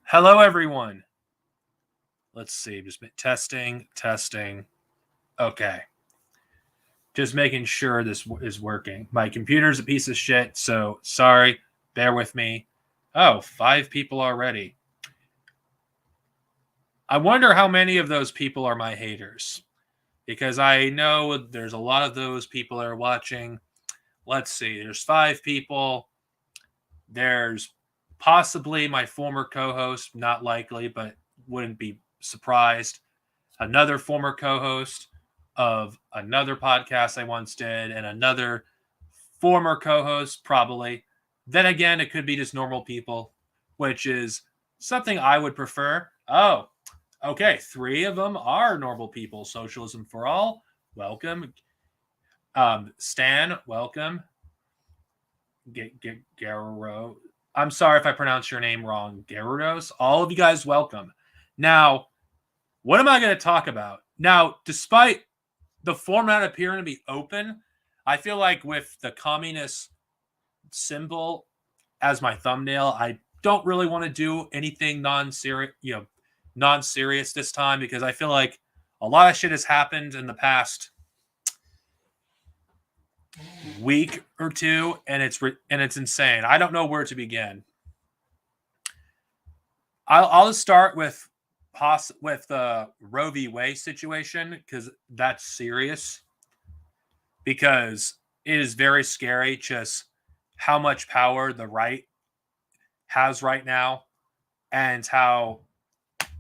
Hello, everyone. Let's see. Just testing. Okay. Just making sure this is working. My computer's a piece of shit, so sorry. Bear with me. Oh, 5 people already. I wonder how many of those people are my haters. Because I know there's a lot of those people that are watching. Let's see. There's 5 people. There's possibly my former co-host, not likely, but wouldn't be surprised. Another former co-host of another podcast I once did, and another former co-host, probably. Then again, it could be just normal people, which is something I would prefer. Oh, okay. 3 of them are normal people. Socialism for all. Welcome. Stan, welcome. Garo. I'm sorry if I pronounced your name wrong. Gyarados. All of you guys, welcome. Now, what am I going to talk about? Now, despite the format appearing to be open, I feel like with the communist symbol as my thumbnail, I don't really want to do anything non-serious this time, because I feel like a lot of shit has happened in the past week or two, and it's insane. I don't know where to begin. I'll just start with the Roe v. Wade situation, because that's serious. Because it is very scary just how much power the right has right now, and how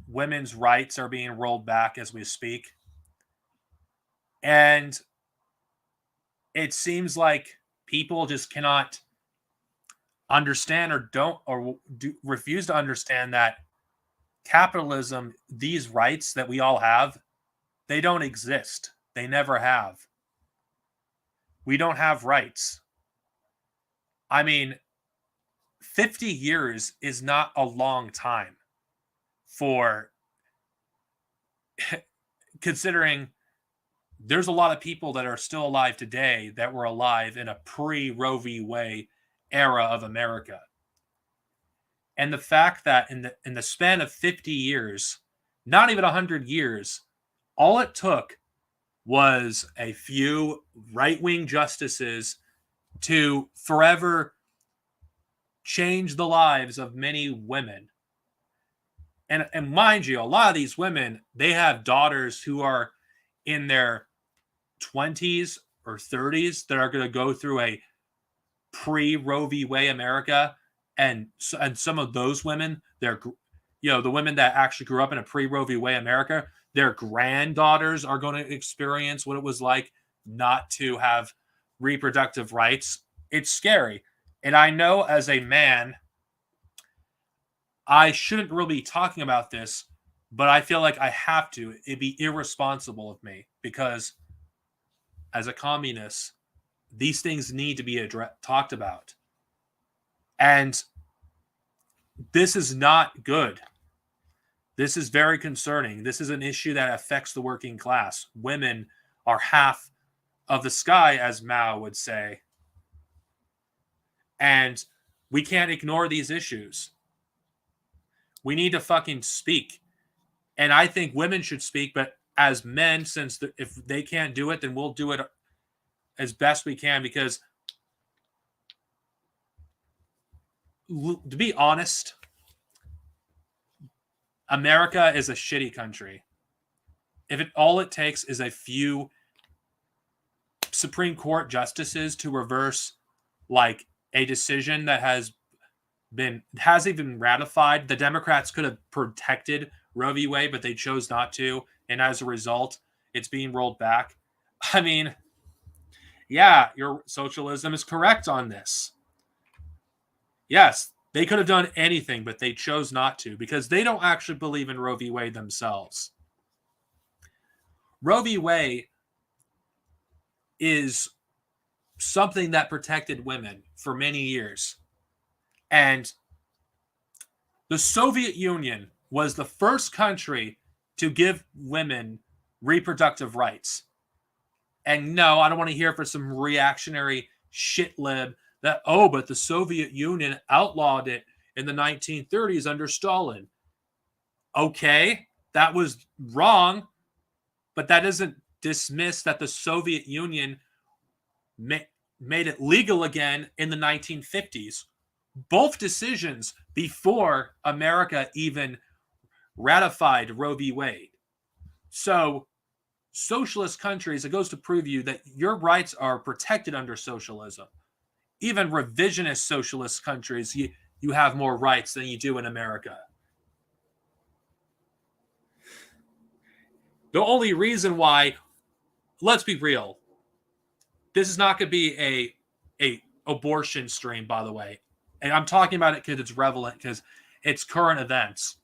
women's rights are being rolled back as we speak. And it seems like people just cannot understand refuse to understand that capitalism, these rights that we all have, they don't exist. They never have. We don't have rights. I mean, 50 years is not a long time for considering there's a lot of people that are still alive today that were alive in a pre-Roe v. Wade era of America. And the fact that in the span of 50 years, not even 100 years, all it took was a few right-wing justices to forever change the lives of many women. And mind you, a lot of these women, they have daughters who are in their 20s or 30s that are going to go through a pre-Roe v. Wade America. And some of those women, they're, the women that actually grew up in a pre-Roe v. Wade America, their granddaughters are going to experience what it was like not to have reproductive rights. It's scary. And I know as a man, I shouldn't really be talking about this, but I feel like I have to. It'd be irresponsible of me, because as a communist, these things need to be talked about. And this is not good. This is very concerning. This is an issue that affects the working class. Women are half of the sky, as Mao would say. And we can't ignore these issues. We need to fucking speak. And I think women should speak, but as men, since if they can't do it, then we'll do it as best we can, because to be honest, America is a shitty country. If all it takes is a few Supreme Court justices to reverse like a decision that hasn't been ratified, the Democrats could have protected Roe v. Wade, but they chose not to, and as a result, it's being rolled back. I mean, yeah, your socialism is correct on this. Yes, they could have done anything, but they chose not to, because they don't actually believe in Roe v. Wade themselves. Roe v. Wade is something that protected women for many years. And the Soviet Union was the first country to give women reproductive rights. And no, I don't want to hear for some reactionary shit lib that, but the Soviet Union outlawed it in the 1930s under Stalin. Okay, that was wrong, but that doesn't dismiss that the Soviet Union made it legal again in the 1950s. Both decisions before America even ratified Roe v. Wade. So, socialist countries, it goes to prove you that your rights are protected under socialism. Even revisionist socialist countries, you have more rights than you do in America. The only reason why, let's be real, this is not going to be a abortion stream, by the way. And I'm talking about it because it's relevant, because it's current events.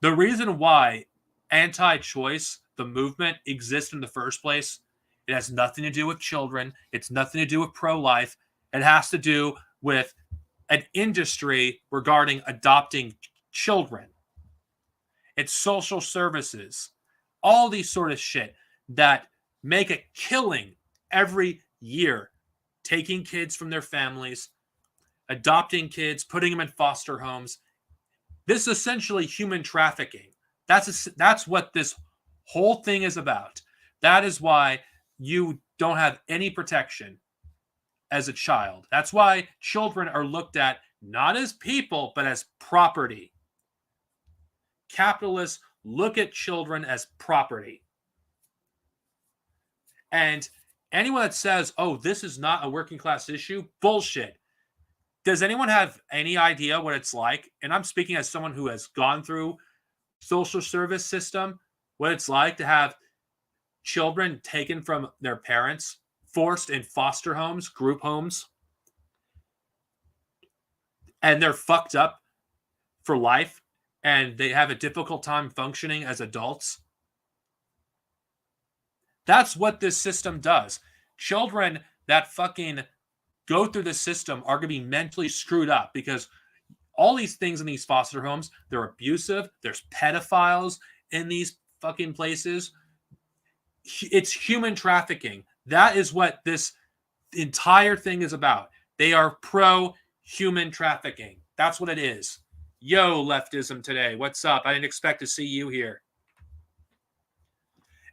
The reason why anti-choice, the movement, exists in the first place, it has nothing to do with children. It's nothing to do with pro-life. It has to do with an industry regarding adopting children. It's social services, all these sort of shit that make a killing every year, taking kids from their families, adopting kids, putting them in foster homes. This is essentially human trafficking. That's what this whole thing is about. That is why you don't have any protection as a child. That's why children are looked at not as people, but as property. Capitalists look at children as property. And anyone that says, oh, this is not a working class issue, bullshit. Does anyone have any idea what it's like? And I'm speaking as someone who has gone through social service system, what it's like to have children taken from their parents, forced in foster homes, group homes, and they're fucked up for life, and they have a difficult time functioning as adults. That's what this system does. Children that fucking go through the system are going to be mentally screwed up because all these things in these foster homes, they're abusive. There's pedophiles in these fucking places. It's human trafficking. That is what this entire thing is about. They are pro-human trafficking. That's what it is. Yo, leftism today. What's up? I didn't expect to see you here.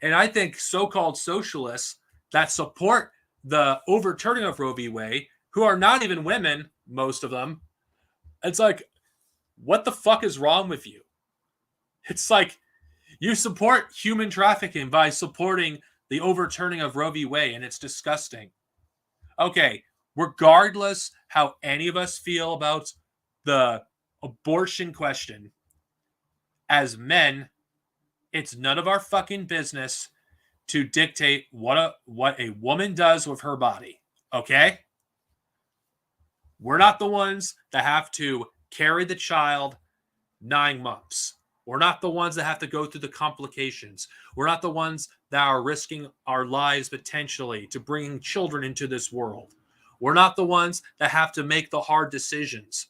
And I think so-called socialists that support the overturning of Roe v. Wade, who are not even women, most of them, it's like, what the fuck is wrong with you? It's like, you support human trafficking by supporting the overturning of Roe v. Wade, and it's disgusting. Okay, regardless how any of us feel about the abortion question, as men, it's none of our fucking business to dictate what a woman does with her body, okay? We're not the ones that have to carry the child 9 months. We're not the ones that have to go through the complications. We're not the ones that are risking our lives potentially to bringing children into this world. We're not the ones that have to make the hard decisions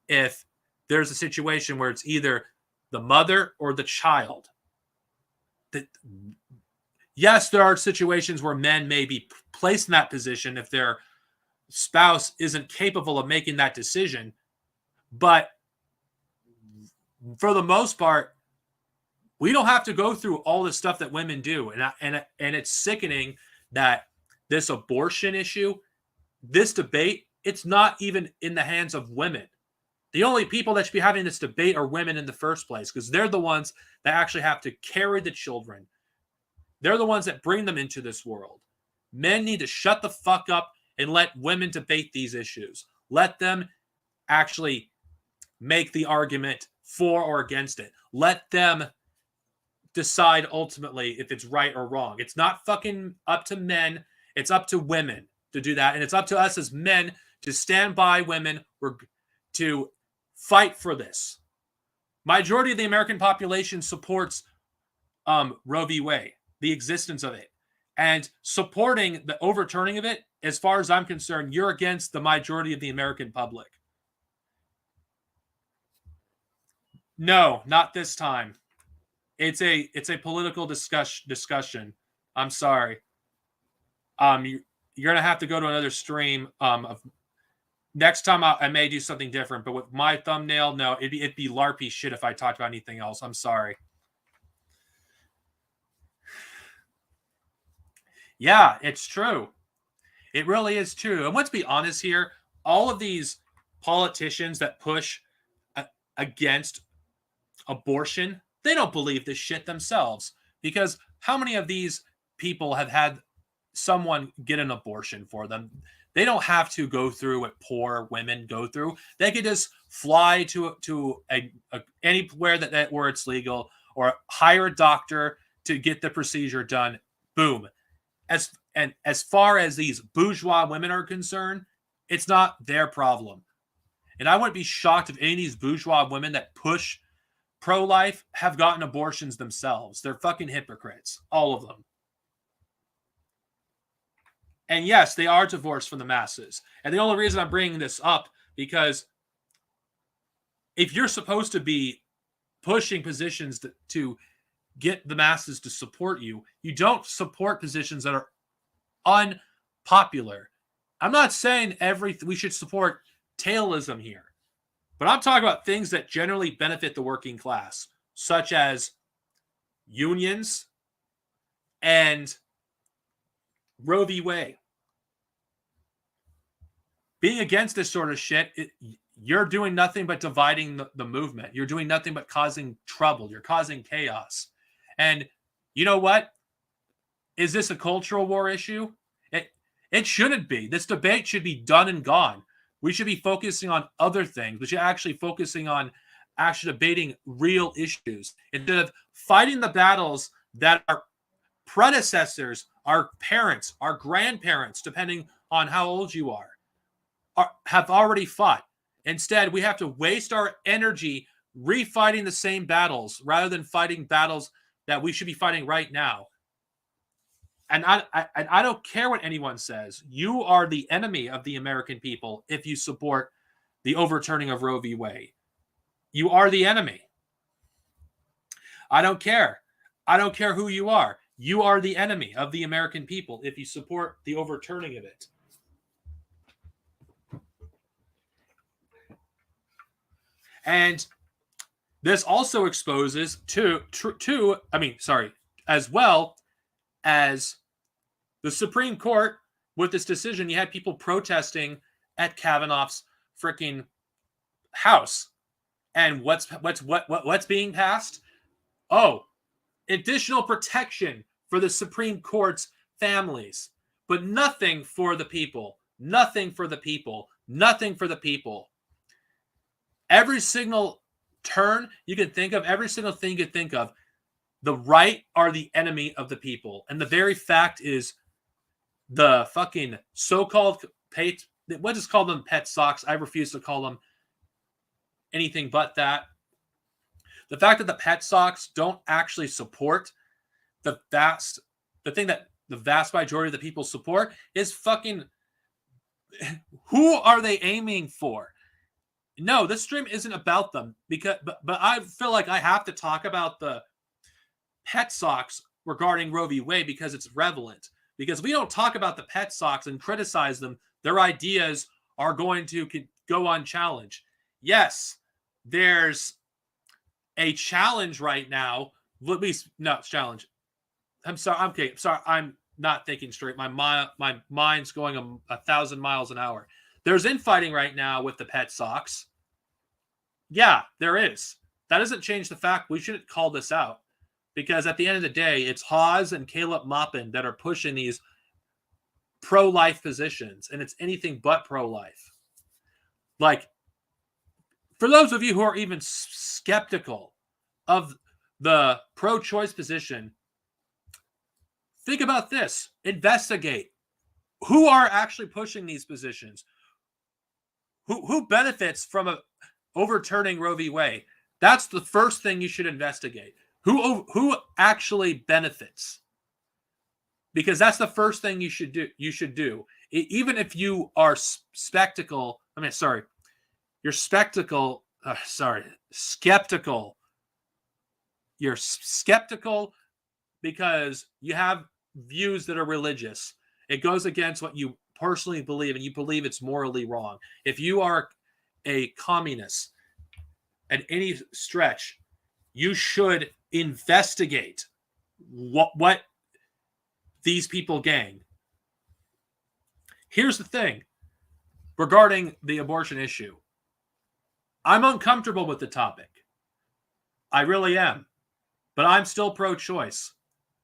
if there's a situation where it's either the mother or the child. Yes, there are situations where men may be placed in that position if their spouse isn't capable of making that decision. But for the most part, we don't have to go through all the stuff that women do. And it's sickening that this abortion issue, this debate, it's not even in the hands of women. The only people that should be having this debate are women in the first place, because they're the ones that actually have to carry the children. They're the ones that bring them into this world. Men need to shut the fuck up and let women debate these issues. Let them actually make the argument for or against it. Let them decide ultimately if it's right or wrong. It's not fucking up to men. It's up to women to do that. And it's up to us as men to stand by women to fight for this. Majority of the American population supports Roe v. Wade, the existence of it. And supporting the overturning of it, as far as I'm concerned, you're against the majority of the American public. No, not this time. It's a political discussion. I'm sorry. You're gonna have to go to another stream of Next time I may do something different, but with my thumbnail, no, it'd be LARPy shit if I talked about anything else. I'm sorry. Yeah, it's true. It really is true. And let's be honest here, all of these politicians that push against abortion, they don't believe this shit themselves. Because how many of these people have had someone get an abortion for them? They don't have to go through what poor women go through. They could just fly to anywhere that where it's legal, or hire a doctor to get the procedure done. Boom. As far as these bourgeois women are concerned, it's not their problem. And I wouldn't be shocked if any of these bourgeois women that push pro-life have gotten abortions themselves. They're fucking hypocrites, all of them. And yes, they are divorced from the masses. And the only reason I'm bringing this up, because if you're supposed to be pushing positions to get the masses to support you, you don't support positions that are unpopular. I'm not saying we should support tailism here, but I'm talking about things that generally benefit the working class, such as unions and Roe v. Wade. Being against this sort of shit, you're doing nothing but dividing the movement. You're doing nothing but causing trouble. You're causing chaos. And you know what? Is this a cultural war issue? It shouldn't be. This debate should be done and gone. We should be focusing on other things. We should actually focusing on actually debating real issues instead of fighting the battles that our predecessors, our parents, our grandparents, depending on how old you are, have already fought. Instead, we have to waste our energy refighting the same battles rather than fighting battles that we should be fighting right now. And I don't care what anyone says. You are the enemy of the American people if you support the overturning of Roe v. Wade. You are the enemy. I don't care. I don't care who you are. You are the enemy of the American people if you support the overturning of it. And this also exposes as well as the Supreme Court with this decision. You had people protesting at Kavanaugh's freaking house, and what's being passed? Oh, additional protection for the Supreme Court's families, but nothing for the people. Nothing for the people. Nothing for the people. Every single turn you can think of, every single thing you can think of, the right are the enemy of the people. And the very fact is the fucking so-called what is called them Patsocs. I refuse to call them anything but that. The fact that the Patsocs don't actually support the thing that the vast majority of the people support is fucking, who are they aiming for? No, this stream isn't about them, but I feel like I have to talk about the Patsocs regarding Roe v. Wade because it's relevant. Because if we don't talk about the Patsocs and criticize them, their ideas are going to go unchallenged. Yes, there's a challenge right now. At least not challenge. I'm sorry. Okay, sorry. I'm not thinking straight. My mind's going 1,000 miles an hour. There's infighting right now with the Patsocs. Yeah, there is. That doesn't change the fact we shouldn't call this out. Because at the end of the day, it's Hawes and Caleb Maupin that are pushing these pro-life positions. And it's anything but pro-life. Like, for those of you who are even skeptical of the pro-choice position, think about this. Investigate. Who are actually pushing these positions? Who benefits from overturning Roe v. Wade? That's the first thing you should investigate. Who actually benefits? Because that's the first thing you should do. Even if you are skeptical. You're skeptical. Skeptical. You're skeptical because you have views that are religious. It goes against what you personally believe, and you believe it's morally wrong, if you are a communist at any stretch, you should investigate what these people gain. Here's the thing regarding the abortion issue. I'm uncomfortable with the topic. I really am. But I'm still pro-choice.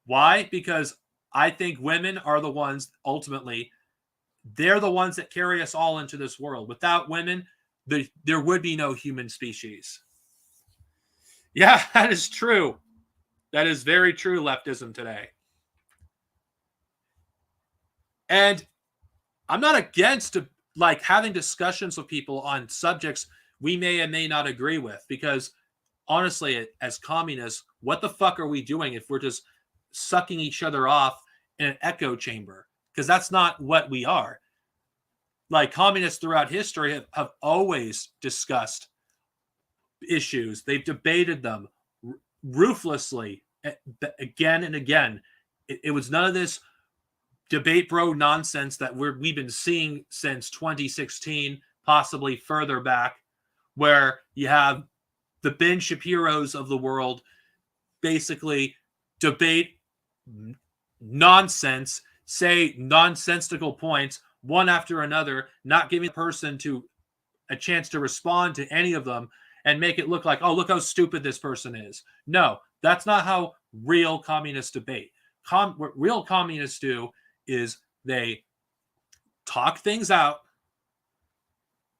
Why? Because I think women are the ones, ultimately, they're the ones that carry us all into this world. Without women, there would be no human species. Yeah, that is true. That is very true, leftism today. And I'm not against having discussions with people on subjects we may and may not agree with, because honestly, as communists, what the fuck are we doing if we're just sucking each other off in an echo chamber? Because that's not what we are. Like, communists throughout history have always discussed issues. They've debated them ruthlessly again and again. It was none of this debate bro nonsense that we've been seeing since 2016, possibly further back, where you have the Ben Shapiro's of the world basically debate nonsense, say nonsensical points one after another, not giving the person a chance to respond to any of them, and make it look like, oh, look how stupid this person is. No, that's not how real communists debate. What real communists do is they talk things out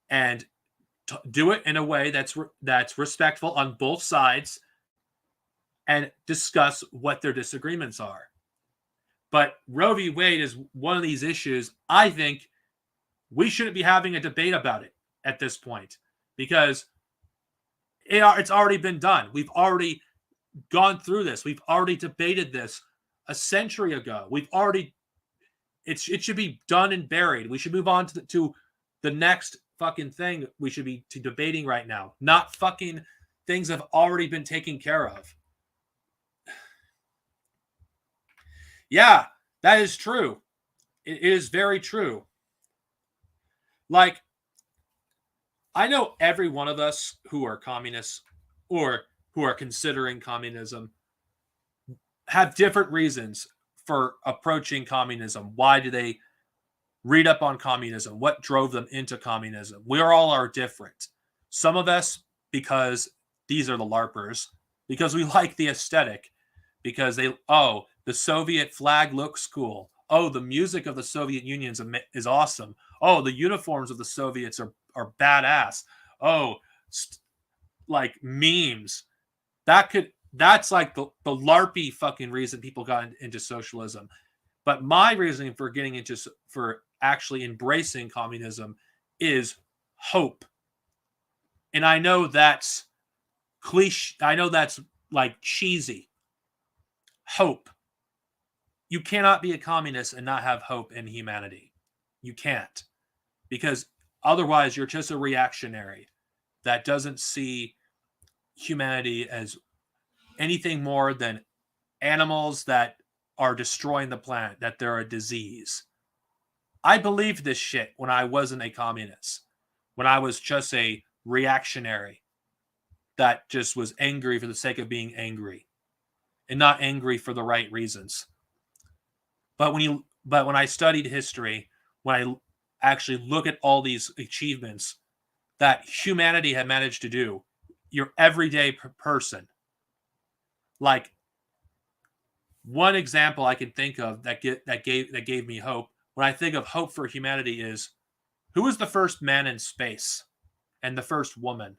and do it in a way that's respectful on both sides, and discuss what their disagreements are. But Roe v. Wade is one of these issues. I think we shouldn't be having a debate about it at this point, because it's already been done. We've already gone through this. We've already debated this a century ago. It should be done and buried. We should move on to the next fucking thing we should be debating right now. Not fucking things that have already been taken care of. Yeah, that is true. It is very true. Like, I know every one of us who are communists or who are considering communism have different reasons for approaching communism. Why do they read up on communism? What drove them into communism? We all are different. Some of us, because these are the LARPers, because we like the aesthetic, because the Soviet flag looks cool. Oh, the music of the Soviet Union is awesome. Oh, the uniforms of the Soviets are badass. Oh, like memes. That's like the LARPy fucking reason people got into socialism. But my reasoning for actually embracing communism is hope. And I know that's cliche. I know that's like cheesy. Hope. You cannot be a communist and not have hope in humanity. You can't. Because otherwise you're just a reactionary that doesn't see humanity as anything more than animals that are destroying the planet, that they're a disease. I believed this shit when I wasn't a communist, when I was just a reactionary that just was angry for the sake of being angry and not angry for the right reasons. But when I studied history, when I actually look at all these achievements that humanity had managed to do, your everyday person, like one example I can think of that gave me hope. When I think of hope for humanity, is who was the first man in space and the first woman?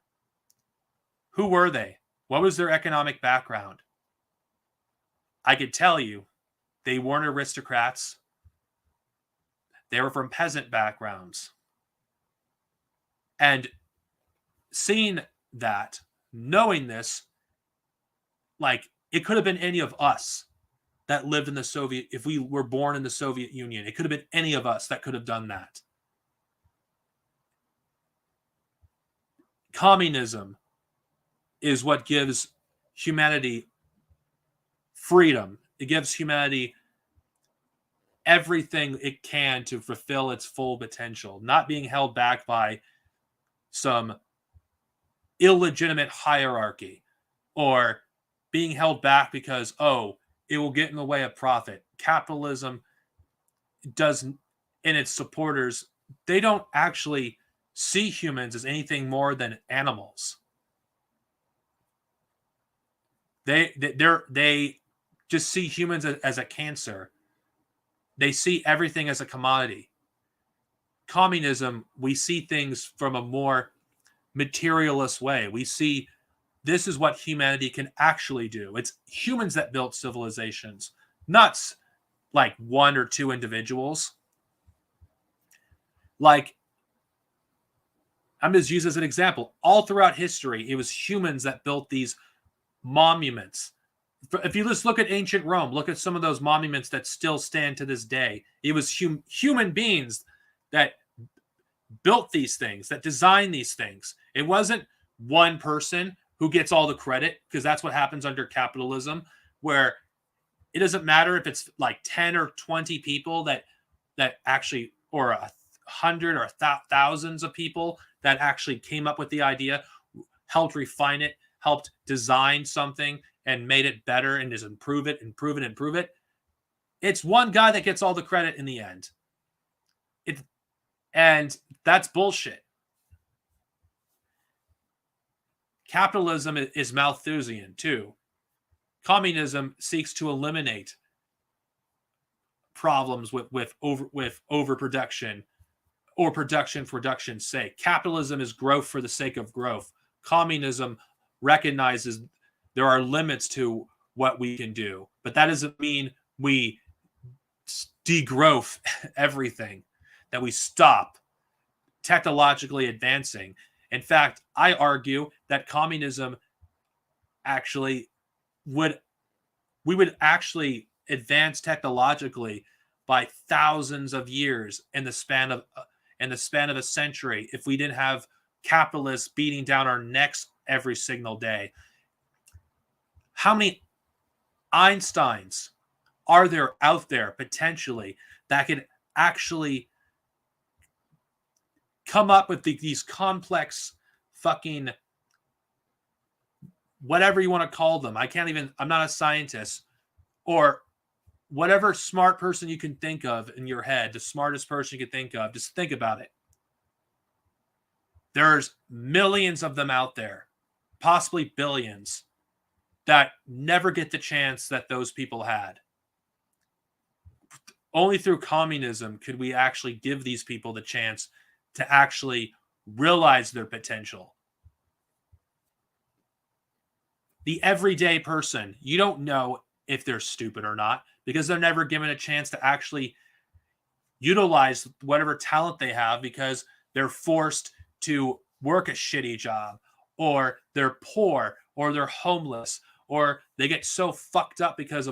Who were they? What was their economic background? I could tell you, they weren't aristocrats. They were from peasant backgrounds. And seeing that, knowing this, like, it could have been any of us that lived in the Soviet, if we were born in the Soviet Union, it could have been any of us that could have done that. Communism is what gives humanity freedom. It gives humanity everything it can to fulfill its full potential, not being held back by some illegitimate hierarchy or being held back because, oh, it will get in the way of profit. Capitalism does, and its supporters, they don't actually see humans as anything more than animals. They just see humans as a cancer. They see everything as a commodity. Communism, we see things from a more materialist way. We see this is what humanity can actually do. It's humans that built civilizations, not like one or two individuals. Like, I'm just using as an example. All throughout history, it was humans that built these monuments. If you just look at ancient Rome, look at some of those monuments that still stand to this day. It was human beings that built these things, that designed these things. It wasn't one person who gets all the credit, because that's what happens under capitalism, where it doesn't matter if it's like 10 or 20 people that actually, or 100 or thousands of people that actually came up with the idea, helped refine it, helped design something and made it better and just improve it. It's one guy that gets all the credit in the end. And that's bullshit. Capitalism is Malthusian too. Communism seeks to eliminate problems with overproduction or production for production's sake. Capitalism is growth for the sake of growth. Communism recognizes there are limits to what we can do, but that doesn't mean we degrowth everything, that we stop technologically advancing. In fact, I argue that communism actually we would actually advance technologically by thousands of years in the span of a century if we didn't have capitalists beating down our necks every single day. How many Einsteins are there out there potentially that could actually come up with these complex fucking whatever you want to call them? I'm not a scientist, or whatever smart person you can think of in your head, the smartest person you can think of, just think about it. There's millions of them out there, possibly billions, that never get the chance that those people had. Only through communism could we actually give these people the chance to actually realize their potential. The everyday person, you don't know if they're stupid or not, because they're never given a chance to actually utilize whatever talent they have, because they're forced to work a shitty job, or they're poor, or they're homeless, or they get so fucked up because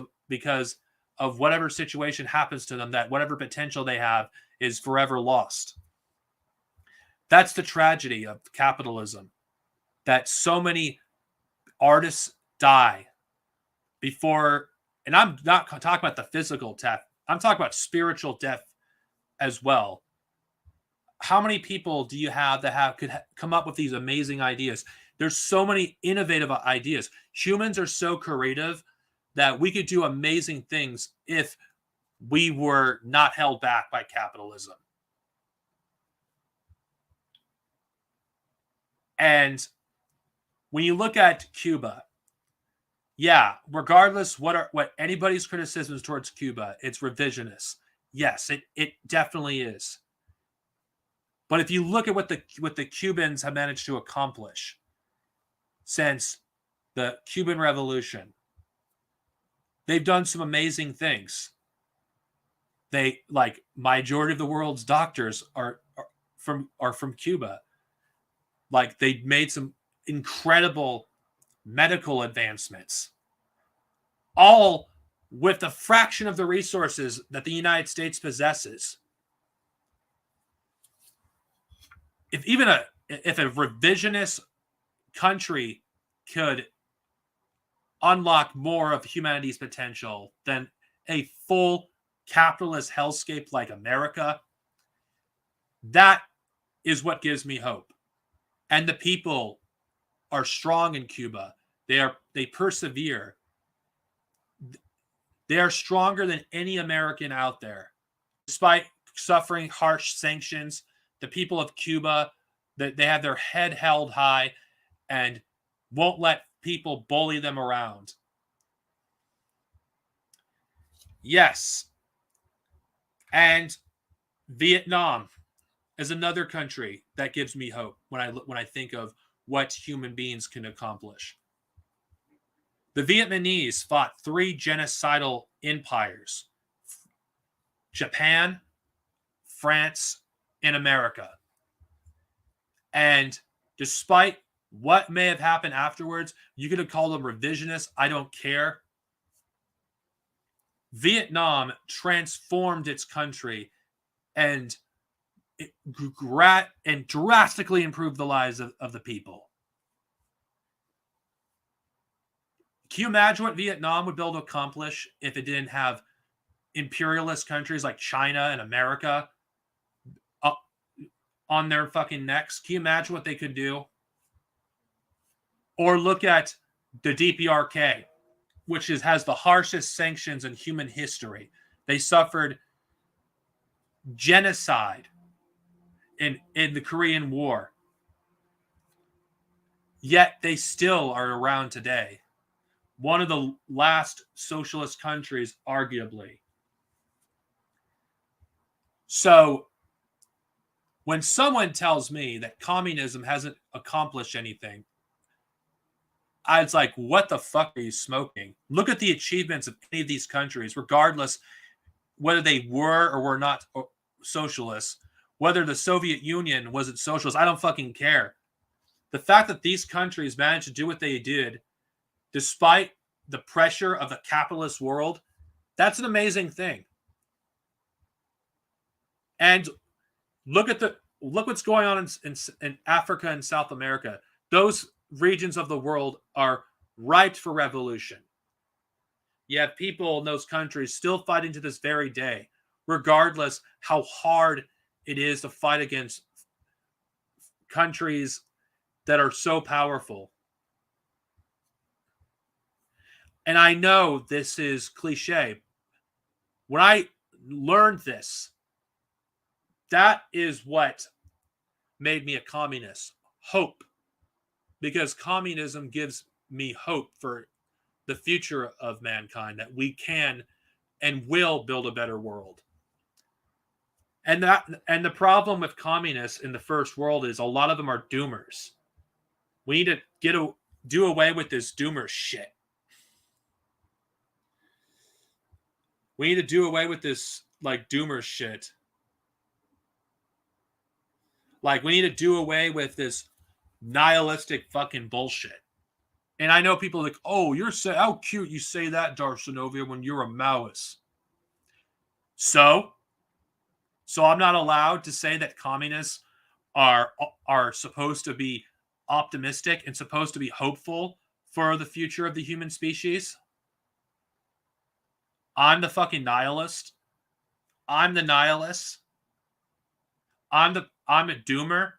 of whatever situation happens to them that whatever potential they have is forever lost. That's the tragedy of capitalism, that so many artists die before, and I'm not talking about the physical death, I'm talking about spiritual death as well. How many people do you have that could come up with these amazing ideas? There's so many innovative ideas. Humans are so creative that we could do amazing things if we were not held back by capitalism. And when you look at Cuba, yeah, regardless what anybody's criticisms towards Cuba, it's revisionist. Yes, it definitely is. But if you look at what the Cubans have managed to accomplish since the Cuban Revolution, they've done some amazing things. They, like, majority of the world's doctors are from Cuba. Like, they made some incredible medical advancements, all with a fraction of the resources that the United States possesses. If a revisionist country could unlock more of humanity's potential than a full capitalist hellscape like America, that is what gives me hope. And the people are strong in Cuba. They persevere. They are stronger than any American out there. Despite suffering harsh sanctions, the people of Cuba, they have their head held high and won't let people bully them around. Yes. And Vietnam is another country that gives me hope when I think of what human beings can accomplish. The Vietnamese fought 3 genocidal empires: Japan, France, and America. And despite what may have happened afterwards, you could have called them revisionist. I don't care. Vietnam transformed its country and drastically improved the lives of the people. Can you imagine what Vietnam would be able to accomplish if it didn't have imperialist countries like China and America on their fucking necks? Can you imagine what they could do? Or look at the DPRK, which has the harshest sanctions in human history. They suffered genocide in the Korean War. Yet they still are around today. One of the last socialist countries, arguably. So, when someone tells me that communism hasn't accomplished anything, I was like, what the fuck are you smoking? Look at the achievements of any of these countries, regardless whether they were or were not socialists, whether the Soviet Union wasn't socialist, I don't fucking care. The fact that these countries managed to do what they did, despite the pressure of the capitalist world, that's an amazing thing. And look what's going on in Africa and South America. Those regions of the world are ripe for revolution. You have people in those countries still fighting to this very day, regardless how hard it is to fight against countries that are so powerful. And I know this is cliche. When I learned this, that is what made me a communist. Hope. Because communism gives me hope for the future of mankind, that we can and will build a better world. And the problem with communists in the first world is a lot of them are doomers. We need to do away with this doomer shit. We need to do away with this like doomer shit. Like, we need to do away with this nihilistic fucking bullshit. And I know people are like, oh, how cute you say that, Darcenovia, when you're a Maoist. So I'm not allowed to say that communists are supposed to be optimistic and supposed to be hopeful for the future of the human species. I'm the fucking nihilist. I'm the nihilist. I'm a doomer.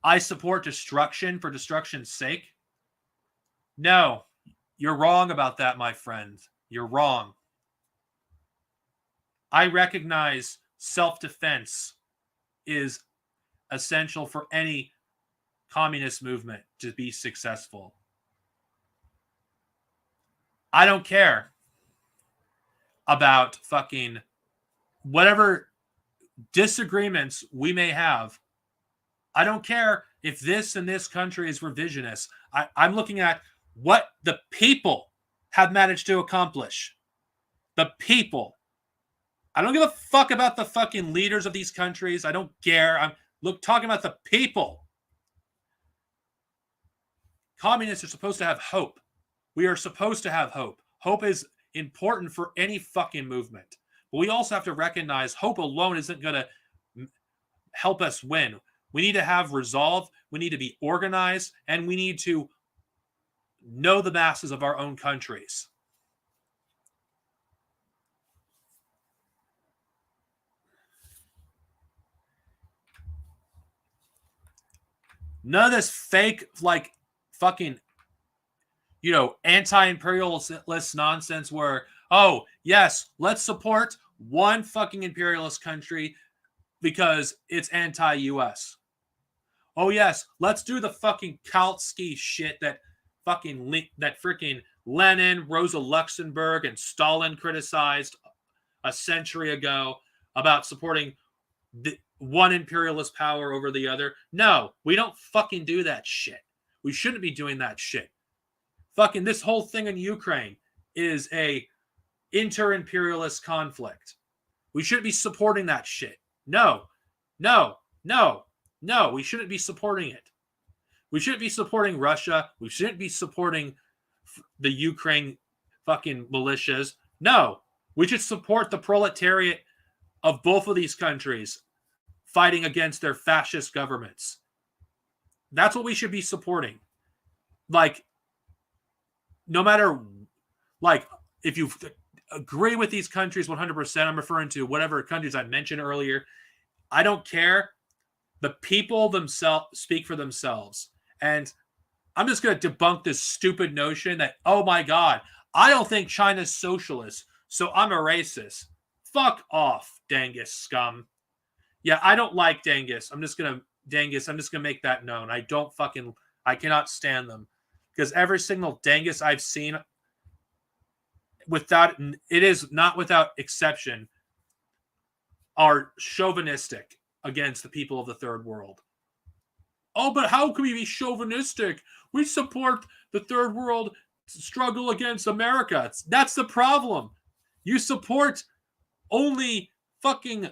I support destruction for destruction's sake. No, you're wrong about that, my friend. You're wrong. I recognize self-defense is essential for any communist movement to be successful. I don't care about fucking whatever disagreements we may have. I don't care if this and this country is revisionist. I'm looking at what the people have managed to accomplish. The people. I don't give a fuck about the fucking leaders of these countries. I don't care. I'm talking about the people. Communists are supposed to have hope. We are supposed to have hope. Hope is important for any fucking movement. But we also have to recognize hope alone isn't going to help us win. We need to have resolve. We need to be organized. And we need to know the masses of our own countries. None of this fake, like, fucking, anti-imperialist nonsense where, oh, yes, let's support one fucking imperialist country because it's anti-US. Oh, yes, let's do the fucking Kautsky shit that freaking Lenin, Rosa Luxemburg, and Stalin criticized a century ago about supporting one imperialist power over the other. No, we don't fucking do that shit. We shouldn't be doing that shit. Fucking this whole thing in Ukraine is a inter-imperialist conflict. We shouldn't be supporting that shit. No, no, no, no. We shouldn't be supporting it. We shouldn't be supporting Russia. We shouldn't be supporting the Ukraine fucking militias. No, we should support the proletariat of both of these countries fighting against their fascist governments. That's what we should be supporting. Like, no matter, like, if you agree with these countries 100%, I'm referring to whatever countries I mentioned earlier. I don't care. The people themselves speak for themselves. And I'm just going to debunk this stupid notion that, oh my God, I don't think China's socialist, so I'm a racist. Fuck off, Dangus scum. Yeah, I don't like Dangus. I'm just going to make that known. I cannot stand them. Because every single Dangus I've seen, it is not without exception, are chauvinistic against the people of the third world. Oh, but how can we be chauvinistic? We support the third world struggle against America. That's the problem. You support only fucking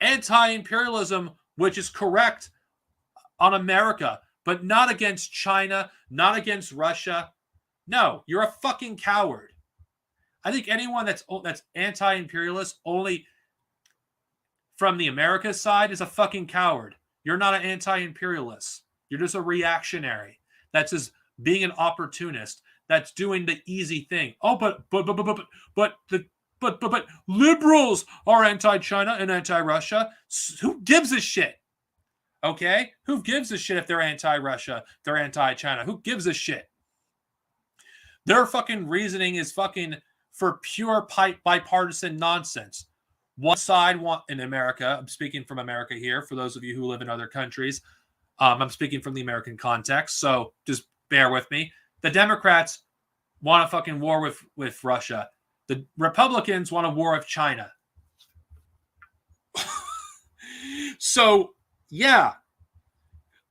anti-imperialism, which is correct on America, but not against China, not against Russia. No, you're a fucking coward. I think anyone that's anti-imperialist only from the America side is a fucking coward. You're not an anti-imperialist. You're just a reactionary. That's just being an opportunist. That's doing the easy thing. Oh, but liberals are anti-China and anti-Russia. Who gives a shit? Okay? Who gives a shit if they're anti-Russia, they're anti-China? Who gives a shit? Their fucking reasoning is fucking for pure bipartisan nonsense. One side in America, I'm speaking from America here, for those of you who live in other countries, I'm speaking from the American context, so just bear with me. The Democrats want a fucking war with Russia. The Republicans want a war with China. So, yeah.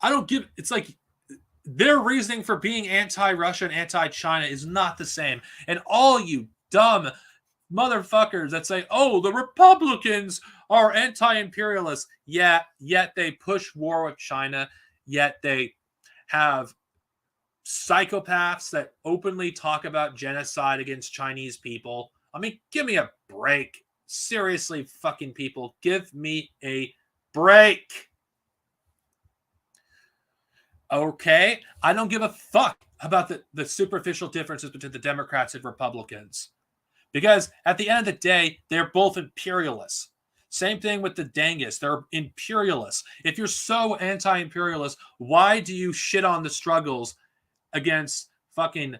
It's like their reasoning for being anti-Russia and anti-China is not the same. And all you dumb motherfuckers that say, oh, the Republicans are anti-imperialists, yet they push war with China, yet they have psychopaths that openly talk about genocide against Chinese people. I mean, give me a break. Seriously, fucking people, give me a break. Okay? I don't give a fuck about the superficial differences between the Democrats and Republicans. Because at the end of the day, they're both imperialists. Same thing with the Dangus. They're imperialists. If you're so anti-imperialist, why do you shit on the struggles against fucking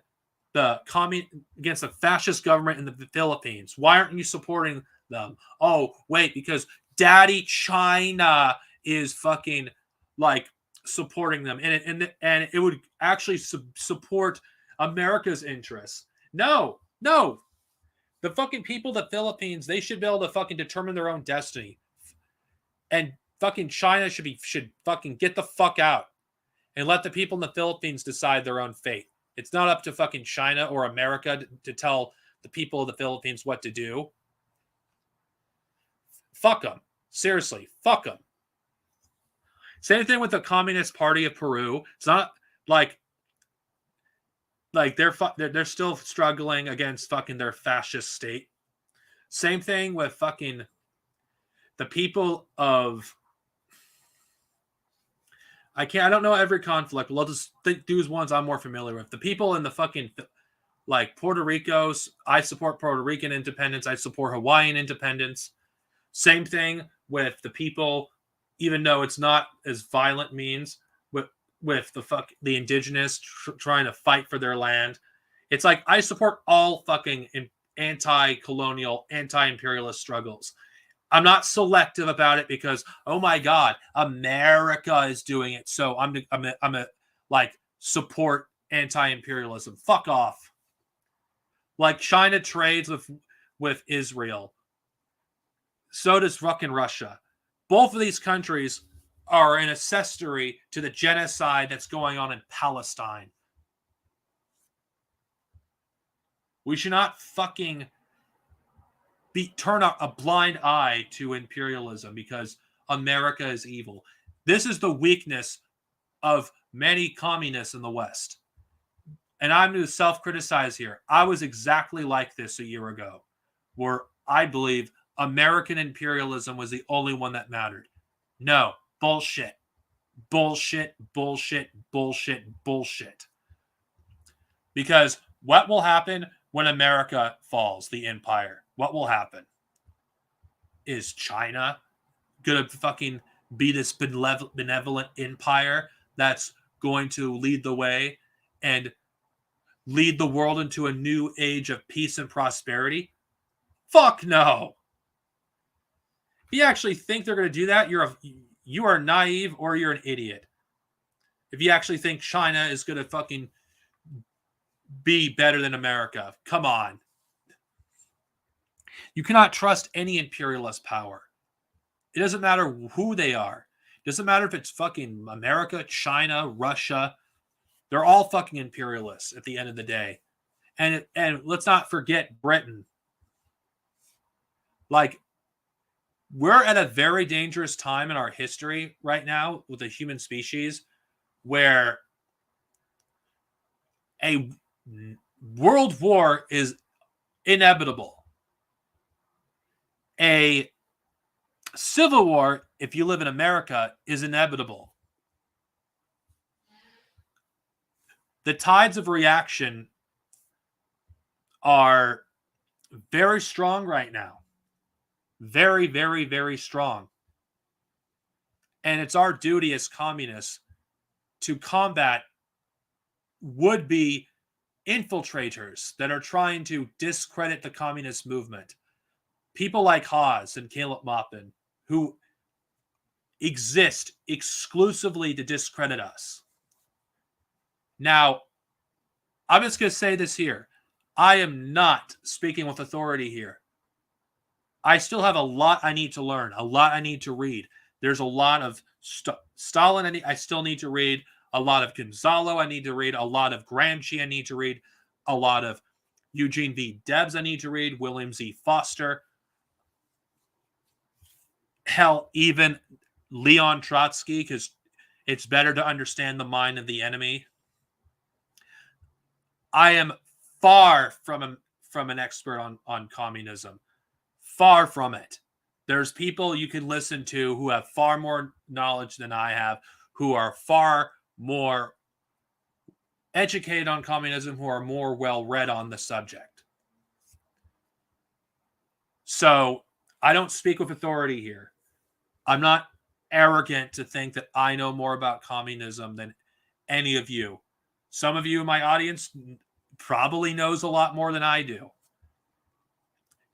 against the fascist government in the Philippines? Why aren't you supporting them? Oh, wait, because Daddy China is fucking like supporting them, and it would actually support America's interests. No. The fucking people of the Philippines, they should be able to fucking determine their own destiny. And fucking China should fucking get the fuck out and let the people in the Philippines decide their own fate. It's not up to fucking China or America to tell the people of the Philippines what to do. Fuck them. Seriously, fuck them. Same thing with the Communist Party of Peru. It's not like they're still struggling against fucking their fascist state. Same thing with fucking the people of I don't know every conflict, but I'll just do ones I'm more familiar with. The people in the fucking like Puerto Rico's, I support Puerto Rican independence. I support Hawaiian independence. Same thing with the people, even though it's not as violent means, but with the indigenous trying to fight for their land. It's like I support all fucking anti-colonial, anti-imperialist struggles. I'm not selective about it because, oh my God, America is doing it, so I'm a like support anti-imperialism. Fuck off. Like China trades with Israel, so does fucking Russia. Both of these countries are an accessory to the genocide that's going on in Palestine. We should not fucking turn a blind eye to imperialism because America is evil. This is the weakness of many communists in the West. And I'm going to self-criticize here. I was exactly like this a year ago, where I believe American imperialism was the only one that mattered. No, bullshit. Bullshit, bullshit, bullshit, bullshit. Because what will happen when America falls, the empire? What will happen? Is China going to fucking be this benevolent empire that's going to lead the way and lead the world into a new age of peace and prosperity? Fuck no. If you actually think they're going to do that, you are naive or you're an idiot. If you actually think China is going to fucking be better than America, come on. You cannot trust any imperialist power. It doesn't matter who they are. It doesn't matter if it's fucking America, China, Russia. They're all fucking imperialists at the end of the day. And let's not forget Britain. Like, we're at a very dangerous time in our history right now with the human species where a world war is inevitable. A civil war, if you live in America, is inevitable. The tides of reaction are very strong right now. Very, very, very strong. And it's our duty as communists to combat would-be infiltrators that are trying to discredit the communist movement. People like Haas and Caleb Maupin, who exist exclusively to discredit us. Now, I'm just going to say this here. I am not speaking with authority here. I still have a lot I need to learn, a lot I need to read. There's a lot of Stalin I still need to read, a lot of Gonzalo I need to read, a lot of Gramsci I need to read, a lot of Eugene V. Debs I need to read, William Z. Foster. Hell, even Leon Trotsky, because it's better to understand the mind of the enemy. I am far from an expert on communism. Far from it. There's people you can listen to who have far more knowledge than I have, who are far more educated on communism, who are more well-read on the subject. So I don't speak with authority here. I'm not arrogant to think that I know more about communism than any of you. Some of you in my audience probably knows a lot more than I do.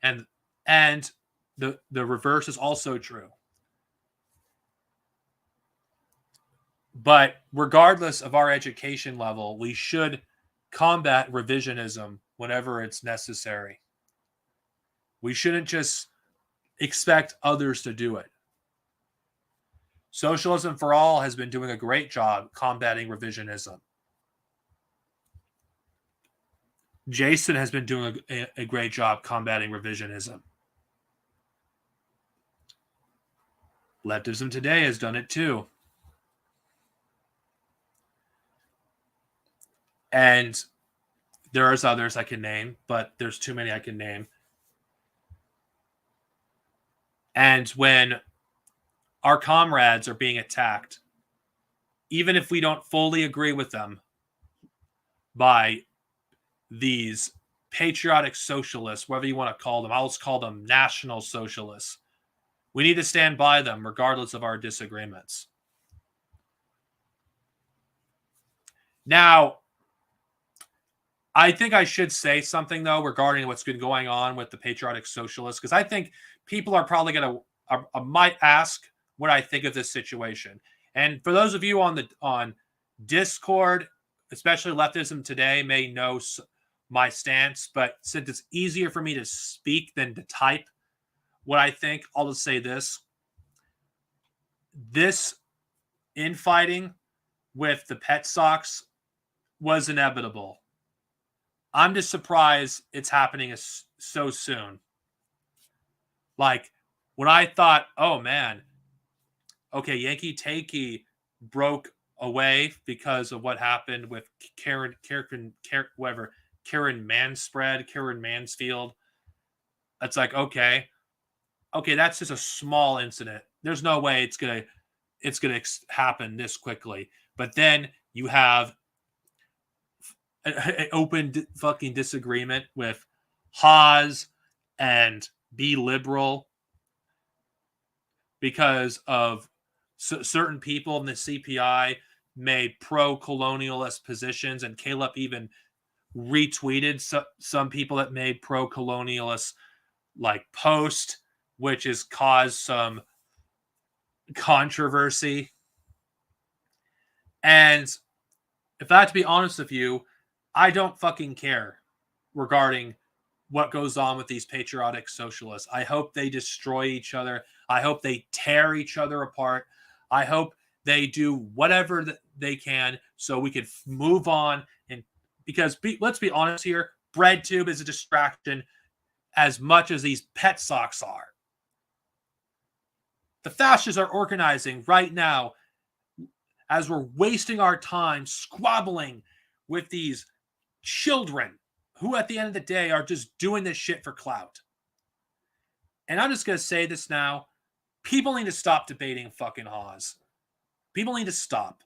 And the reverse is also true. But regardless of our education level, we should combat revisionism whenever it's necessary. We shouldn't just expect others to do it. Socialism for All has been doing a great job combating revisionism. Jason has been doing a great job combating revisionism. Leftism Today has done it too. And there's others I can name, but there's too many I can name. And when our comrades are being attacked, even if we don't fully agree with them, by these patriotic socialists, whatever you want to call them, I'll just call them national socialists, we need to stand by them regardless of our disagreements. Now, I think I should say something, though, regarding what's been going on with the patriotic socialists, because I think people are probably going to might ask what I think of this situation. And for those of you on Discord, especially Leftism Today, may know my stance, but since it's easier for me to speak than to type what I think, I'll just say this. This infighting with the Patsoc was inevitable. I'm just surprised it's happening so soon. Like, when I thought, oh man, okay, Yankee Takey broke away because of what happened with Karen Mansfield. It's like, okay, that's just a small incident. There's no way it's gonna happen this quickly. But then you have an open fucking disagreement with Haas and Be Liberal because of certain people in the CPI made pro-colonialist positions, and Caleb even retweeted some people that made pro-colonialist like post, which has caused some controversy. And if I have to be honest with you, I don't fucking care regarding what goes on with these patriotic socialists. I hope they destroy each other. I hope they tear each other apart. I hope they do whatever they can so we can move on. And because let's be honest here, BreadTube is a distraction as much as these Patsocs are. The fascists are organizing right now as we're wasting our time squabbling with these children who at the end of the day are just doing this shit for clout. And I'm just going to say this now. People need to stop debating fucking Haas. People need to stop.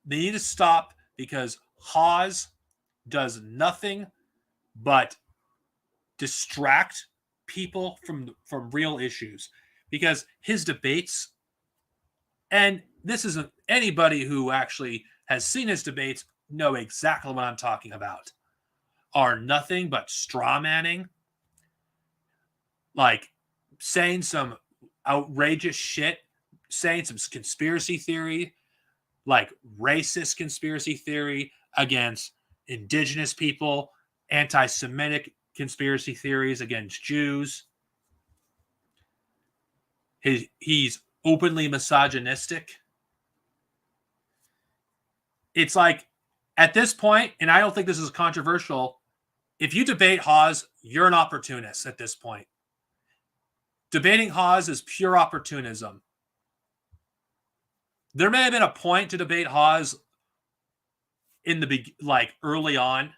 They need to stop because Haas does nothing but distract people from real issues. Because his debates, and this isn't anybody who actually has seen his debates know exactly what I'm talking about, are nothing but straw manning, like saying some outrageous shit, saying some conspiracy theory, like racist conspiracy theory against indigenous people, anti-Semitic conspiracy theories against Jews. He's openly misogynistic. It's like, at this point, and I don't think this is controversial, if you debate Haas, you're an opportunist at this point. Debating Haas is pure opportunism. There may have been a point to debate Haas in early on,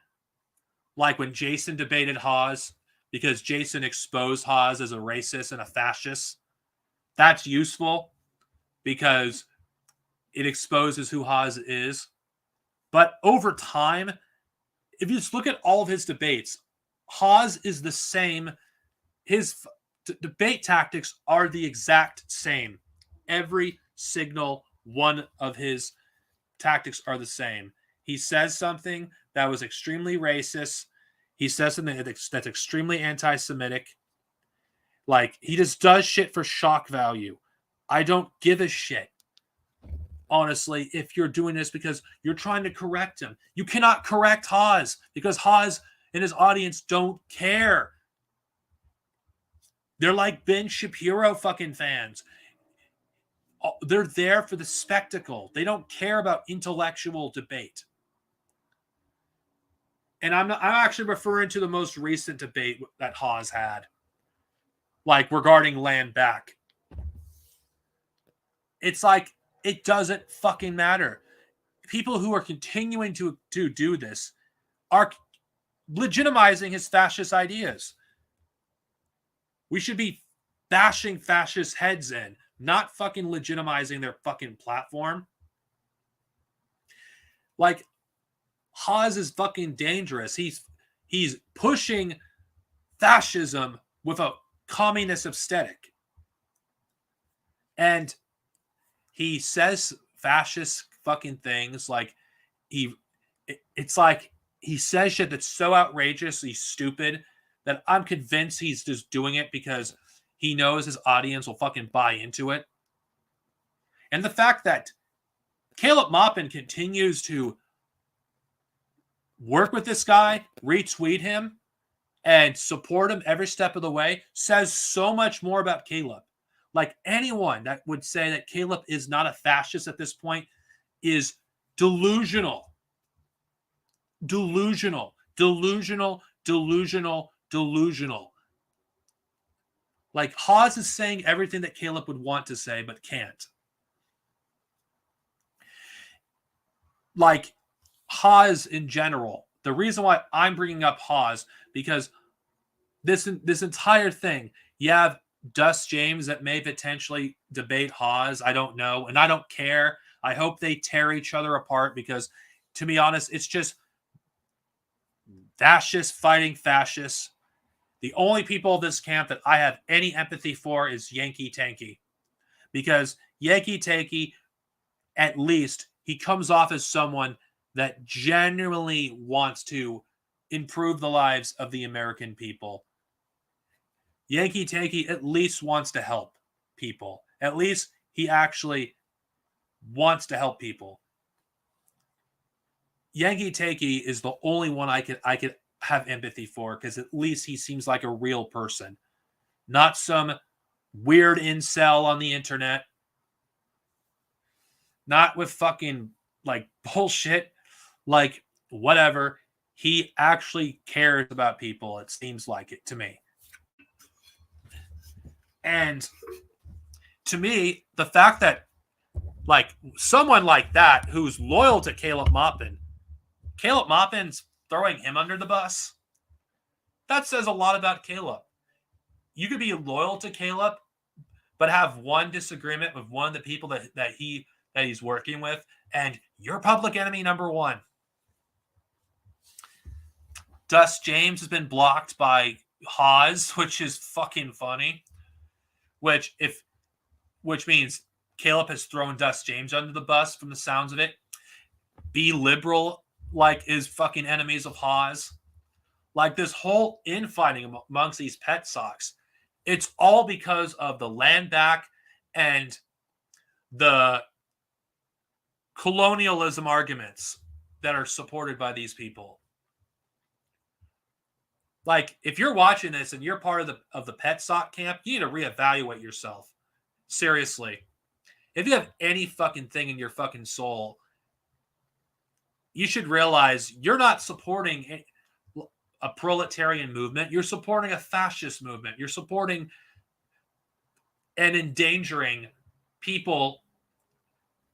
like when Jason debated Haas, because Jason exposed Haas as a racist and a fascist. That's useful because it exposes who Haas is. But over time, if you just look at all of his debates, Haas is the same. His debate tactics are the exact same. Every single one of his tactics are the same. He says something that was extremely racist. He says something that's extremely anti-Semitic. Like, he just does shit for shock value. I don't give a shit, honestly, if you're doing this because you're trying to correct him. You cannot correct Haas because Haas and his audience don't care. They're like Ben Shapiro fucking fans. They're there for the spectacle. They don't care about intellectual debate. And I'm actually referring to the most recent debate that Haas had, like regarding land back. It's like, it doesn't fucking matter. People who are continuing to do this are legitimizing his fascist ideas. We should be bashing fascist heads in, not fucking legitimizing their fucking platform. Like, Haas is fucking dangerous. He's pushing fascism with a communist aesthetic. And he says fascist fucking things, like he it's like he says shit that's so outrageously stupid that I'm convinced he's just doing it because he knows his audience will fucking buy into it. And the fact that Caleb Maupin continues to work with this guy, retweet him, and support him every step of the way says so much more about Caleb. Like, anyone that would say that Caleb is not a fascist at this point is delusional. Delusional. Delusional. Delusional. Delusional. Like, Hawes is saying everything that Caleb would want to say but can't. Like, Hawes in general. The reason why I'm bringing up Hawes, because this entire thing, you have Dust James that may potentially debate Hawes. I don't know, and I don't care. I hope they tear each other apart because, to be honest, it's just fascists fighting fascists. The only people of this camp that I have any empathy for is Yankee Tanky, because Yankee Tanky, at least, he comes off as someone that genuinely wants to improve the lives of the American people. Yankee Tanky at least wants to help people. At least he actually wants to help people. Yankee Tanky is the only one I could have empathy for, because at least he seems like a real person, not some weird incel on the internet, not with fucking like bullshit, like whatever. He actually cares about people. It seems like it to me. And to me, the fact that like someone like that who's loyal to Caleb Maupin's throwing him under the bus, that says a lot about Caleb. You could be loyal to Caleb, but have one disagreement with one of the people that he's working with, and you're public enemy number one. Dust James has been blocked by Hawes, which is fucking funny. Which means Caleb has thrown Dust James under the bus from the sounds of it. Be liberal like is fucking enemies of Hawes. Like, this whole infighting amongst these Patsocs, it's all because of the land back and the colonialism arguments that are supported by these people. Like, if you're watching this and you're part of the Patsoc camp, you need to reevaluate yourself. Seriously. If you have any fucking thing in your fucking soul, you should realize you're not supporting a proletarian movement. You're supporting a fascist movement. You're supporting and endangering people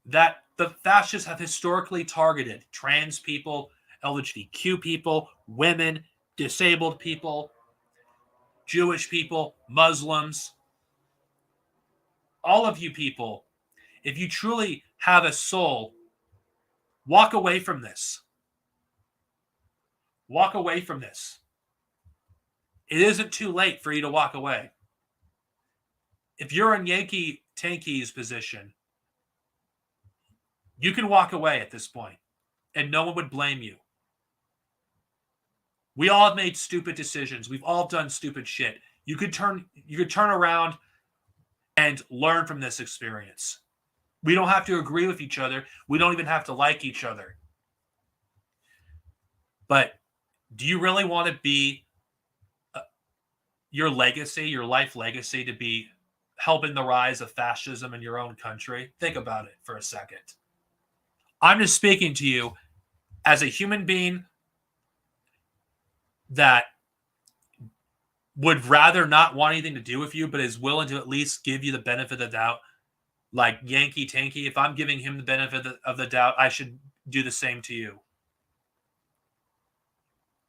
that the fascists have historically targeted. Trans people, LGBTQ people, women, disabled people, Jewish people, Muslims. All of you people, if you truly have a soul, walk away from this. Walk away from this. It isn't too late for you to walk away. If you're in Yankee Tanky's position, you can walk away at this point, and no one would blame you. We all have made stupid decisions. We've all done stupid shit. You could turn around and learn from this experience. We don't have to agree with each other. We don't even have to like each other. But do you really want to be your legacy, your life legacy, to be helping the rise of fascism in your own country? Think about it for a second. I'm just speaking to you as a human being that would rather not want anything to do with you, but is willing to at least give you the benefit of the doubt. Like Yankee Tanky, if I'm giving him the benefit of the doubt, I should do the same to you.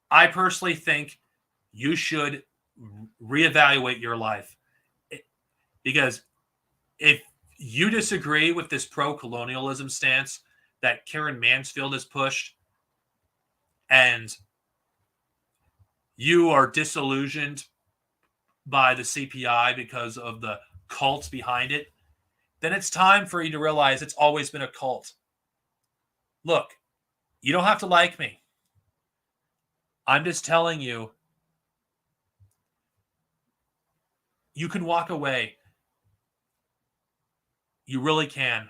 I personally think you should reevaluate your life, because if you disagree with this pro-colonialism stance that Karen Mansfield has pushed, and you are disillusioned by the CPI because of the cults behind it, then it's time for you to realize it's always been a cult. Look, You don't have to like me. I'm just telling you, you can walk away. You really can.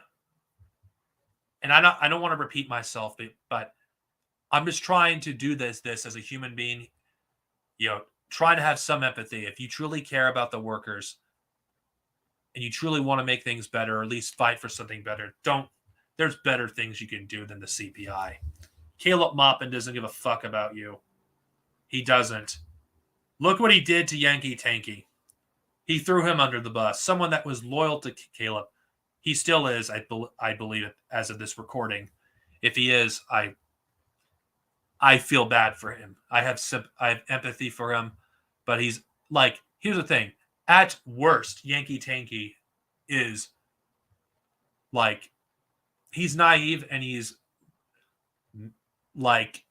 And I don't want to repeat myself, but I'm just trying to do this as a human being, trying to have some empathy. If you truly care about the workers and you truly want to make things better, or at least fight for something better, there's better things you can do than the CPI. Caleb Maupin doesn't give a fuck about you. He doesn't. Look what he did to Yankee Tanky. He threw him under the bus. Someone that was loyal to Caleb. He still is, I believe it, as of this recording. If he is, I feel bad for him. I have empathy for him, but he's like, here's the thing. At worst, Yankee Tanky is like, he's naive and he's like,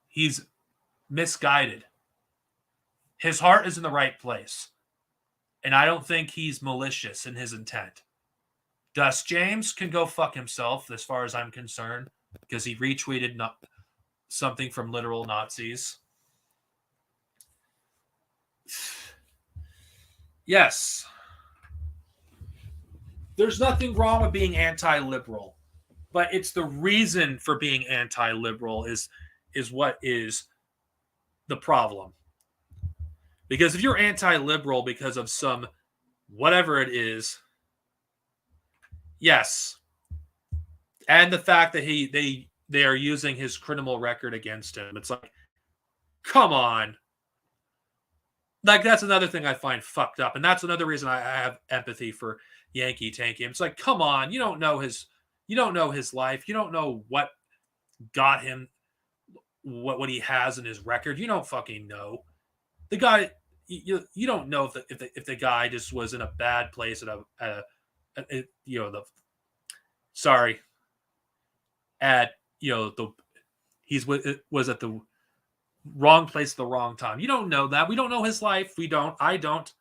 he's misguided. His heart is in the right place. And I don't think he's malicious in his intent. Dust James can go fuck himself, as far as I'm concerned, because he retweeted something from literal Nazis. Yes. There's nothing wrong with being anti-liberal, but it's the reason for being anti-liberal is what is the problem. Because if you're anti-liberal because of some whatever it is, yes. And the fact that they are using his criminal record against him. It's like, come on. Like, that's another thing I find fucked up. And that's another reason I have empathy for Yankee Tanky. It's like, come on, you don't know his life. You don't know what got him what he has in his record. You don't fucking know. The guy, you don't know if the guy just was in a bad place at he was at the wrong place at the wrong time. You don't know that. We don't know his life. We don't. I don't.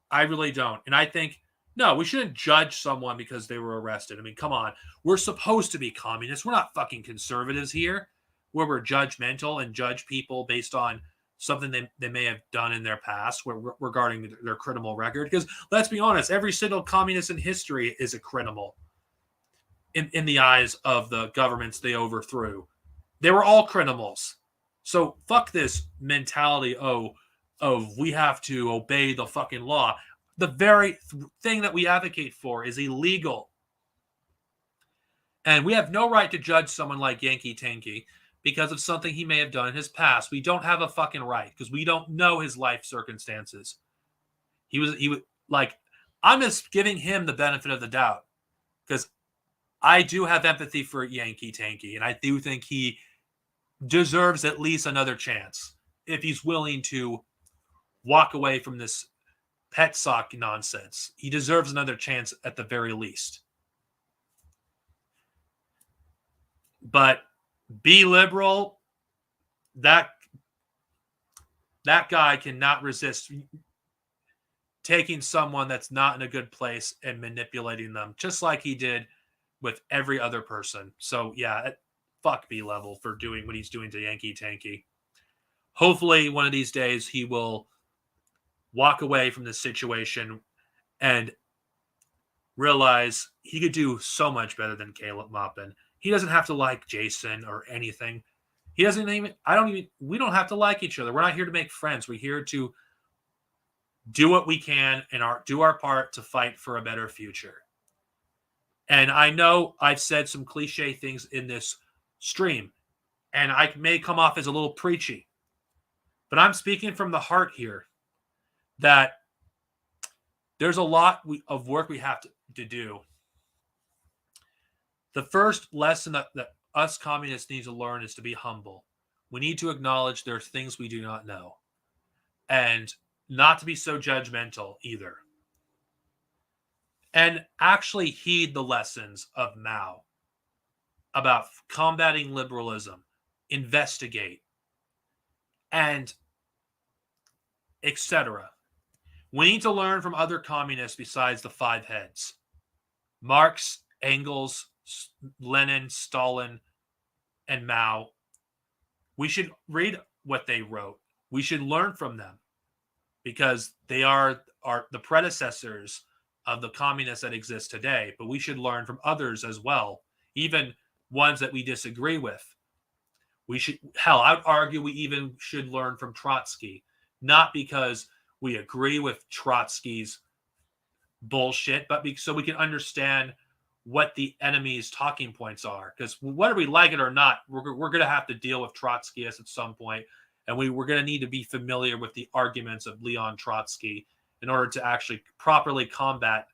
I really don't. And I think, no, we shouldn't judge someone because they were arrested. I mean, come on. We're supposed to be communists. We're not fucking conservatives here, where we're judgmental and judge people based on something they may have done in their past regarding their criminal record. Because let's be honest, every single communist in history is a criminal in the eyes of the governments they overthrew. They were all criminals. So fuck this mentality of we have to obey the fucking law. The very thing that we advocate for is illegal. And we have no right to judge someone like Yankee Tanky because of something he may have done in his past. We don't have a fucking right because we don't know his life circumstances. He was like, I'm just giving him the benefit of the doubt because I do have empathy for Yankee Tanky, and I do think he deserves at least another chance if he's willing to walk away from this Patsoc nonsense. He deserves another chance at the very least. But be liberal, that guy cannot resist taking someone that's not in a good place and manipulating them, just like he did with every other person. So, yeah, fuck B-level for doing what he's doing to Yankee Tanky. Hopefully, one of these days, he will walk away from this situation and realize he could do so much better than Caleb Maupin. He doesn't have to like Jason or anything. He doesn't even, we don't have to like each other. We're not here to make friends. We're here to do what we can and do our part to fight for a better future. And I know I've said some cliche things in this stream, and I may come off as a little preachy, but I'm speaking from the heart here that there's a lot of work we have to do. The first lesson that us communists need to learn is to be humble. We need to acknowledge there are things we do not know and not to be so judgmental either. And actually heed the lessons of Mao about combating liberalism, investigate, and etc. We need to learn from other communists besides the five heads: Marx, Engels, Lenin, Stalin, and Mao. We should read what they wrote. We should learn from them because they are the predecessors of the communists that exist today. But we should learn from others as well, even ones that we disagree with. We should, hell, I would argue we even should learn from Trotsky, not because we agree with Trotsky's bullshit, but so we can understand what the enemy's talking points are. Because whether we like it or not, we're going to have to deal with Trotskyists at some point, and we're going to need to be familiar with the arguments of Leon Trotsky in order to actually properly combat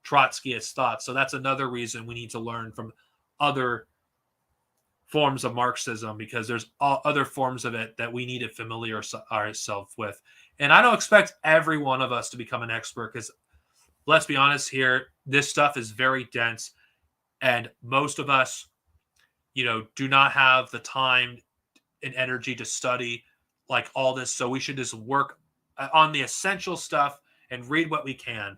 Trotskyist thoughts. So that's another reason we need to learn from other forms of Marxism, because there's other forms of it that we need to familiar ourselves with. And I don't expect every one of us to become an expert, because let's be honest here, this stuff is very dense, and most of us, do not have the time and energy to study like all this. So we should just work on the essential stuff and read what we can.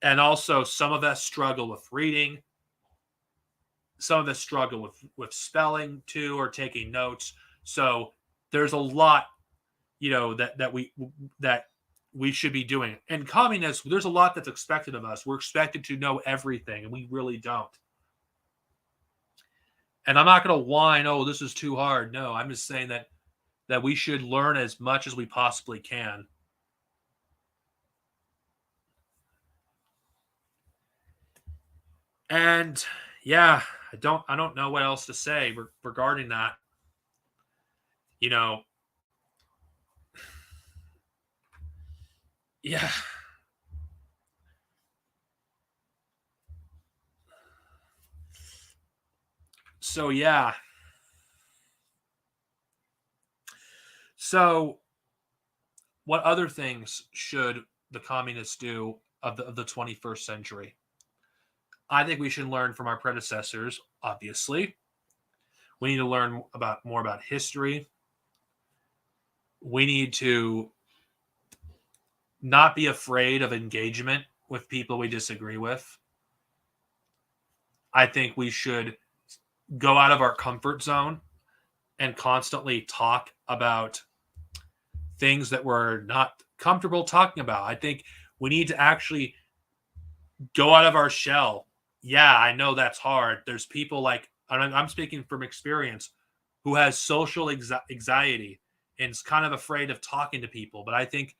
And also, some of us struggle with reading. Some of us struggle with spelling too, or taking notes. So there's a lot, that we should be doing. And communists, there's a lot that's expected of us. We're expected to know everything, and we really don't. And I'm not going to whine, oh, this is too hard. No, I'm just saying that we should learn as much as we possibly can. And yeah, I don't know what else to say regarding that. Yeah. So yeah. So what other things should the communists do of the 21st century? I think we should learn from our predecessors, obviously. We need to learn more about history. We need to not be afraid of engagement with people we disagree with. I think we should go out of our comfort zone and constantly talk about things that we're not comfortable talking about. I think we need to actually go out of our shell. Yeah, I know that's hard. There's people I'm speaking from experience, who has social anxiety and is kind of afraid of talking to people. But I think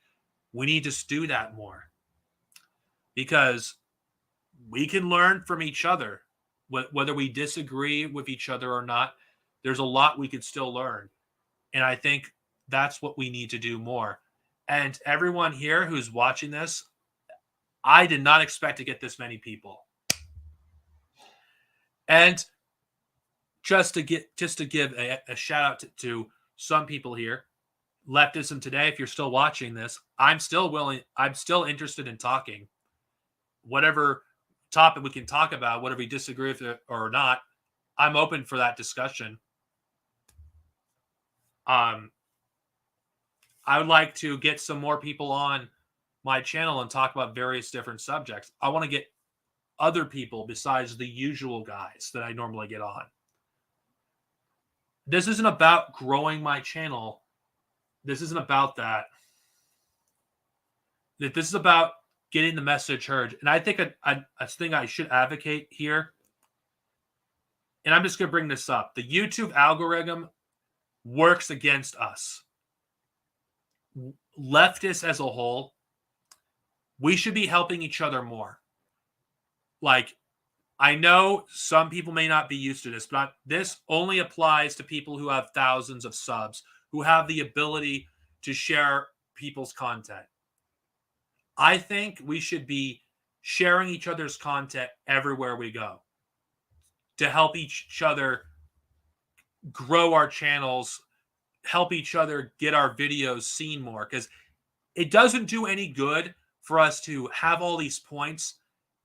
we need to do that more, because we can learn from each other, whether we disagree with each other or not. There's a lot we could still learn. And I think that's what we need to do more. And everyone here who's watching this, I did not expect to get this many people. And just to give a shout out to some people here, Leftism Today, if you're still watching this, I'm still interested in talking. Whatever topic we can talk about, whether we disagree with it or not, I'm open for that discussion. I would like to get some more people on my channel and talk about various different subjects. I want to get other people besides the usual guys that I normally get on. This isn't about growing my channel. This isn't about that. This is about getting the message heard. And I think a thing I should advocate here, and I'm just going to bring this up. The YouTube algorithm works against us. Leftists as a whole, we should be helping each other more. I know some people may not be used to this, but this only applies to people who have thousands of subs, who have the ability to share people's content. I think we should be sharing each other's content everywhere we go to help each other grow our channels, help each other get our videos seen more, because it doesn't do any good for us to have all these points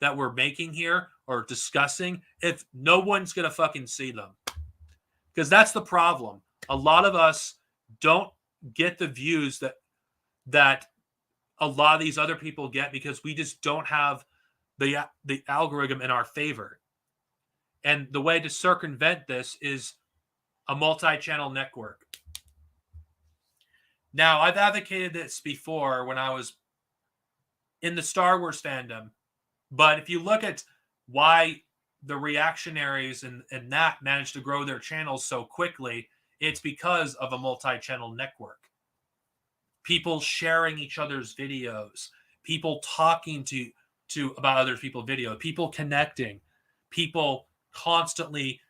that we're making here or discussing if no one's going to fucking see them. Because that's the problem. A lot of us don't get the views that a lot of these other people get, because we just don't have the algorithm in our favor. And the way to circumvent this is a multi-channel network. Now, I've advocated this before when I was in the Star Wars fandom, but if you look at why the reactionaries and that managed to grow their channels so quickly, it's because of a multi-channel network. People sharing each other's videos, people talking to about other people's video, people connecting, people constantly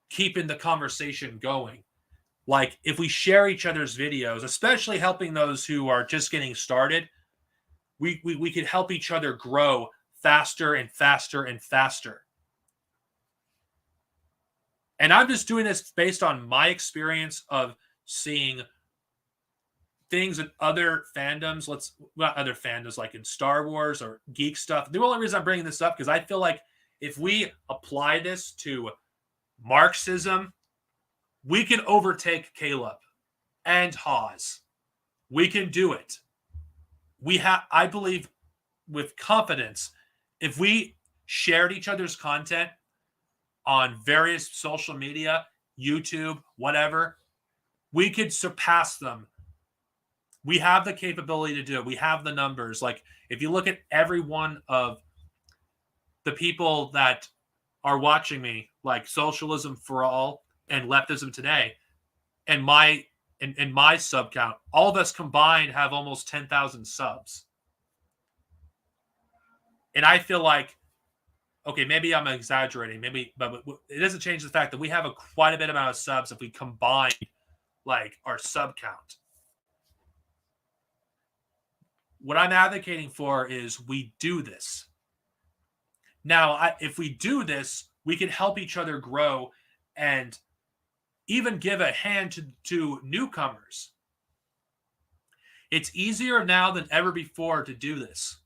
keeping the conversation going. Like, if we share each other's videos, especially helping those who are just getting started, we could help each other grow faster and faster and faster. And I'm just doing this based on my experience of seeing things in other fandoms. Not other fandoms, like in Star Wars or geek stuff. The only reason I'm bringing this up because I feel like if we apply this to Marxism, we can overtake Caleb and Hawes. We can do it. I believe with confidence, if we shared each other's content on various social media, YouTube, whatever, we could surpass them. We have the capability to do it. We have the numbers. Like, if you look at every one of the people that are watching me, like Socialism for All and Leftism Today, and my sub count, all of us combined have almost 10,000 subs. And I feel like, okay, maybe I'm exaggerating, but it doesn't change the fact that we have quite a bit amount of subs if we combine like our sub count. What I'm advocating for is we do this. Now, if we do this, we can help each other grow and even give a hand to newcomers. It's easier now than ever before to do this.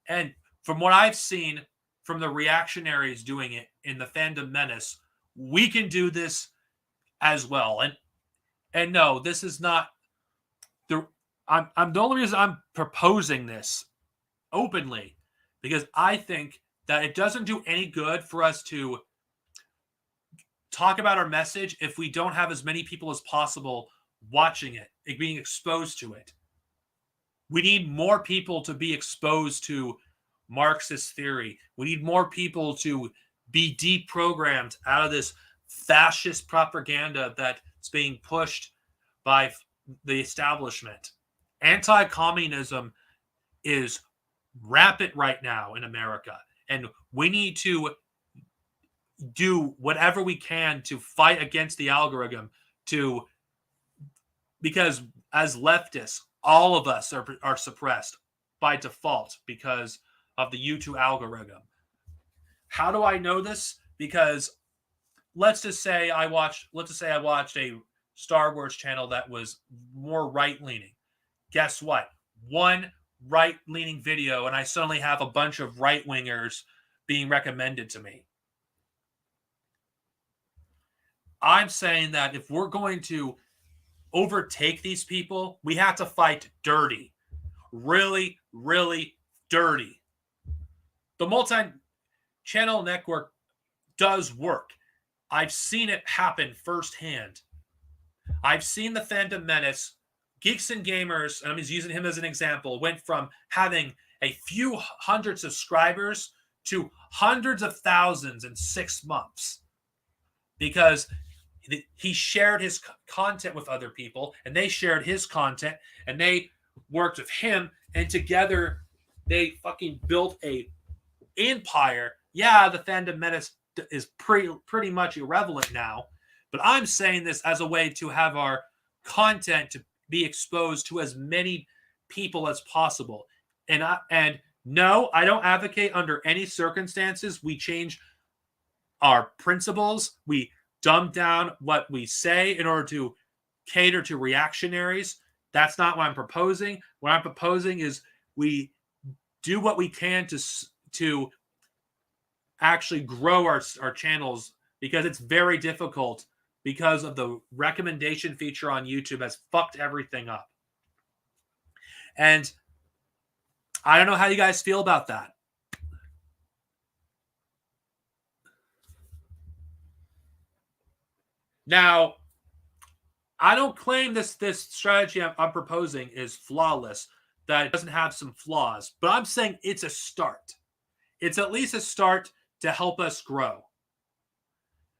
And from what I've seen from the reactionaries doing it in the Fandom Menace, we can do this as well. And no, this is not I'm the only reason I'm proposing this openly because I think that it doesn't do any good for us to talk about our message if we don't have as many people as possible watching it, being exposed to it. We need more people to be exposed to Marxist theory. We need more people to be deprogrammed out of this fascist propaganda that's being pushed by the establishment. Anti-communism is rampant right now in America, and we need to do whatever we can to fight against the algorithm because as leftists, all of us are suppressed by default because of the YouTube algorithm. How do I know this? Because let's just say I watched a Star Wars channel that was more right-leaning. Guess what? One right-leaning video, and I suddenly have a bunch of right-wingers being recommended to me. I'm saying that if we're going to overtake these people, we have to fight dirty. Really, really dirty. The multi-channel network does work. I've seen it happen firsthand. I've seen the Fandom Menace, Geeks and Gamers, and I'm just using him as an example, went from having a few hundred subscribers to hundreds of thousands in 6 months because he shared his content with other people and they shared his content and they worked with him and together they fucking built a empire. Yeah, the Fandom Menace is pretty much irrelevant now, but I'm saying this as a way to have our content to be exposed to as many people as possible. And no, I don't advocate under any circumstances we change our principles. We dumb down what we say in order to cater to reactionaries. That's not what I'm proposing. What I'm proposing is we do what we can to actually grow our channels because it's very difficult because of the recommendation feature on YouTube has fucked everything up. And I don't know how you guys feel about that. Now, I don't claim this strategy I'm proposing is flawless, that it doesn't have some flaws, but I'm saying it's a start. It's at least a start to help us grow,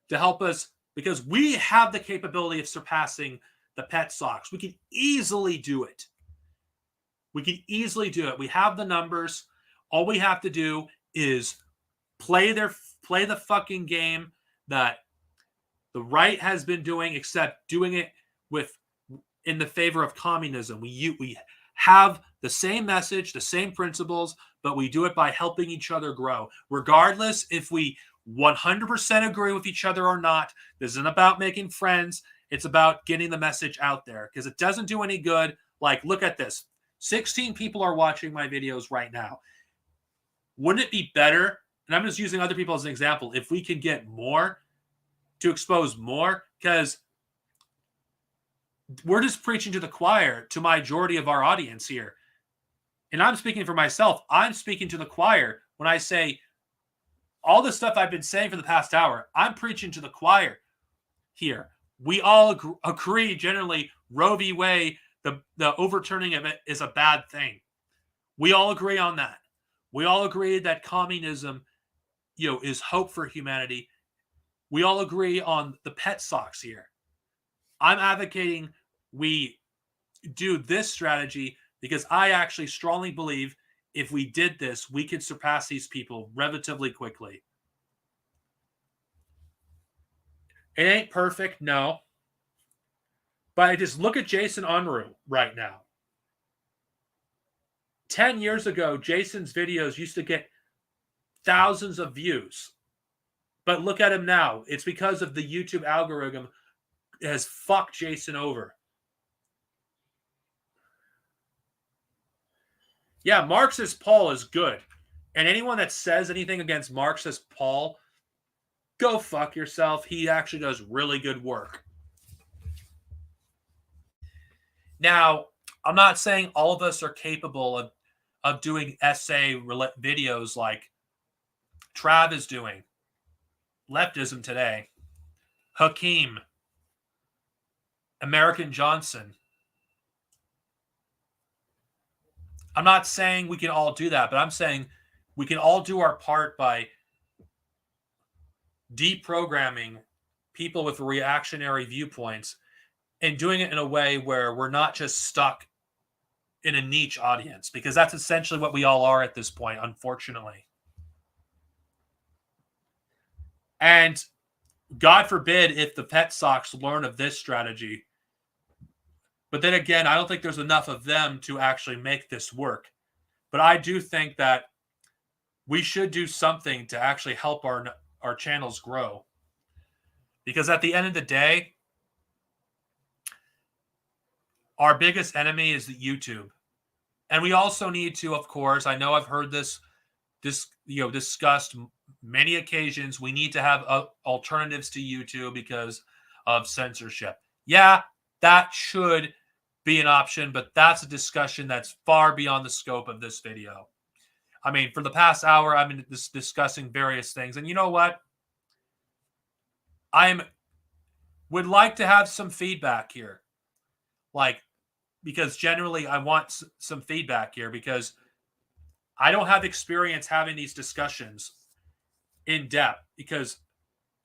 to help us, because we have the capability of surpassing the Patsocs. We can easily do it. We can easily do it. We have the numbers. All we have to do is play the fucking game that the right has been doing, except doing it with in the favor of communism. We have the same message, the same principles, but we do it by helping each other grow. Regardless if we 100% agree with each other or not, this isn't about making friends. It's about getting the message out there, because it doesn't do any good. Like, look at this. 16 people are watching my videos right now. Wouldn't it be better, and I'm just using other people as an example, if we could get more to expose more? Because we're just preaching to the choir, to majority of our audience here. And I'm speaking for myself. I'm speaking to the choir when I say all the stuff I've been saying for the past hour. I'm preaching to the choir here. We all agree generally Roe v. Wade, the overturning of it is a bad thing. We all agree on that. We all agree that communism, is hope for humanity. We all agree on the Patsocs here. I'm advocating we do this strategy because I actually strongly believe if we did this, we could surpass these people relatively quickly. It ain't perfect, no. But I just look at Jason Unruh right now. 10 years ago, Jason's videos used to get thousands of views. But look at him now. It's because of the YouTube algorithm has fucked Jason over. Yeah, Marxist Paul is good. And anyone that says anything against Marxist Paul, go fuck yourself. He actually does really good work. Now, I'm not saying all of us are capable of doing essay videos like Trav is doing. Leftism Today. Hakeem. American Johnson. I'm not saying we can all do that, but I'm saying we can all do our part by deprogramming people with reactionary viewpoints and doing it in a way where we're not just stuck in a niche audience, because that's essentially what we all are at this point, unfortunately. And God forbid if the Patsocs learn of this strategy. But then again, I don't think there's enough of them to actually make this work. But I do think that we should do something to actually help our channels grow. Because at the end of the day, our biggest enemy is YouTube. And we also need to, of course, I know I've heard this discussed many occasions, we need to have alternatives to YouTube because of censorship. Yeah, that should be an option, but that's a discussion that's far beyond the scope of this video. I mean, for the past hour, I've been discussing various things. And you know what? Would like to have some feedback here. Because generally I want some feedback here, because I don't have experience having these discussions in depth, because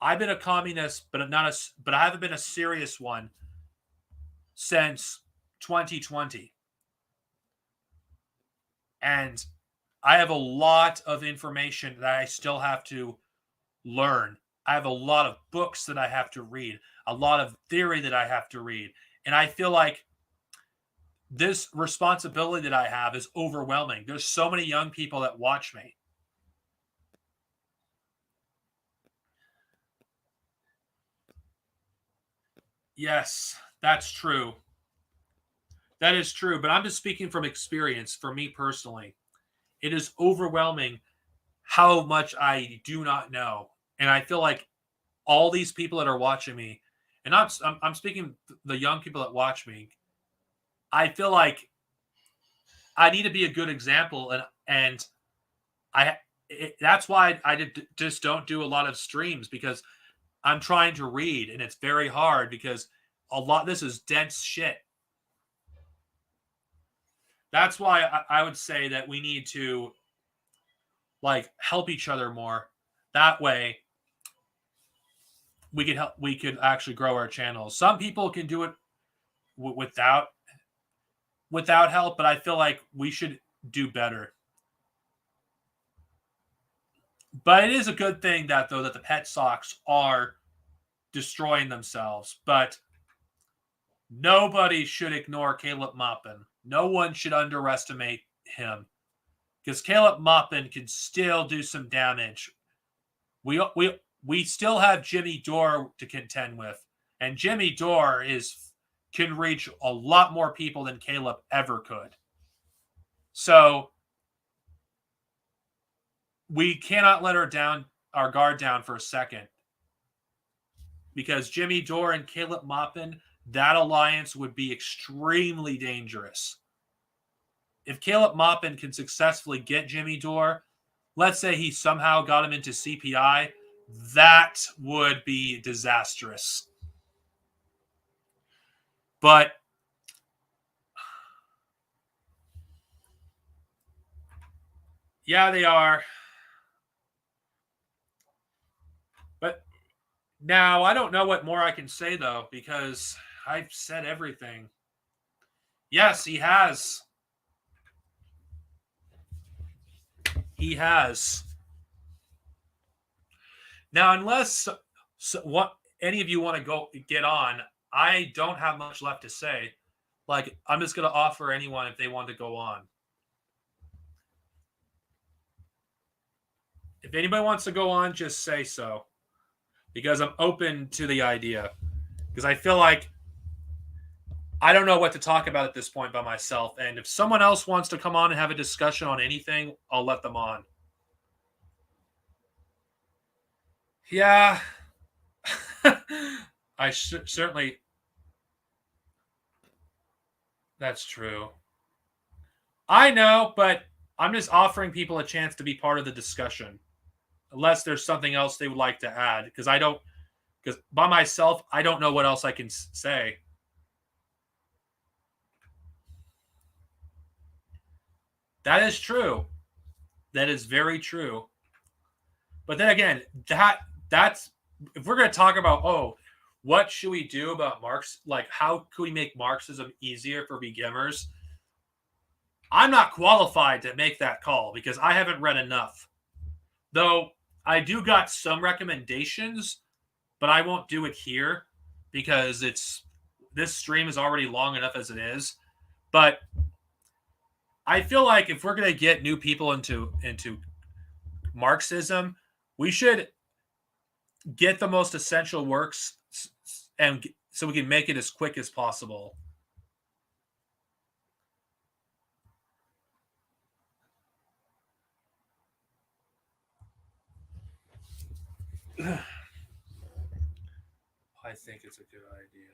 I've been a communist, but I haven't been a serious one since 2020. And I have a lot of information that I still have to learn. I have a lot of books that I have to read, a lot of theory that I have to read. And I feel like this responsibility that I have is overwhelming. There's so many young people that watch me. Yes, that's true. That is true. But I'm just speaking from experience for me personally. It is overwhelming how much I do not know. And I feel like all these people that are watching me, and I'm speaking the young people that watch me, I feel like I need to be a good example, and that's why I just don't do a lot of streams, because I'm trying to read, and it's very hard because a lot this is dense shit. That's why I would say that we need to like help each other more. That way we could actually grow our channels. Some people can do it without help, but I feel like we should do better. But it is a good thing that though that the Patsocs are destroying themselves. But nobody should ignore Caleb Maupin. No one should underestimate him because Caleb Maupin can still do some damage. We still have Jimmy Dore to contend with, and Jimmy Dore can reach a lot more people than Caleb ever could. So we cannot let our guard down for a second, because Jimmy Dore and Caleb Maupin, that alliance would be extremely dangerous. If Caleb Maupin can successfully get Jimmy Dore, let's say he somehow got him into CPI, that would be disastrous. But yeah, they are. But now I don't know what more I can say though, because I've said everything. Yes, he has. He has. Now, unless what any of you want to go get on, I don't have much left to say. Like, I'm just going to offer anyone if they want to go on. If anybody wants to go on, just say so. Because I'm open to the idea. Because I feel like I don't know what to talk about at this point by myself. And if someone else wants to come on and have a discussion on anything, I'll let them on. Yeah. I certainly. That's true. I know, but I'm just offering people a chance to be part of the discussion. Unless there's something else they would like to add. Because by myself, I don't know what else I can say. That is true. That is very true. But then again, that's if we're going to talk about, what should we do about Marx? Like, how could we make Marxism easier for beginners? I'm not qualified to make that call because I haven't read enough. Though I do got some recommendations, but I won't do it here because this stream is already long enough as it is. But I feel like if we're going to get new people into Marxism, we should get the most essential works, and so we can make it as quick as possible. I think it's a good idea.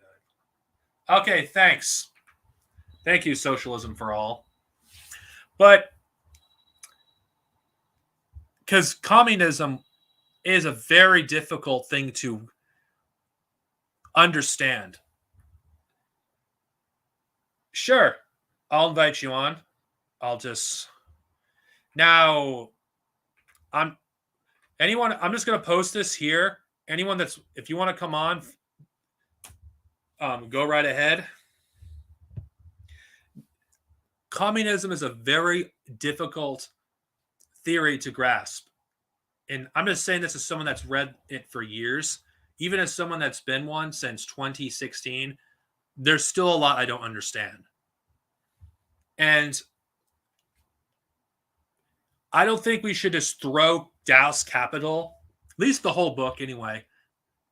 Okay, thanks. Thank you, Socialism for All. But because communism is a very difficult thing to understand. Sure, I'll invite you on. I'm just going to post this here. Anyone if you want to come on, go right ahead. Communism is a very difficult theory to grasp. And I'm just saying this as someone that's read it for years. Even as someone that's been one since 2016, there's still a lot I don't understand. And I don't think we should just throw Das Kapital, at least the whole book anyway,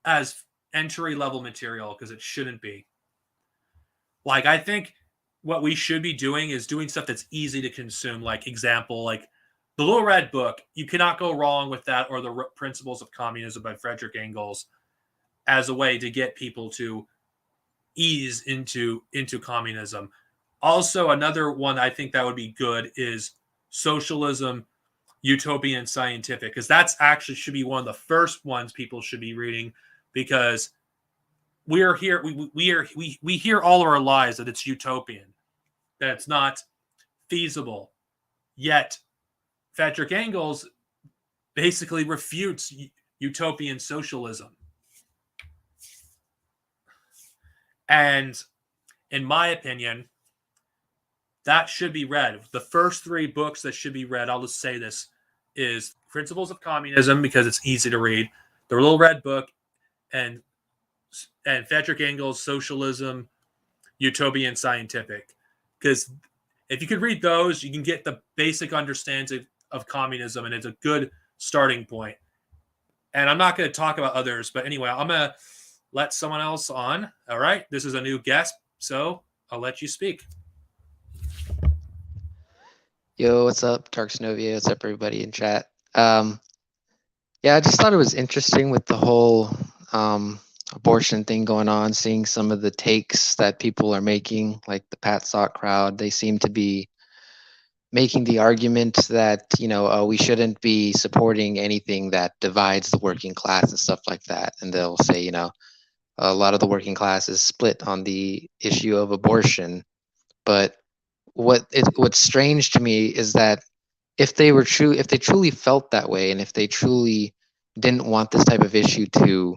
as entry-level material, because it shouldn't be. Like, I think what we should be doing is doing stuff that's easy to consume. Like, example, like the Little Red Book. You cannot go wrong with that, or the Principles of Communism by Frederick Engels, as a way to get people to ease into communism. Also, another one I think that would be good is Socialism, Utopian and Scientific, because that's actually should be one of the first ones people should be reading because we are here. We hear all of our lives that it's utopian, that it's not feasible. Yet, Patrick Engels basically refutes utopian socialism. And in my opinion, that should be read. The first 3 books that should be read, I'll just say this, is Principles of Communism, because it's easy to read, the Little Red Book, and Patrick Engels' Socialism, Utopian Scientific. Because if you could read those, you can get the basic understanding of communism, and it's a good starting point. And I'm not going to talk about others, but anyway, I'm going to let someone else on. All right, this is a new guest, so I'll let you speak. Yo, what's up, Dark Synovia? What's up, everybody in chat? Yeah, I just thought it was interesting with the whole abortion thing going on, seeing some of the takes that people are making, like the Patsoc crowd. They seem to be making the argument that, we shouldn't be supporting anything that divides the working class and stuff like that. And they'll say, a lot of the working class is split on the issue of abortion. But what's strange to me is that if they truly felt that way, and if they truly didn't want this type of issue to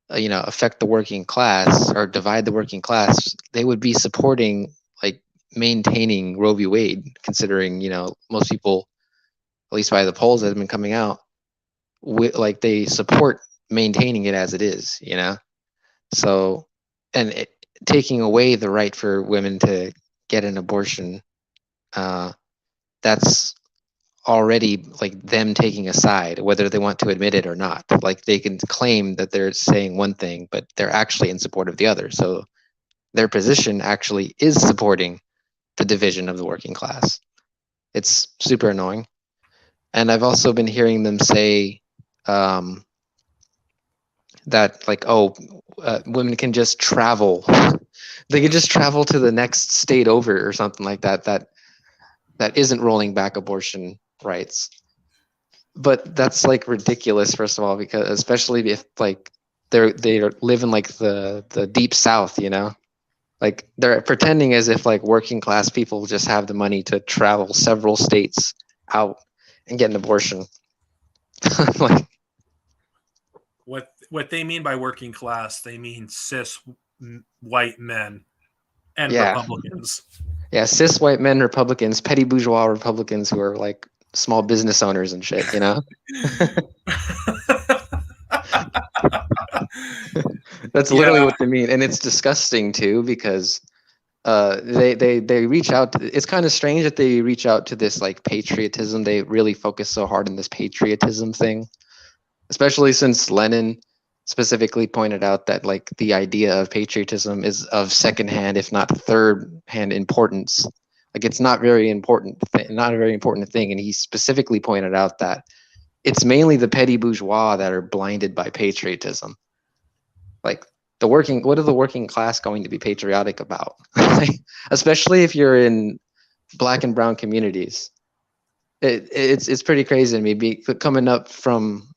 affect the working class or divide the working class, they would be supporting like maintaining Roe v. Wade, considering most people, at least by the polls that have been coming out, like they support maintaining it as it is, so, and taking away the right for women to get an abortion, that's already like them taking a side, whether they want to admit it or not. Like they can claim that they're saying one thing, but they're actually in support of the other. So their position actually is supporting the division of the working class. It's super annoying. And I've also been hearing them say that like, women can just travel. They can just travel to the next state over or something like that. That isn't rolling back abortion rights. But that's like ridiculous, first of all, because especially if like they live in like the deep south, like they're pretending as if like working class people just have the money to travel several states out and get an abortion. Like, what they mean by working class, they mean cis white men and yeah. Republicans. Yeah, cis white men, Republicans, petty bourgeois Republicans who are like small business owners and shit, That's literally what they mean, and it's disgusting too, because they reach out to, it's kind of strange that they reach out to this like patriotism. They really focus so hard on this patriotism thing, especially since Lenin specifically pointed out that like the idea of patriotism is of secondhand, if not third-hand importance. Like it's not very important, not a very important thing. And he specifically pointed out that it's mainly the petty bourgeois that are blinded by patriotism. Like what are the working class going to be patriotic about? Especially if you're in Black and brown communities. It's pretty crazy to me, coming up from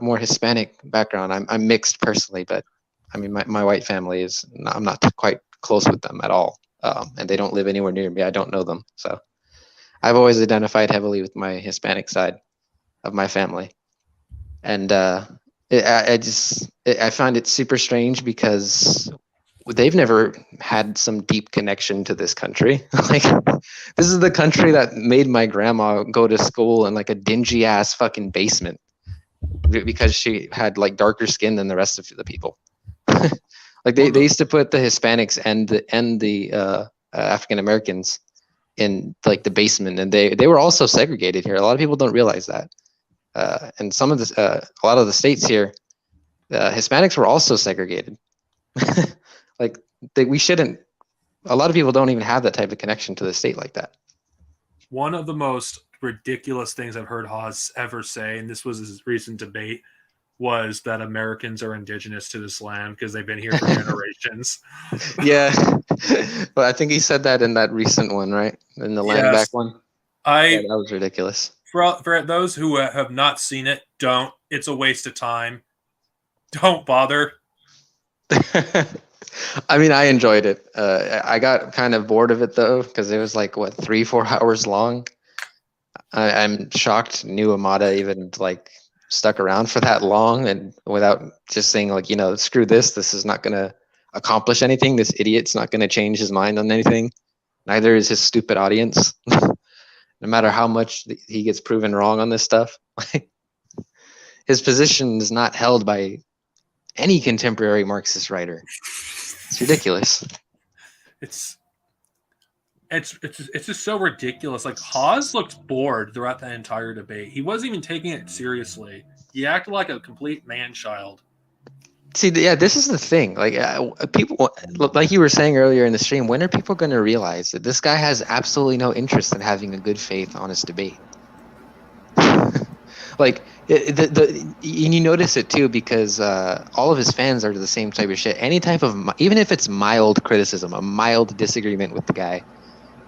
more Hispanic background. I'm mixed personally, but I mean my white family is I'm not quite close with them at all, and they don't live anywhere near me. I don't know them, so I've always identified heavily with my Hispanic side of my family, and I find it super strange because they've never had some deep connection to this country. Like, this is the country that made my grandma go to school in like a dingy ass fucking basement because she had like darker skin than the rest of the people. Like they used to put the Hispanics and the African Americans in like the basement, and they were also segregated here. A lot of people don't realize that. And some of a lot of the states here, Hispanics were also segregated. Like we shouldn't. A lot of people don't even have that type of connection to the state like that. One of the most ridiculous things I've heard Haas ever say, and this was his recent debate, was that Americans are indigenous to this land because they've been here for generations. Yeah, but I think he said that in that recent one, right? In the land back one. Yeah, that was ridiculous. For those who have not seen it, don't. It's a waste of time. Don't bother. I mean, I enjoyed it. I got kind of bored of it though, because it was like what 3-4 hours long. I'm shocked new Amada even like stuck around for that long and without just saying like, screw this. This is not gonna accomplish anything. This idiot's not gonna change his mind on anything. Neither is his stupid audience. No matter how much he gets proven wrong on this stuff, his position is not held by any contemporary Marxist writer. It's ridiculous. It's just so ridiculous. Like Hawes looked bored throughout the entire debate. He wasn't even taking it seriously. He acted like a complete man-child. See, yeah, this is the thing. Like people, like you were saying earlier in the stream, when are people going to realize that this guy has absolutely no interest in having a good faith, honest debate? Like and you notice it too because all of his fans are the same type of shit. Any type of, even if it's mild criticism, a mild disagreement with the guy,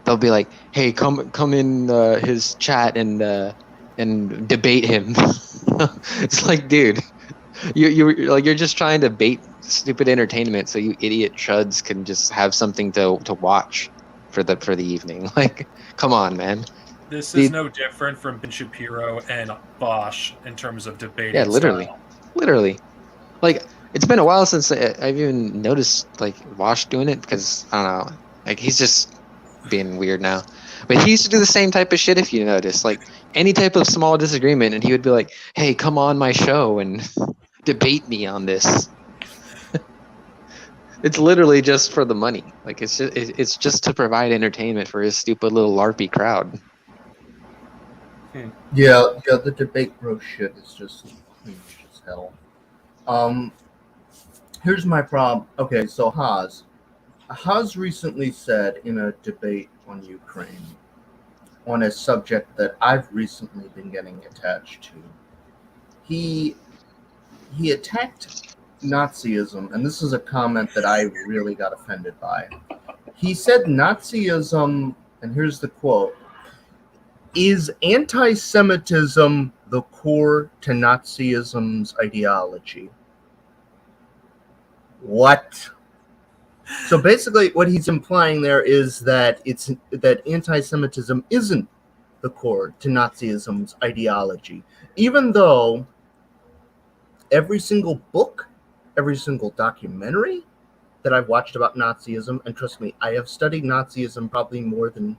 they'll be like, "Hey, come in his chat and debate him." It's like, dude, you're just trying to bait stupid entertainment so you idiot chuds can just have something to watch for the evening. Like, come on, man. This is no different from Ben Shapiro and Bosch in terms of debating. Yeah, literally. Like, it's been a while since I've even noticed like Bosch doing it because I don't know, like he's just being weird now. But he used to do the same type of shit if you notice, like any type of small disagreement, and he would be like, "Hey, come on my show and debate me on this." It's literally just for the money. Like it's just to provide entertainment for his stupid little LARPy crowd. Yeah, the debate bro shit is just cringe as hell. Here's my problem. Okay, so Haas recently said in a debate on Ukraine, on a subject that I've recently been getting attached to, he attacked Nazism, and this is a comment that I really got offended by. He said Nazism, and here's the quote, "Is anti-Semitism the core to Nazism's ideology?" What? So basically, what he's implying there is that that anti-Semitism isn't the core to Nazism's ideology, even though every single book, every single documentary that I've watched about Nazism, and trust me, I have studied Nazism probably more than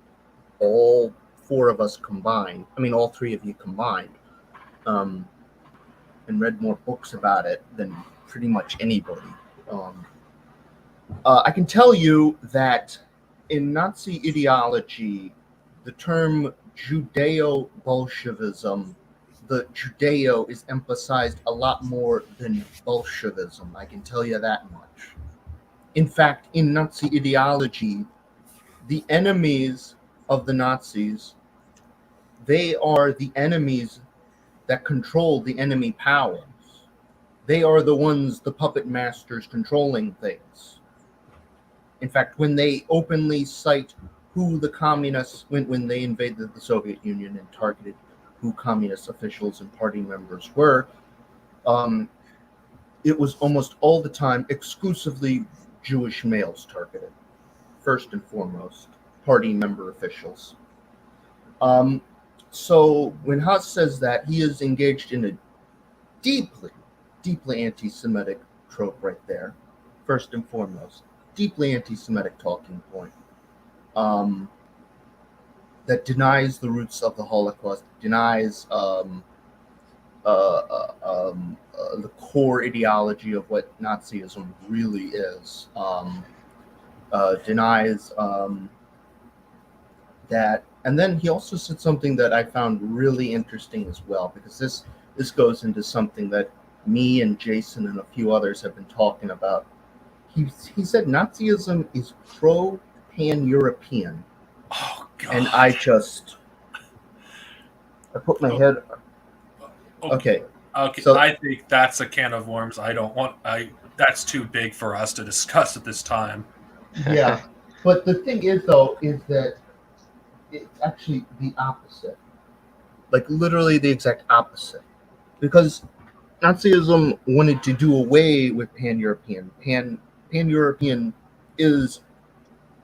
all four of us combined. I mean, all three of you combined, and read more books about it than pretty much anybody. I can tell you that in Nazi ideology, the term Judeo-Bolshevism, the Judeo is emphasized a lot more than Bolshevism. I can tell you that much. In fact, in Nazi ideology, the enemies of the Nazis, they are the enemies that control the enemy powers. They are the ones, the puppet masters controlling things. In fact, when they openly cite who the communists, when they invaded the Soviet Union and targeted who communist officials and party members were, it was almost all the time exclusively Jewish males targeted, first and foremost, party member officials. So when Haas says that, he is engaged in a deeply, deeply anti-Semitic trope right there, first and foremost. Deeply anti-Semitic talking point that denies the roots of the Holocaust, denies the core ideology of what Nazism really is, denies that. And then he also said something that I found really interesting as well, because this goes into something that me and Jason and a few others have been talking about. He said Nazism is pro-pan-European. Oh, God. And I put my head... Okay. So I think that's a can of worms. That's too big for us to discuss at this time. Yeah. But the thing is, though, is that it's actually the opposite. Like, literally the exact opposite. Because Nazism wanted to do away with pan-European. Pan-European is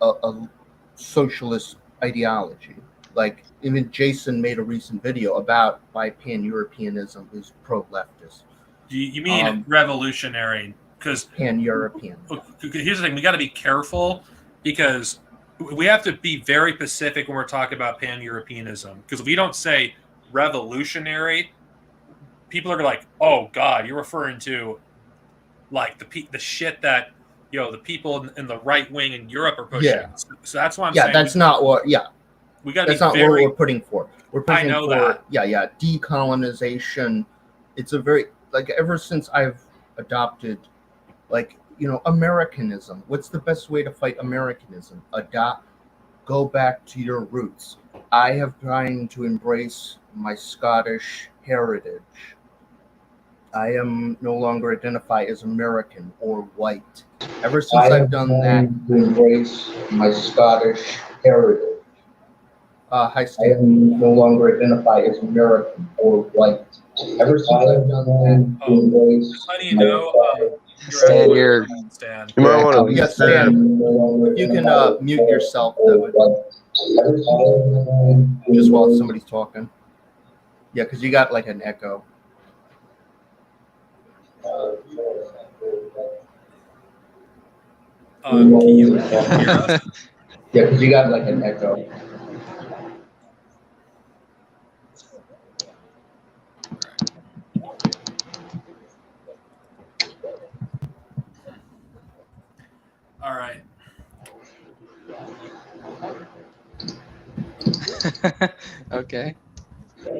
a socialist ideology. Like even Jason made a recent video about why pan-Europeanism is pro-leftist. You mean revolutionary? Because Pan-European. here's the thing: we got to be careful because we have to be very specific when we're talking about pan-Europeanism. Because if we don't say revolutionary, people are like, "Oh God, you're referring to like the shit that the people in the right wing in Europe are pushing." Yeah. So that's why I'm Yeah, saying that's not what. Yeah, we got to be that's not what very. we're putting for. We're I pushing know for that. decolonization. It's a very like ever since I've adopted Americanism. What's the best way to fight Americanism? Go back to your roots. I have trying to embrace my Scottish heritage. I am no longer identify as American or white. Ever since I've done that, to embrace my Scottish heritage. Hi, Stan. I am no longer identify as American or white. Ever since I've done that, to embrace Just letting you know, Stan, you're Stan. You might want to. yes, Stan. If you can mute yourself, that would just while somebody's talking. Yeah, because you got like an echo. Can you hear us? Yeah, because you got like an echo. All right. Okay.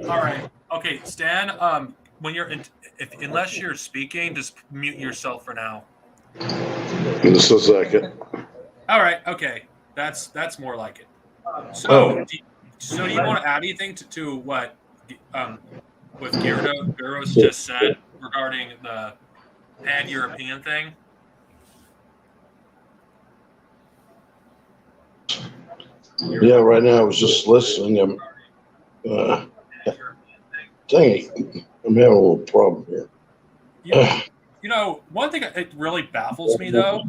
All right. Okay, Stan. When you're unless you're speaking, just mute yourself for now. Just a second. All right. Okay. That's more like it. So, do you want to add anything to what Gyros just said regarding the pan-European thing? Yeah, right now I was just listening. I'm dang, I'm having a little problem here. One thing it really baffles me though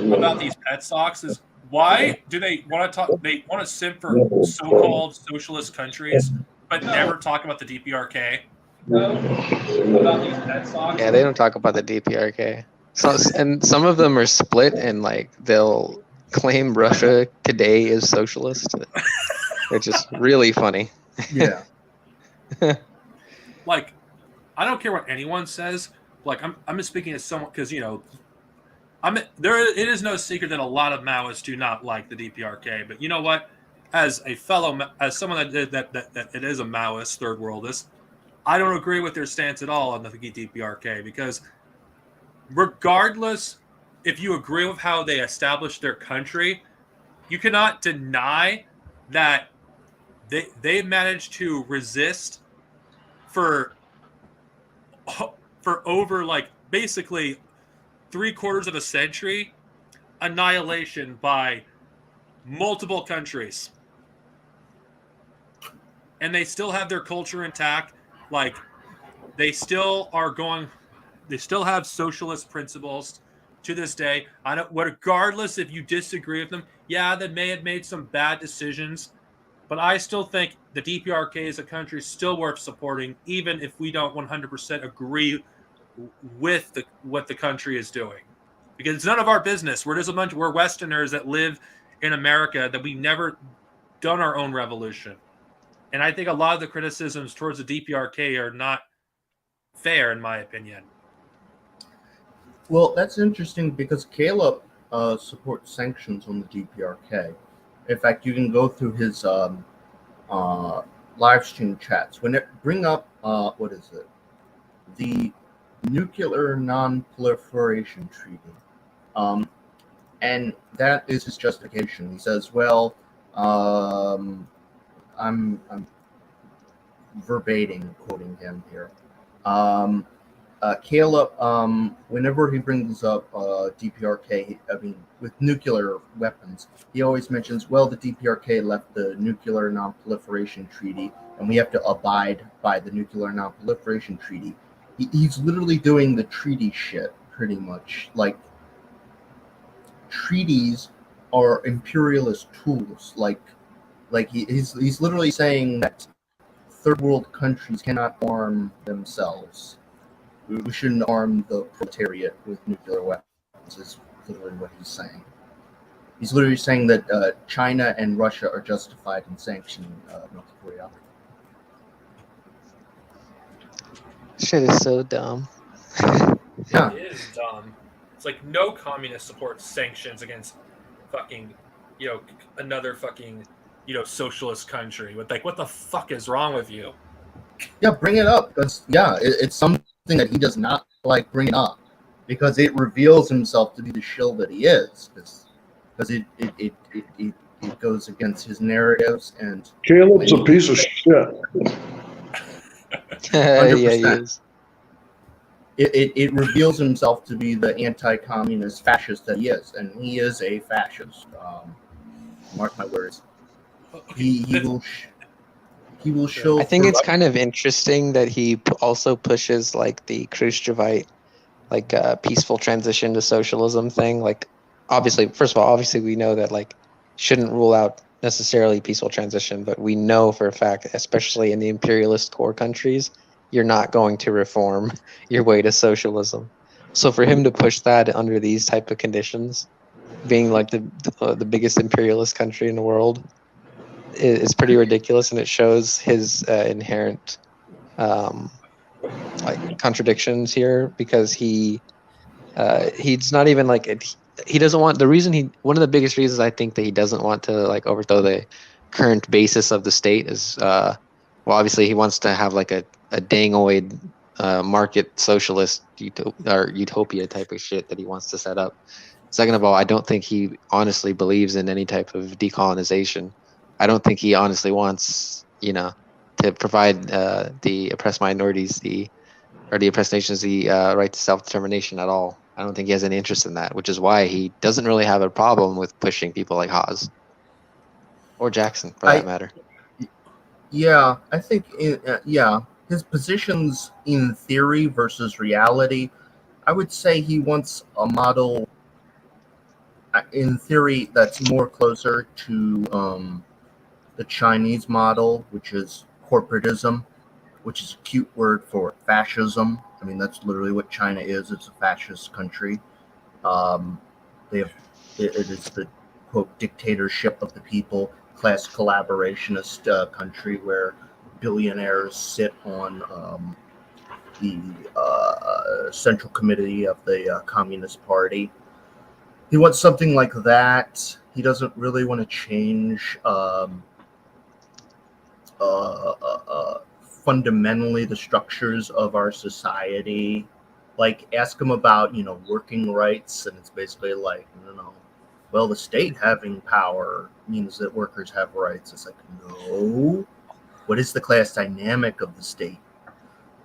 about these Patsocs is why do they want to talk? They want to simp for so-called socialist countries, but never talk about the DPRK. About these Patsocs. Yeah, they don't talk about the DPRK. So, and some of them are split, and like they'll claim Russia today is socialist, which is really funny. Yeah. Like, I don't care what anyone says. Like, I'm just speaking as someone because it is no secret that a lot of Maoists do not like the DPRK. But you know what? As someone that it is a Maoist third worldist, I don't agree with their stance at all on the DPRK because regardless if you agree with how they established their country, you cannot deny that they managed to resist for over like basically 3/4 of a century annihilation by multiple countries, and they still have their culture intact. Like they still have socialist principles to this day. I don't, regardless if you disagree with them, yeah, they may have made some bad decisions, but I still think the DPRK as a country is still worth supporting, even if we don't 100% agree with what the country is doing, because it's none of our business. We're Westerners that live in America that we never done our own revolution, and I think a lot of the criticisms towards the DPRK are not fair, in my opinion. Well, that's interesting because Caleb supports sanctions on the DPRK. In fact, you can go through his live stream chats. When it bring up what is it? The Nuclear Non-Proliferation Treaty. And that is his justification. He says, well, I'm verbatim quoting him here. Caleb, whenever he brings up DPRK, with nuclear weapons, he always mentions, well, the DPRK left the Nuclear Non-Proliferation Treaty, and we have to abide by the Nuclear Non-Proliferation Treaty. He's literally doing the treaty shit, pretty much. Like, treaties are imperialist tools. He's literally saying that third world countries cannot arm themselves. We shouldn't arm the proletariat with nuclear weapons, is literally what he's saying. He's literally saying that China and Russia are justified in sanctioning North Korea. Shit is so dumb. Yeah. It is dumb. It's like no communist supports sanctions against fucking, another fucking, socialist country. With like, what the fuck is wrong with you? Yeah, bring it up. Because, it's something that he does not like bringing up. Because it reveals himself to be the shill that he is. Because it goes against his narratives. And Caleb's a piece of shit. Yeah, he is. It reveals himself to be the anti-communist fascist that he is, and he is a fascist. Mark my words. He will show. I think it's kind of interesting that he also pushes like the Khrushchevite, like peaceful transition to socialism thing. Like, obviously, first of all, obviously we know that like shouldn't rule out necessarily peaceful transition, but we know for a fact, especially in the imperialist core countries, you're not going to reform your way to socialism. So for him to push that under these type of conditions, being like the biggest imperialist country in the world, is pretty ridiculous, and it shows his inherent like contradictions here, because he's not even like he doesn't want the reason he one of the biggest reasons I think that he doesn't want to like overthrow the current basis of the state is well, obviously he wants to have like a dangoid market socialist utopia type of shit that he wants to set up. Second of all, I don't think he honestly believes in any type of decolonization. I don't think he honestly wants, to provide the oppressed minorities the oppressed nations the right to self-determination at all. I don't think he has any interest in that, which is why he doesn't really have a problem with pushing people like Haas or Jackson, for that matter. Yeah, I think his positions in theory versus reality. I would say he wants a model in theory that's more closer to the Chinese model, which is corporatism, which is a cute word for fascism. I mean, that's literally what China is. It's a fascist country. They have it is the quote dictatorship of the people, class collaborationist country where billionaires sit on the central committee of the Communist Party. He wants something like that. He doesn't really want to change fundamentally the structures of our society. Like, ask him about working rights, and it's basically like, well, the state having power means that workers have rights. It's like, no. What is the class dynamic of the state?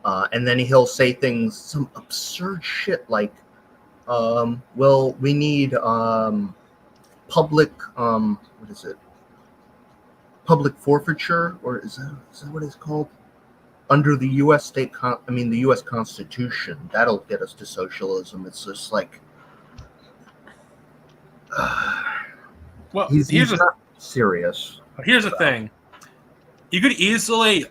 And then he'll say things, some absurd shit like, well, we need public, what is it? Public forfeiture, or is that what it's called? Under the U.S. the U.S. Constitution, that'll get us to socialism. It's just like, well, he's not serious. Here's the thing: you could easily,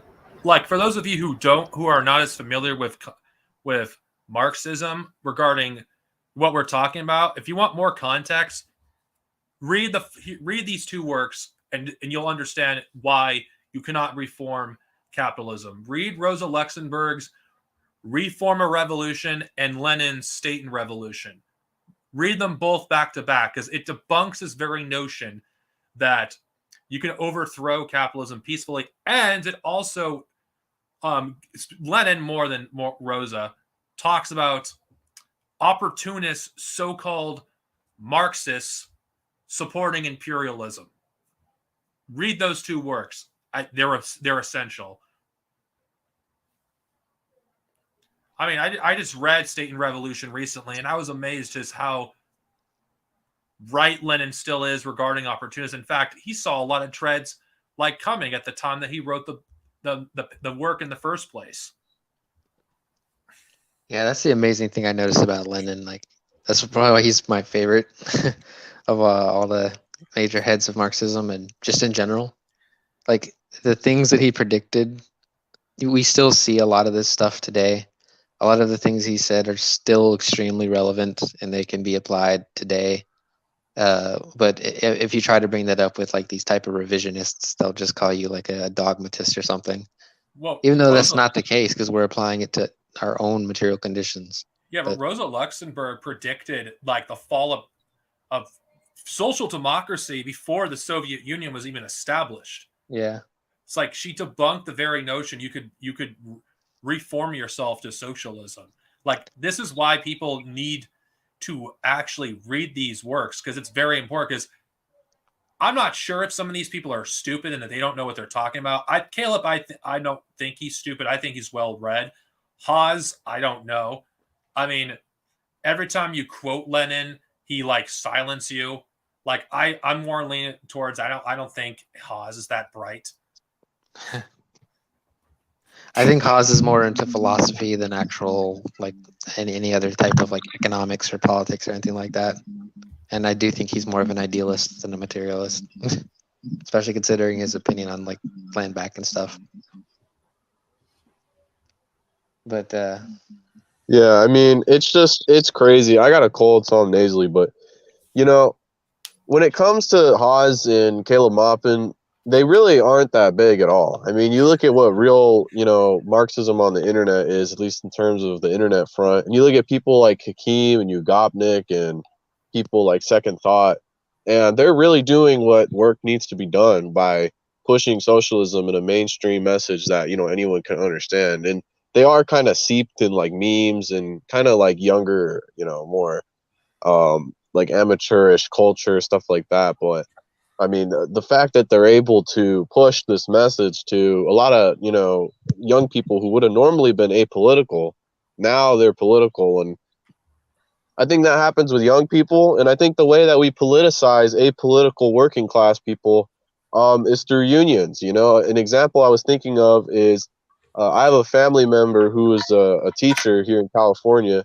like, for those of you who are not as familiar with Marxism regarding what we're talking about, if you want more context, read these two works, and you'll understand why you cannot reform capitalism. Read Rosa Luxemburg's Reform a Revolution and Lenin's State and Revolution. Read them both back to back, because it debunks this very notion that you can overthrow capitalism peacefully. And it also, Lenin more than Rosa, talks about opportunist so-called Marxists supporting imperialism. Read those two works. They're essential. I mean, I just read State and Revolution recently, and I was amazed just how right Lenin still is regarding opportunists. In fact, he saw a lot of treads like coming at the time that he wrote the work in the first place. Yeah, that's the amazing thing I noticed about Lenin. Like, that's probably why he's my favorite of all the major heads of Marxism and just in general. Like, the things that he predicted, we still see a lot of this stuff today. A lot of the things he said are still extremely relevant and they can be applied today. But if you try to bring that up with like these type of revisionists, they'll just call you like a dogmatist or something. Well, Even though that's Rosa, not the case because we're applying it to our own material conditions. yeah, but But Rosa Luxemburg predicted like the fall of social democracy before the Soviet Union was even established. yeah, It's like she debunked the very notion you could reform yourself to socialism. Like this is why people need to actually read these works because it's very important. Because I'm not sure if some of these people are stupid and that they don't know what they're talking about. Caleb, I don't think he's stupid. I think he's well read. Haas, I don't know. I mean, every time you quote Lenin, he like silence you. Like I'm more leaning towards I don't think Haas is that bright. I think Haas is more into philosophy than actual like any other type of like economics or politics or anything like that. And I do think he's more of an idealist than a materialist, especially considering his opinion on like land back and stuff. But Yeah, I mean, it's crazy. I got a cold, so I'm nasally, but you know, when it comes to Haas and Caleb Maupin, they really aren't that big at all. I mean, you look at what real, Marxism on the internet is, at least in terms of the internet front, and you look at people like Hakeem and Ugopnik and people like Second Thought, and they're really doing what work needs to be done by pushing socialism in a mainstream message that, anyone can understand. And they are kind of seeped in like memes and kind of like younger, more like amateurish culture, stuff like that. But I mean, the fact that they're able to push this message to a lot of, young people who would have normally been apolitical, now they're political. And I think that happens with young people. And I think the way that we politicize apolitical working class people is through unions. An example I was thinking of is I have a family member who is a teacher here in California,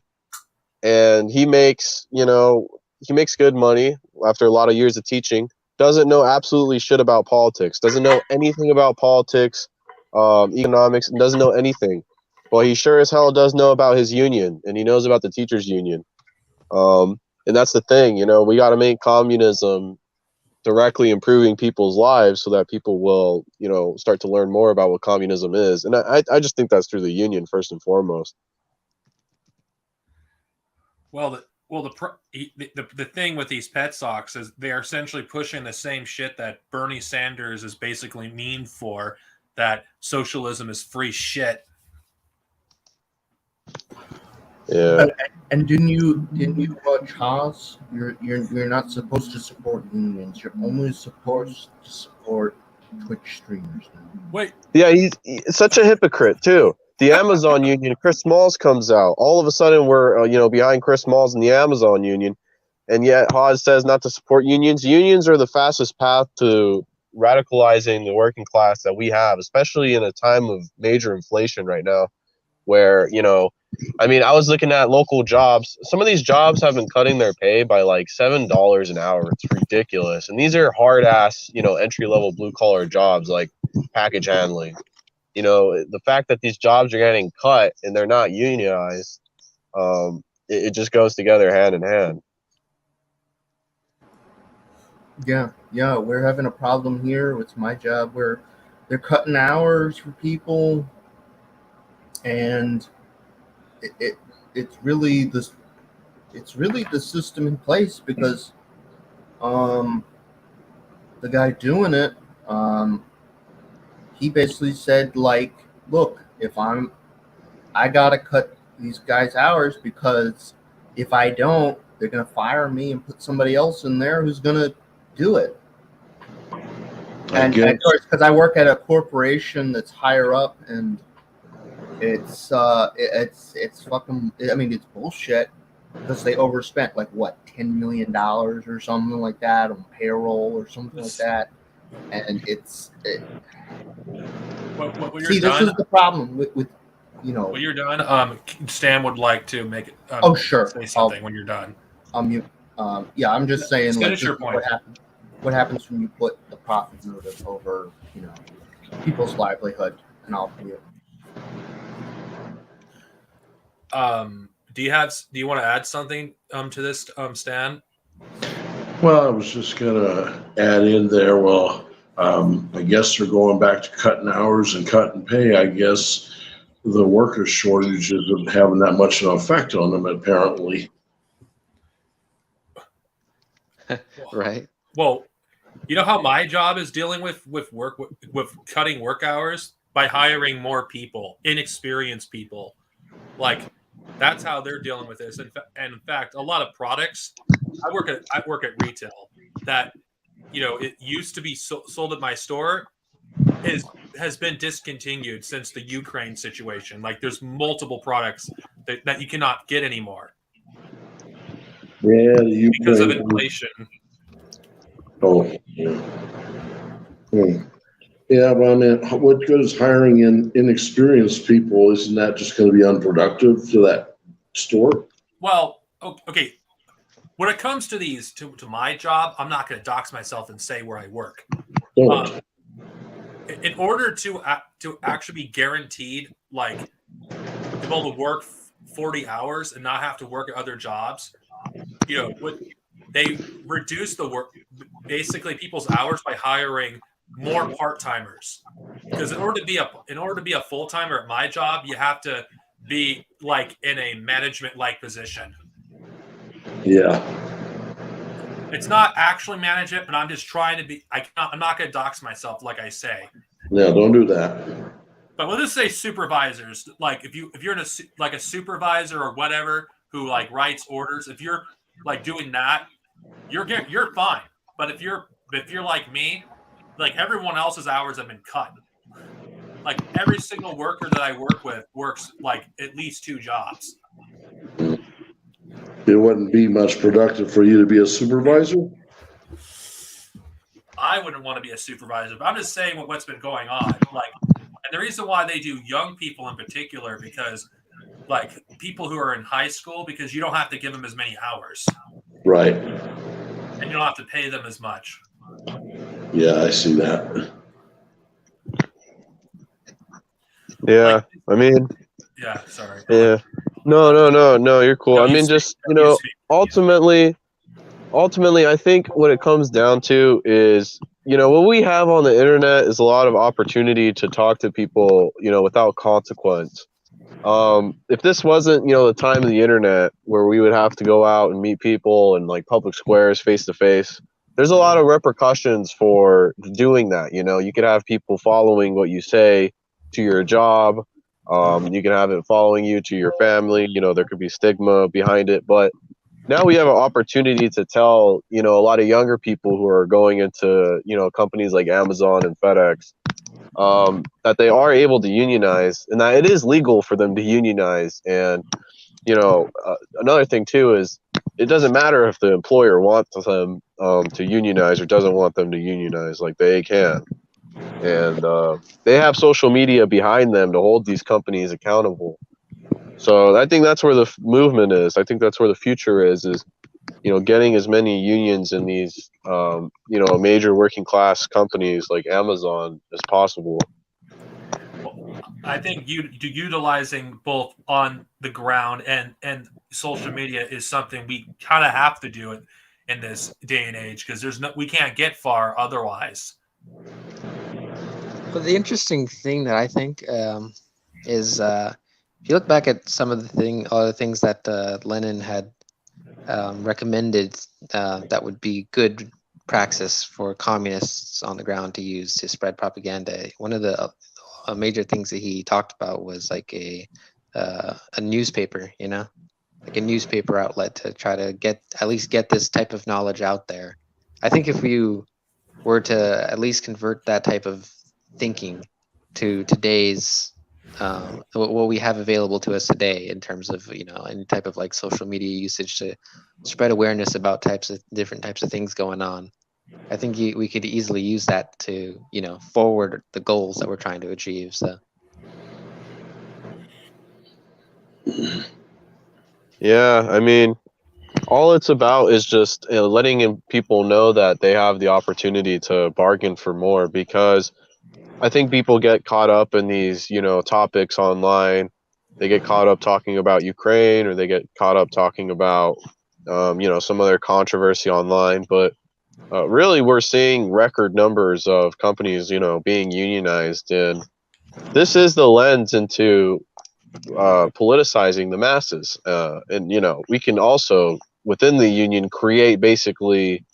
and he makes good money after a lot of years of teaching. Doesn't know absolutely shit about politics. Doesn't know anything about politics, economics, and doesn't know anything. Well, he sure as hell does know about his union, and he knows about the teachers' union. And that's the thing, we got to make communism directly improving people's lives so that people will, start to learn more about what communism is. And I just think that's through the union first and foremost. Well, the thing with these Patsocs is they are essentially pushing the same shit that Bernie Sanders is basically mean for, that socialism is free shit. Yeah. And didn't you watch Haas? You're not supposed to support unions. You're only supposed to support Twitch streamers. Wait, Yeah, he's such a hypocrite too. The Amazon Union, Chris Smalls comes out. All of a sudden, we're behind Chris Smalls in the Amazon Union, and yet Haas says not to support unions. Unions are the fastest path to radicalizing the working class that we have, especially in a time of major inflation right now, where I was looking at local jobs. Some of these jobs have been cutting their pay by like $7 an hour. It's ridiculous, and these are hard ass entry level blue collar jobs like package handling. The fact that these jobs are getting cut and they're not unionized, it just goes together hand in hand. Yeah, we're having a problem here with my job where they're cutting hours for people, and it's really the system in place because the guy doing it, he basically said like, look, if I gotta cut these guys' hours because if I don't, they're gonna fire me and put somebody else in there who's gonna do it. And of course, because I work at a corporation that's higher up, and it's fucking. I mean, it's bullshit because they overspent like what $10 million or something like that on payroll or something like that, and what see, this is the problem with you know. When you're done, Stan would like to make it. Oh, sure. Say something when you're done. Yeah, I'm just saying, Just like, finish your point. What happens when you put the profit motive over, people's livelihood, and all of you. Do you want to add something to this, Stan? Well, I was just gonna add in there. Well, I guess they're going back to cutting hours and cutting pay. I guess the worker shortage isn't having that much of an effect on them, apparently. Right. Well, you know how my job is dealing with cutting work hours by hiring more people, inexperienced people. Like that's how they're dealing with this. And in fact, a lot of products. I work at retail that it used to be sold at my store has been discontinued since the Ukraine situation. Like there's multiple products that you cannot get anymore. Yeah, because of inflation. Oh, yeah. Yeah, but I mean, what good is hiring inexperienced people? Isn't that just going to be unproductive to that store? Well, okay. When it comes to these, to my job, I'm not going to dox myself and say where I work. In order to actually be guaranteed, like, to be able to work 40 hours and not have to work at other jobs, they reduce the work, basically people's hours by hiring more part-timers. Because in order to be a full-timer at my job, you have to be like in a management-like position. Yeah. It's not actually management, but I'm just trying to be. I'm not going to dox myself, like I say. Yeah, don't do that. But we'll just say supervisors. Like if you're in a supervisor or whatever who like writes orders, if you're like doing that, you're fine. But if you're like me, like everyone else's hours have been cut. Like every single worker that I work with works like at least 2 jobs. It wouldn't be much productive for you to be a supervisor? I wouldn't want to be a supervisor, but I'm just saying what's been going on. Like, and the reason why they do young people in particular, because like people who are in high school, because you don't have to give them as many hours. Right. And you don't have to pay them as much. Yeah, I see that. Yeah, I mean. Yeah, sorry. Yeah. No, you're cool. I mean, just, ultimately, I think what it comes down to is, what we have on the internet is a lot of opportunity to talk to people, without consequence. If this wasn't, the time of the internet where we would have to go out and meet people in like public squares face to face, there's a lot of repercussions for doing that. You could have people following what you say to your job. You can have it following you to your family. There could be stigma behind it, but now we have an opportunity to tell, a lot of younger people who are going into, companies like Amazon and FedEx, that they are able to unionize and that it is legal for them to unionize. And, another thing too is it doesn't matter if the employer wants them to unionize or doesn't want them to unionize, like they can. And they have social media behind them to hold these companies accountable. So I think that's where the movement is. I think that's where the future is getting as many unions in these, major working class companies like Amazon as possible. I think utilizing both on the ground and social media is something we kind of have to do it in this day and age, because we can't get far otherwise. But the interesting thing that I think is if you look back at some of the things that Lenin had recommended that would be good praxis for communists on the ground to use to spread propaganda. One of the major things that he talked about was like a newspaper, like a newspaper outlet to try to at least get this type of knowledge out there. I think if you were to at least convert that type of thinking to today's what we have available to us today in terms of any type of like social media usage to spread awareness about different types of things going on, I think we could easily use that to forward the goals that we're trying to achieve. So Yeah, I mean, all it's about is just letting people know that they have the opportunity to bargain for more, because I think people get caught up in these, topics online. They get caught up talking about Ukraine, or they get caught up talking about, some other controversy online. But really, we're seeing record numbers of companies, being unionized, and this is the lens into politicizing the masses. And we can also within the union create basically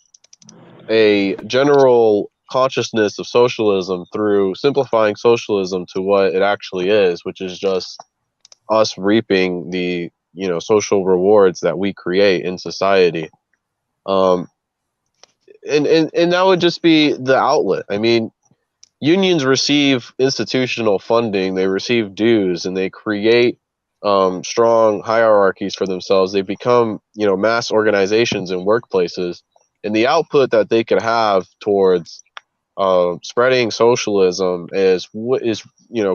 a general consciousness of socialism through simplifying socialism to what it actually is, which is just us reaping the social rewards that we create in society. Um, and that would just be the outlet. I mean, unions receive institutional funding, they receive dues, and they create strong hierarchies for themselves. They become, mass organizations in workplaces, and the output that they could have towards spreading socialism is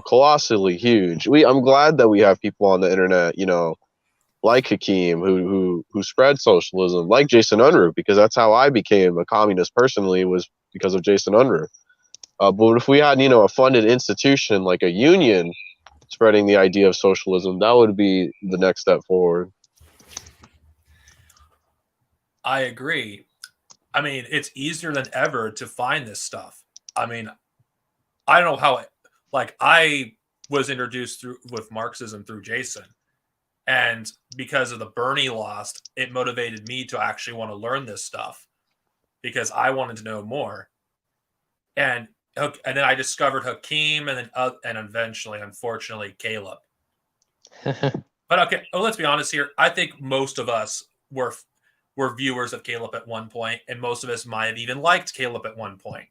colossally huge. I'm glad that we have people on the internet, like Hakeem, who spread socialism, like Jason Unruh, because that's how I became a communist personally, was because of Jason Unruh. But if we had, a funded institution like a union spreading the idea of socialism, that would be the next step forward. I agree. I mean, it's easier than ever to find this stuff. I mean, I don't know how it, like, I was introduced with Marxism through Jason. And because of the Bernie lost, it motivated me to actually want to learn this stuff because I wanted to know more. And then I discovered Hakeem, and eventually, unfortunately, Caleb. But okay, let's be honest here. I think most of us were viewers of Caleb at one point, and most of us might have even liked Caleb at one point.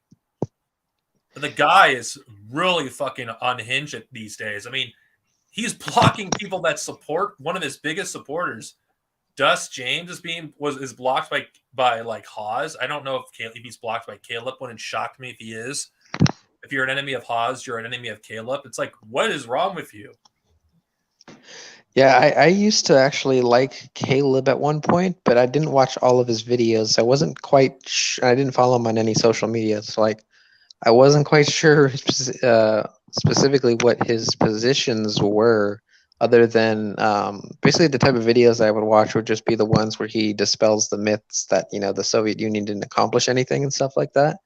But the guy is really fucking unhinged these days. I mean, he's blocking people that support one of his biggest supporters. Dust James is blocked by like Hawes. I don't know if he's blocked by Caleb. Wouldn't shock me if he is. If you're an enemy of Hawes, you're an enemy of Caleb. It's like, what is wrong with you? Yeah, I used to actually like Caleb at one point, but I didn't watch all of his videos. I wasn't quite I didn't follow him on any social media. So like, I wasn't quite sure specifically what his positions were, other than basically the type of videos I would watch would just be the ones where he dispels the myths that, the Soviet Union didn't accomplish anything and stuff like that,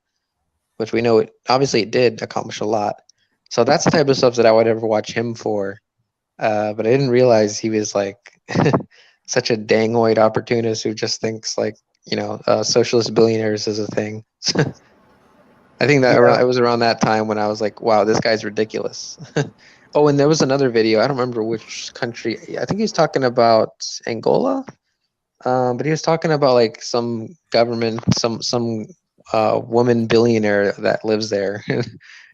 which we know obviously it did accomplish a lot. So that's the type of stuff that I would ever watch him for. But I didn't realize he was like such a dangoid opportunist who just thinks like, socialist billionaires is a thing. I think that it was around that time when I was like, wow, this guy's ridiculous. Oh, and there was another video. I don't remember which country. I think he was talking about Angola. But he was talking about like some government, some woman billionaire that lives there,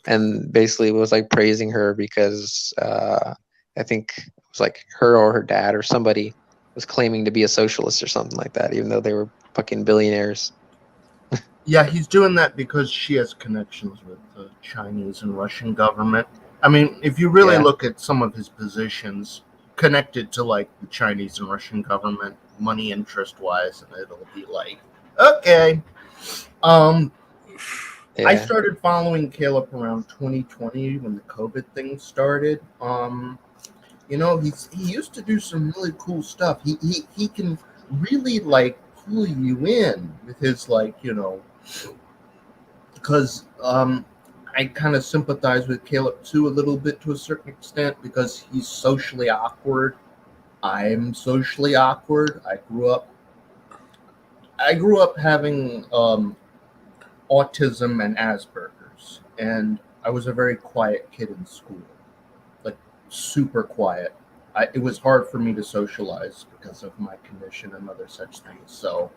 and basically was like praising her because I think it was like her or her dad or somebody was claiming to be a socialist or something like that, even though they were fucking billionaires. Yeah, he's doing that because she has connections with the Chinese and Russian government. I mean, if you really look at some of his positions connected to like the Chinese and Russian government, money interest wise, and it'll be like, okay. I started following Caleb around 2020 when the COVID thing started. He used to do some really cool stuff. He can really like pull you in with his because I kind of sympathize with Caleb too a little bit to a certain extent because he's socially awkward. I'm socially awkward. I grew up having autism and Asperger's, and I was a very quiet kid in school, like super quiet. It was hard for me to socialize because of my condition and other such things. So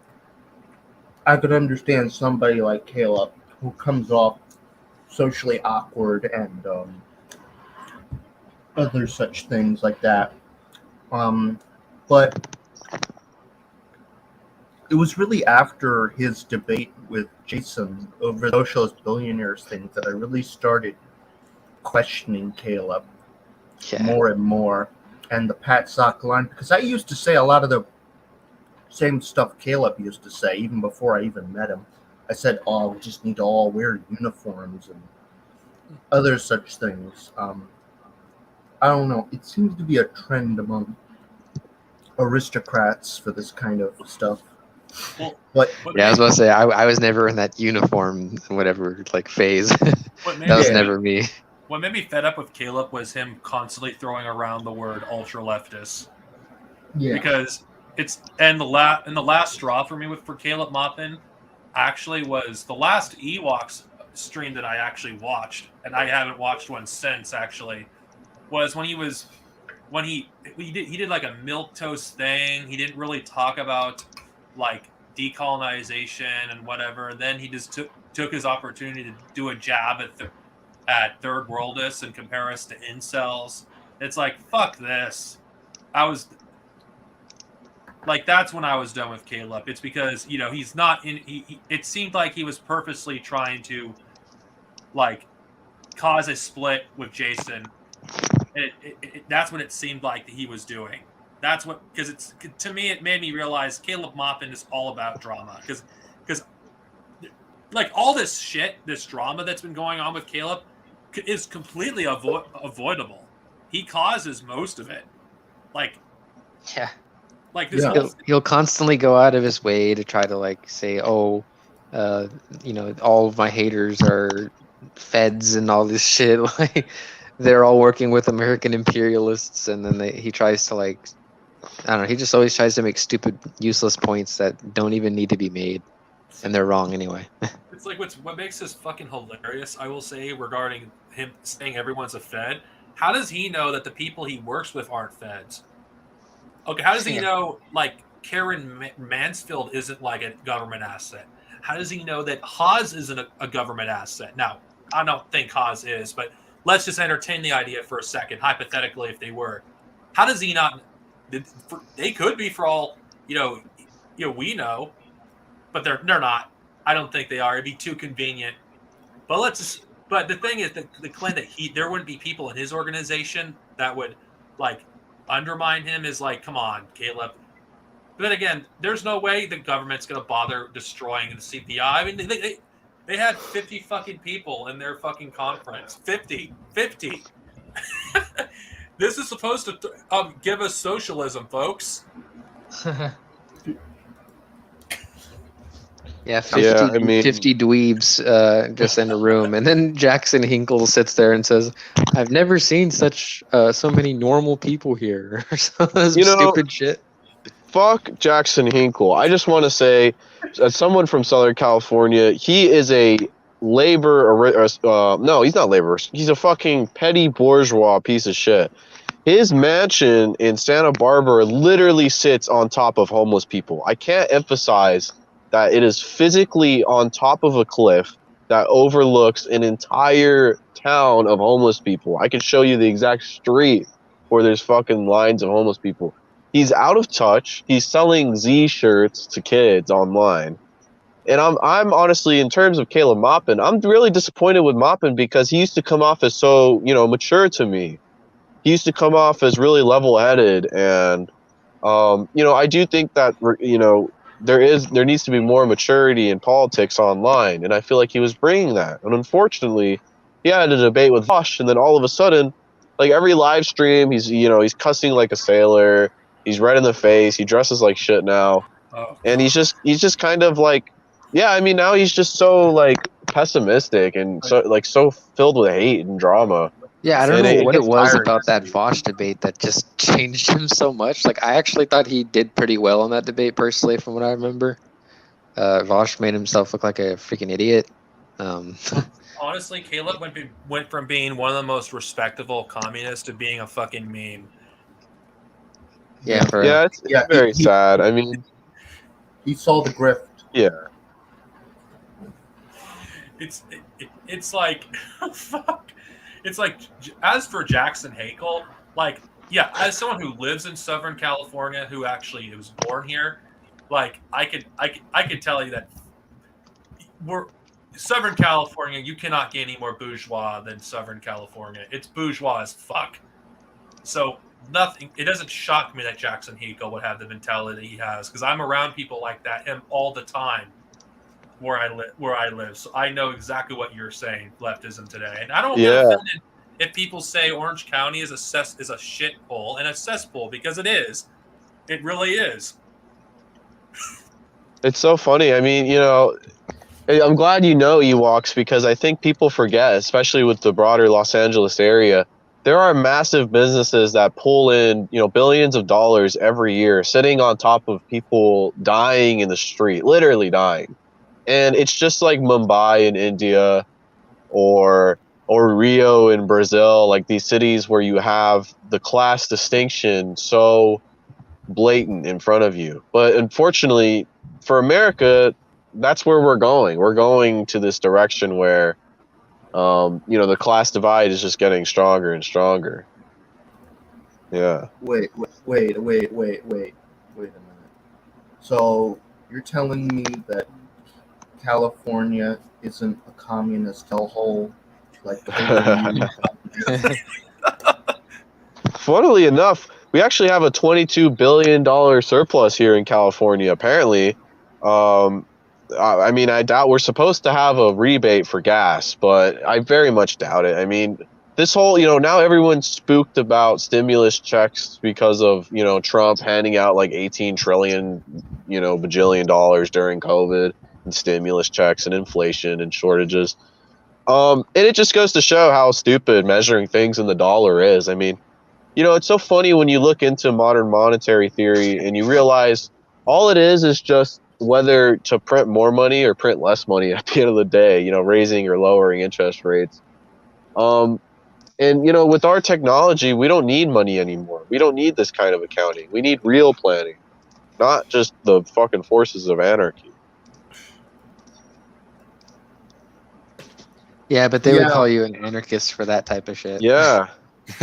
I could understand somebody like Caleb who comes off socially awkward and other such things like that. But it was really after his debate with Jason over the socialist billionaires thing that I really started questioning Caleb more and more. and the Patsoc line, because I used to say a lot of the same stuff Caleb used to say even before I even met him. I said, "Oh, we just need to all wear uniforms and other such things." I don't know. It seems to be a trend among aristocrats for this kind of stuff. Well, But what Yeah, I was made, about to say I was never in that uniform whatever like phase. what made That was me Yeah. never me. what made me fed up with Caleb was him constantly throwing around the word ultra leftist. yeah, Because it's and the last straw for me for Caleb Maupin actually was the last Ewoks stream that I actually watched, and I haven't watched one since. Actually, was when he did like a milk toast thing. He didn't really talk about like decolonization and whatever. Then he just took his opportunity to do a jab at third worldists and compare us to incels. It's like fuck this. I was like that's when I was done with Caleb. It's because he's not in. It seemed like he was purposely trying to like cause a split with Jason. And that's what it seemed like that he was doing. That's what because it's to me it made me realize Caleb Maupin is all about drama because like all this shit, this drama that's been going on with Caleb is completely avoidable. He causes most of it. Like Yeah. this Yeah. whole He'll constantly go out of his way to try to like say, oh, all of my haters are feds and all this shit. Like they're all working with American imperialists, and then he tries to like, I don't know. He just always tries to make stupid, useless points that don't even need to be made, and they're wrong anyway. It's like what makes this fucking hilarious, I will say, regarding him saying everyone's a Fed. How does he know that the people he works with aren't Feds? Okay, how does he know like Karen Mansfield isn't like a government asset? How does he know that Haas isn't a government asset? Now, I don't think Haas is, but let's just entertain the idea for a second, hypothetically, if they were. How does he not? They could be for all we know, but they're not. I don't think they are. It'd be too convenient. But But the thing is that the claim that there wouldn't be people in his organization that would like undermine him is like, come on, Caleb. But then again, there's no way the government's going to bother destroying the CPI. I mean, they had 50 fucking people in their fucking conference. 50. This is supposed to give us socialism, folks. Yeah, 50, Yeah, I mean- 50 dweebs just in a room. And then Jackson Hinkle sits there and says, I've never seen so many normal people here. Or some stupid shit. Fuck Jackson Hinkle. I just want to say, as someone from Southern California, he is a labor. No, he's not labor. He's a fucking petty bourgeois piece of shit. His mansion in Santa Barbara literally sits on top of homeless people. I can't emphasize that it is physically on top of a cliff that overlooks an entire town of homeless people. I can show you the exact street where there's fucking lines of homeless people. He's out of touch. He's selling Z shirts to kids online. And I'm honestly, in terms of Caleb Maupin, I'm really disappointed with Maupin because he used to come off as so, mature to me. He used to come off as really level-headed, and I do think that there needs to be more maturity in politics online, and I feel like he was bringing that. And unfortunately, he had a debate with Vosh, and then all of a sudden, like every live stream, he's cussing like a sailor. He's red in the face. He dresses like shit now, Oh, and he's just kind of like, yeah. I mean, now he's just so like pessimistic and so filled with hate and drama. Yeah, I don't And know it what it gets was tiring. about that Vosh debate that just changed him so much. Like, I actually thought he did pretty well on that debate, personally, from what I remember. Vosh made himself look like a freaking idiot. honestly, Caleb went from being one of the most respectable communists to being a fucking meme. Yeah, for Yeah, it's Yeah, very he- sad. I mean, he saw the grift. yeah. It's like fuck. It's like as for Jackson Hakel, like yeah, as someone who lives in Southern California, who actually was born here, like I could tell you that we're Southern California. You cannot get any more bourgeois than Southern California. It's bourgeois as fuck. So nothing. It doesn't shock me that Jackson Hinkle would have the mentality he has, because I'm around people like that him all the time where I live. So I know exactly what you're saying, leftism today. And I don't get Yeah. offended if people say Orange County is a shit hole and a cesspool, because it is. It really is. It's so funny. I mean, you know, I'm glad you know Ewoks, because I think people forget, especially with the broader Los Angeles area, there are massive businesses that pull in, you know, billions of dollars every year, sitting on top of people dying in the street, literally dying. And it's just like Mumbai in India, or Rio in Brazil, like these cities where you have the class distinction so blatant in front of you. But unfortunately for America, that's where we're going. We're going to this direction where, you know, the class divide is just getting stronger and stronger. Yeah. Wait a minute. So you're telling me that California isn't a communist hellhole like the bigger Funnily enough, we actually have a $22 billion surplus here in California, apparently. I mean, I doubt we're supposed to have a rebate for gas, but I very much doubt it. I mean, this whole, you know, now everyone's spooked about stimulus checks because of, you know, Trump handing out like 18 trillion, you know, bajillion dollars during COVID, and stimulus checks and inflation and shortages. And it just goes to show how stupid measuring things in the dollar is. I mean, you know, it's so funny when you look into modern monetary theory and you realize all it is just whether to print more money or print less money at the end of the day, you know, raising or lowering interest rates. And, you know, with our technology, we don't need money anymore. We don't need this kind of accounting. We need real planning, not just the fucking forces of anarchy. Yeah, but they would call you an anarchist for that type of shit. Yeah.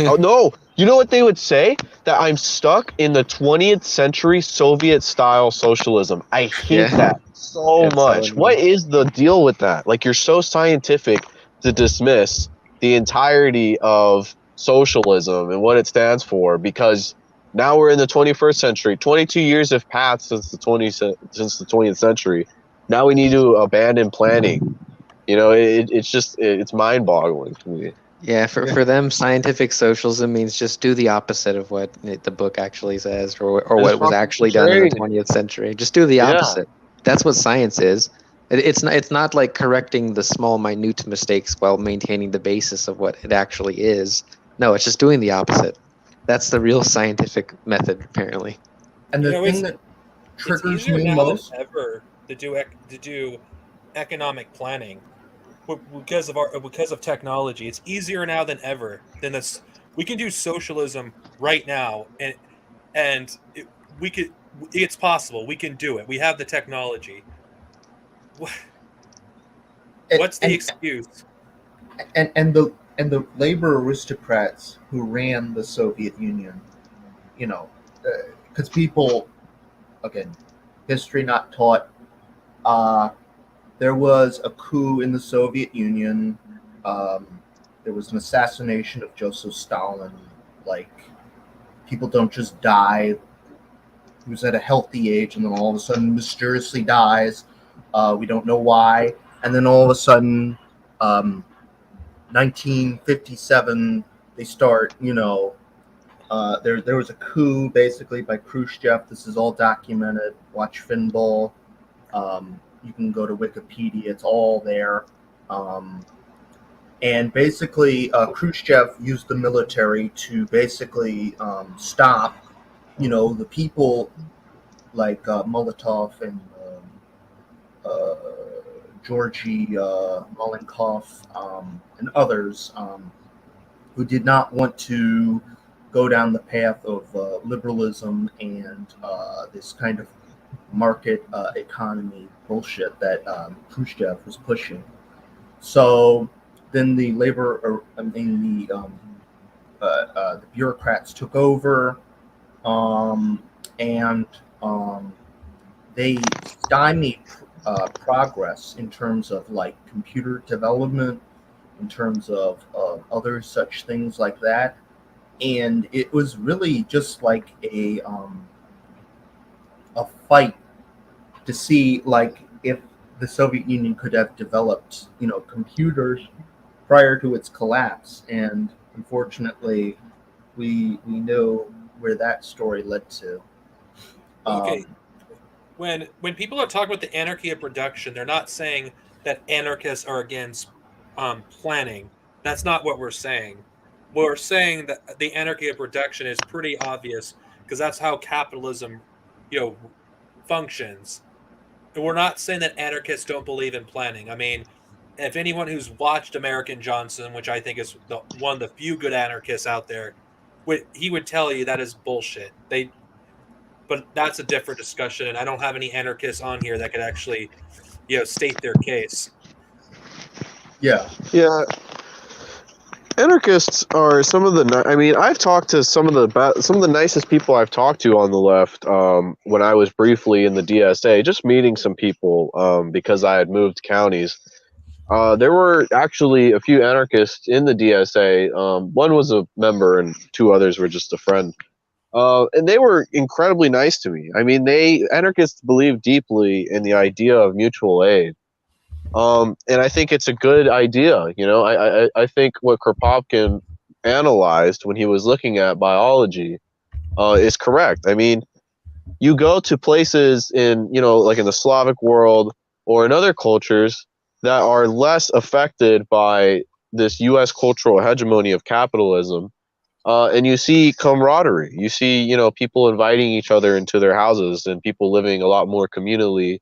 Oh, no. You know what they would say? That I'm stuck in the 20th century Soviet style socialism. I hate that so much. What is the deal with that? Like, you're so scientific to dismiss the entirety of socialism and what it stands for, because now we're in the 21st century. 22 years have passed since the 20th century. Now we need to abandon planning. You know, it's mind-boggling to me. Yeah, for them, scientific socialism means just do the opposite of what the book actually says, or what was actually done in the 20th century. Just do the opposite. That's what science is. It's not like correcting the small, minute mistakes while maintaining the basis of what it actually is. No, it's just doing the opposite. That's the real scientific method, apparently. And the thing that triggers me most than ever to do economic planning. Because of technology, it's easier now than ever. Than this, we can do socialism right now, and it's possible. We can do it. We have the technology. What's the excuse? And the labor aristocrats who ran the Soviet Union, you know, because people, again, history not taught. There was a coup in the Soviet Union. There was an assassination of Joseph Stalin. Like, people don't just die. He was at a healthy age, and then all of a sudden mysteriously dies. We don't know why. And then all of a sudden, 1957, they start, you know, there was a coup basically by Khrushchev. This is all documented. Watch Finball. You can go to Wikipedia. It's all there. And basically, Khrushchev used the military to basically stop, you know, the people like Molotov and Georgy Malenkov and others who did not want to go down the path of liberalism and this kind of market economy bullshit that Khrushchev was pushing. So then the the bureaucrats took over, and they stymied progress in terms of like computer development, in terms of other such things like that. and it was really just like a fight to see like if the Soviet Union could have developed, computers prior to its collapse, and unfortunately, we know where that story led to. Okay, Um, when people are talking about the anarchy of production, they're not saying that anarchists are against planning. That's not what we're saying. We're saying that the anarchy of production is pretty obvious because that's how capitalism, functions. And we're not saying that anarchists don't believe in planning. I mean, if anyone who's watched American Johnson, which I think is one of the few good anarchists out there, he would tell you that is bullshit. But that's a different discussion, and I don't have any anarchists on here that could actually, state their case. yeah, Yeah, anarchists are some of the. I mean, I've talked to some of the nicest people I've talked to on the left. When I was briefly in the DSA, just meeting some people because I had moved counties. There were actually a few anarchists in the DSA. One was a member, and two others were just a friend. And they were incredibly nice to me. I mean, anarchists believe deeply in the idea of mutual aid. And I think it's a good idea. I think what Kropotkin analyzed when he was looking at biology is correct. I mean, you go to places in, like in the Slavic world or in other cultures that are less affected by this U.S. cultural hegemony of capitalism, and you see camaraderie. You see, people inviting each other into their houses and people living a lot more communally,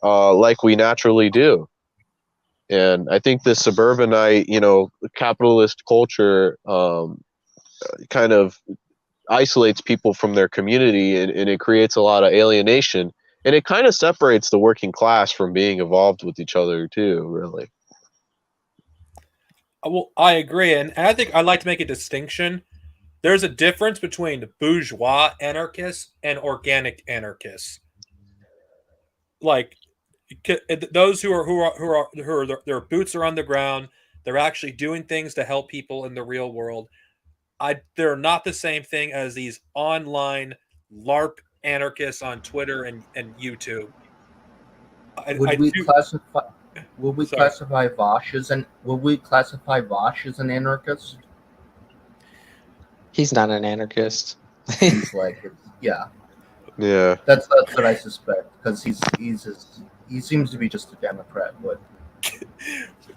like we naturally do. And I think the suburbanite, capitalist culture kind of isolates people from their community, and it creates a lot of alienation. And it kind of separates the working class from being involved with each other, too, really. Well, I agree, and I think I'd like to make a distinction. There's a difference between bourgeois anarchists and organic anarchists. Like those who are their boots are on the ground, they're actually doing things to help people in the real world. They're not the same thing as these online LARP anarchists on Twitter and YouTube. would we Do. classify? Would we Sorry. classify Vosh as an? Would we classify Vosh as an anarchist? He's not an anarchist. He's like, yeah, Yeah. that's what I suspect, because he seems to be just a Democrat, but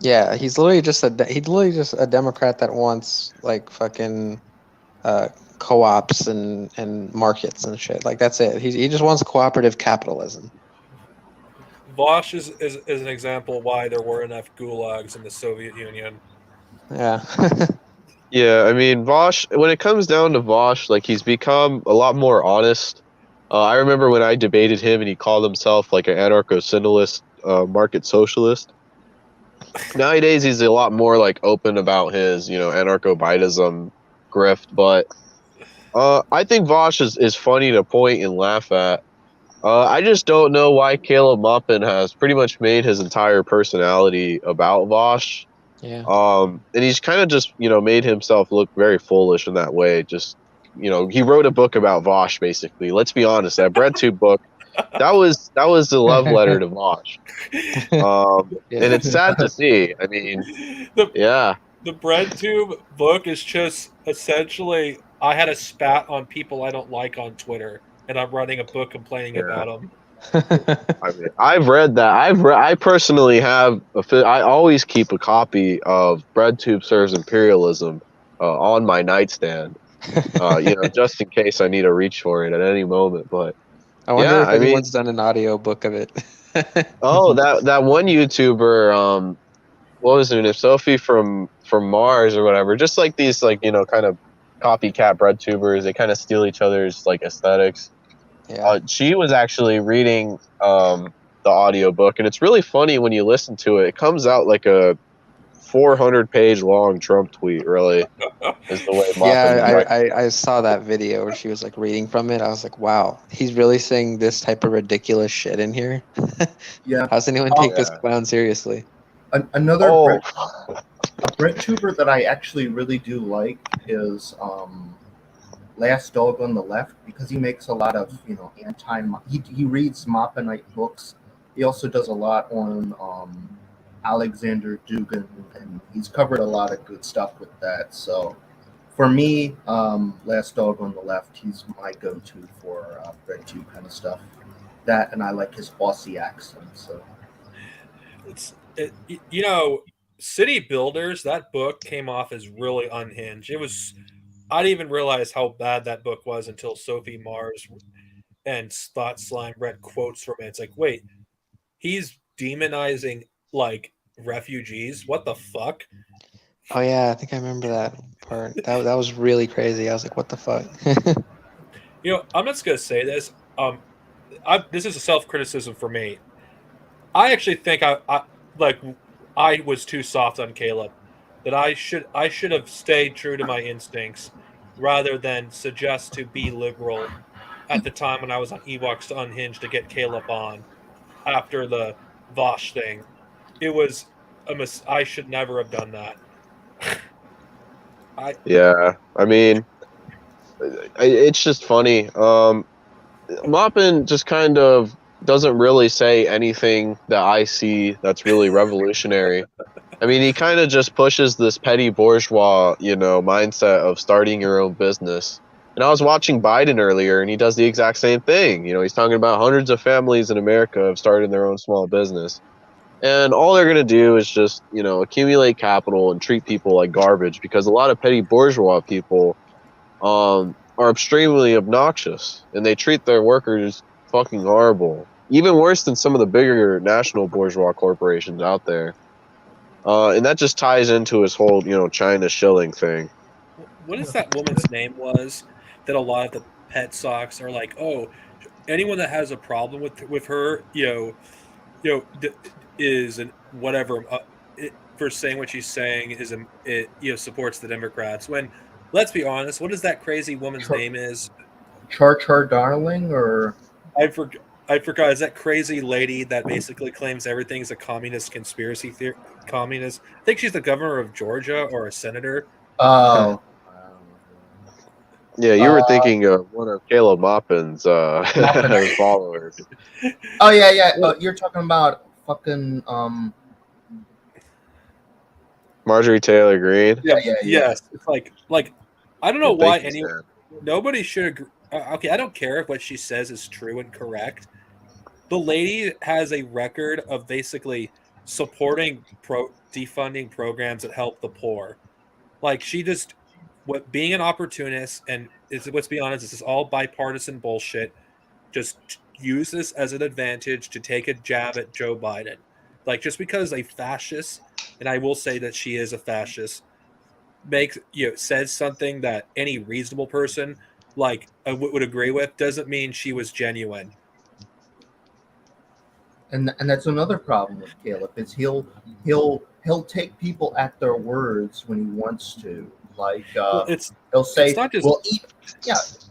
Yeah, he's literally just a Democrat that wants like fucking co-ops and markets and shit. Like that's it. He just wants cooperative capitalism. Vosh is an example why there were enough gulags in the Soviet Union. Yeah. Yeah, I mean, Vosh, when it comes down to Vosh, like, he's become a lot more honest. I remember when I debated him and he called himself like an anarcho-syndicalist, market socialist. Nowadays, he's a lot more like open about his, anarcho-Bidism grift. But I think Vosh is funny to point and laugh at. I just don't know why Caleb Maupin has pretty much made his entire personality about Vosh. Yeah. And he's kind of just, made himself look very foolish in that way. Just, he wrote a book about Vosh, basically. Let's be honest, that BreadTube book, that was the love letter to Vosh. And it's sad to see. I mean, yeah. The BreadTube book is just essentially I had a spat on people I don't like on Twitter, and I'm writing a book complaining about them. I mean, I've read that. I personally have. I always keep a copy of BreadTube Serves Imperialism on my nightstand. Just in case I need to reach for it at any moment. But I wonder if anyone's done an audio book of it. Oh, that one YouTuber, what was her name? Sophie from Mars or whatever. Just like these, like, kind of copycat BreadTubers. They kind of steal each other's like aesthetics. Yeah. She was actually reading the audio book, and it's really funny when you listen to it. It comes out like a 400-page long Trump tweet. Really, is the way. I saw that video where she was like reading from it. I was like, wow, he's really saying this type of ridiculous shit in here. yeah. How's anyone take this clown seriously? Another A bread tuber that I actually really do like is Last Dog on the Left, because he makes a lot of anti. He reads Moppanite books. He also does a lot on Alexander Dugin, and he's covered a lot of good stuff with that. So for me, Last Dog on the Left, he's my go-to for RedTube kind of stuff. That, and I like his Aussie accent. So City Builders, that book came off as really unhinged. I didn't even realize how bad that book was until Sophie Mars and Thought Slime read quotes from it. It's like, wait, he's demonizing like refugees. What the fuck? Oh yeah, I think I remember that part. That was really crazy. I was like, what the fuck? I'm just gonna say this. This is a self-criticism for me. I actually think I was too soft on Caleb. That I should have stayed true to my instincts rather than suggest to be liberal at the time when I was on Ewoks to Unhinged to get Caleb on after the Vosh thing. It was I should never have done that. Yeah, I mean, it's just funny. Moppin just kind of doesn't really say anything that I see that's really revolutionary. I mean, he kind of just pushes this petty bourgeois, mindset of starting your own business. And I was watching Biden earlier, and he does the exact same thing. He's talking about hundreds of families in America have started their own small business. And all they're going to do is just, accumulate capital and treat people like garbage, because a lot of petty bourgeois people are extremely obnoxious, and they treat their workers fucking horrible. Even worse than some of the bigger national bourgeois corporations out there. And that just ties into his whole, China shilling thing. What is that woman's name was that a lot of the Patsocs are like, oh, anyone that has a problem with her, is an whatever for saying what she's saying supports the Democrats. When let's be honest, what is that crazy woman's name is? Char Darling, or I forgot. Is that crazy lady that basically claims everything's a communist conspiracy theory? Communist. I think she's the governor of Georgia or a senator. oh. Yeah, you were thinking of one of Caleb Moppin's followers. Oh yeah. You're talking about fucking Marjorie Taylor Greene. Yeah. Yes, it's like I don't know why anyone. Nobody should agree. Okay, I don't care if what she says is true and correct. The lady has a record of basically supporting defunding programs that help the poor. Like she just being an opportunist, and let's be honest, this is all bipartisan bullshit. Just use this as an advantage to take a jab at Joe Biden. Like just because a fascist, and I will say that she is a fascist, says something that any reasonable person would agree with, doesn't mean she was genuine. And that's another problem with Caleb, is he'll take people at their words when he wants to. Like he'll say, it's not just, well,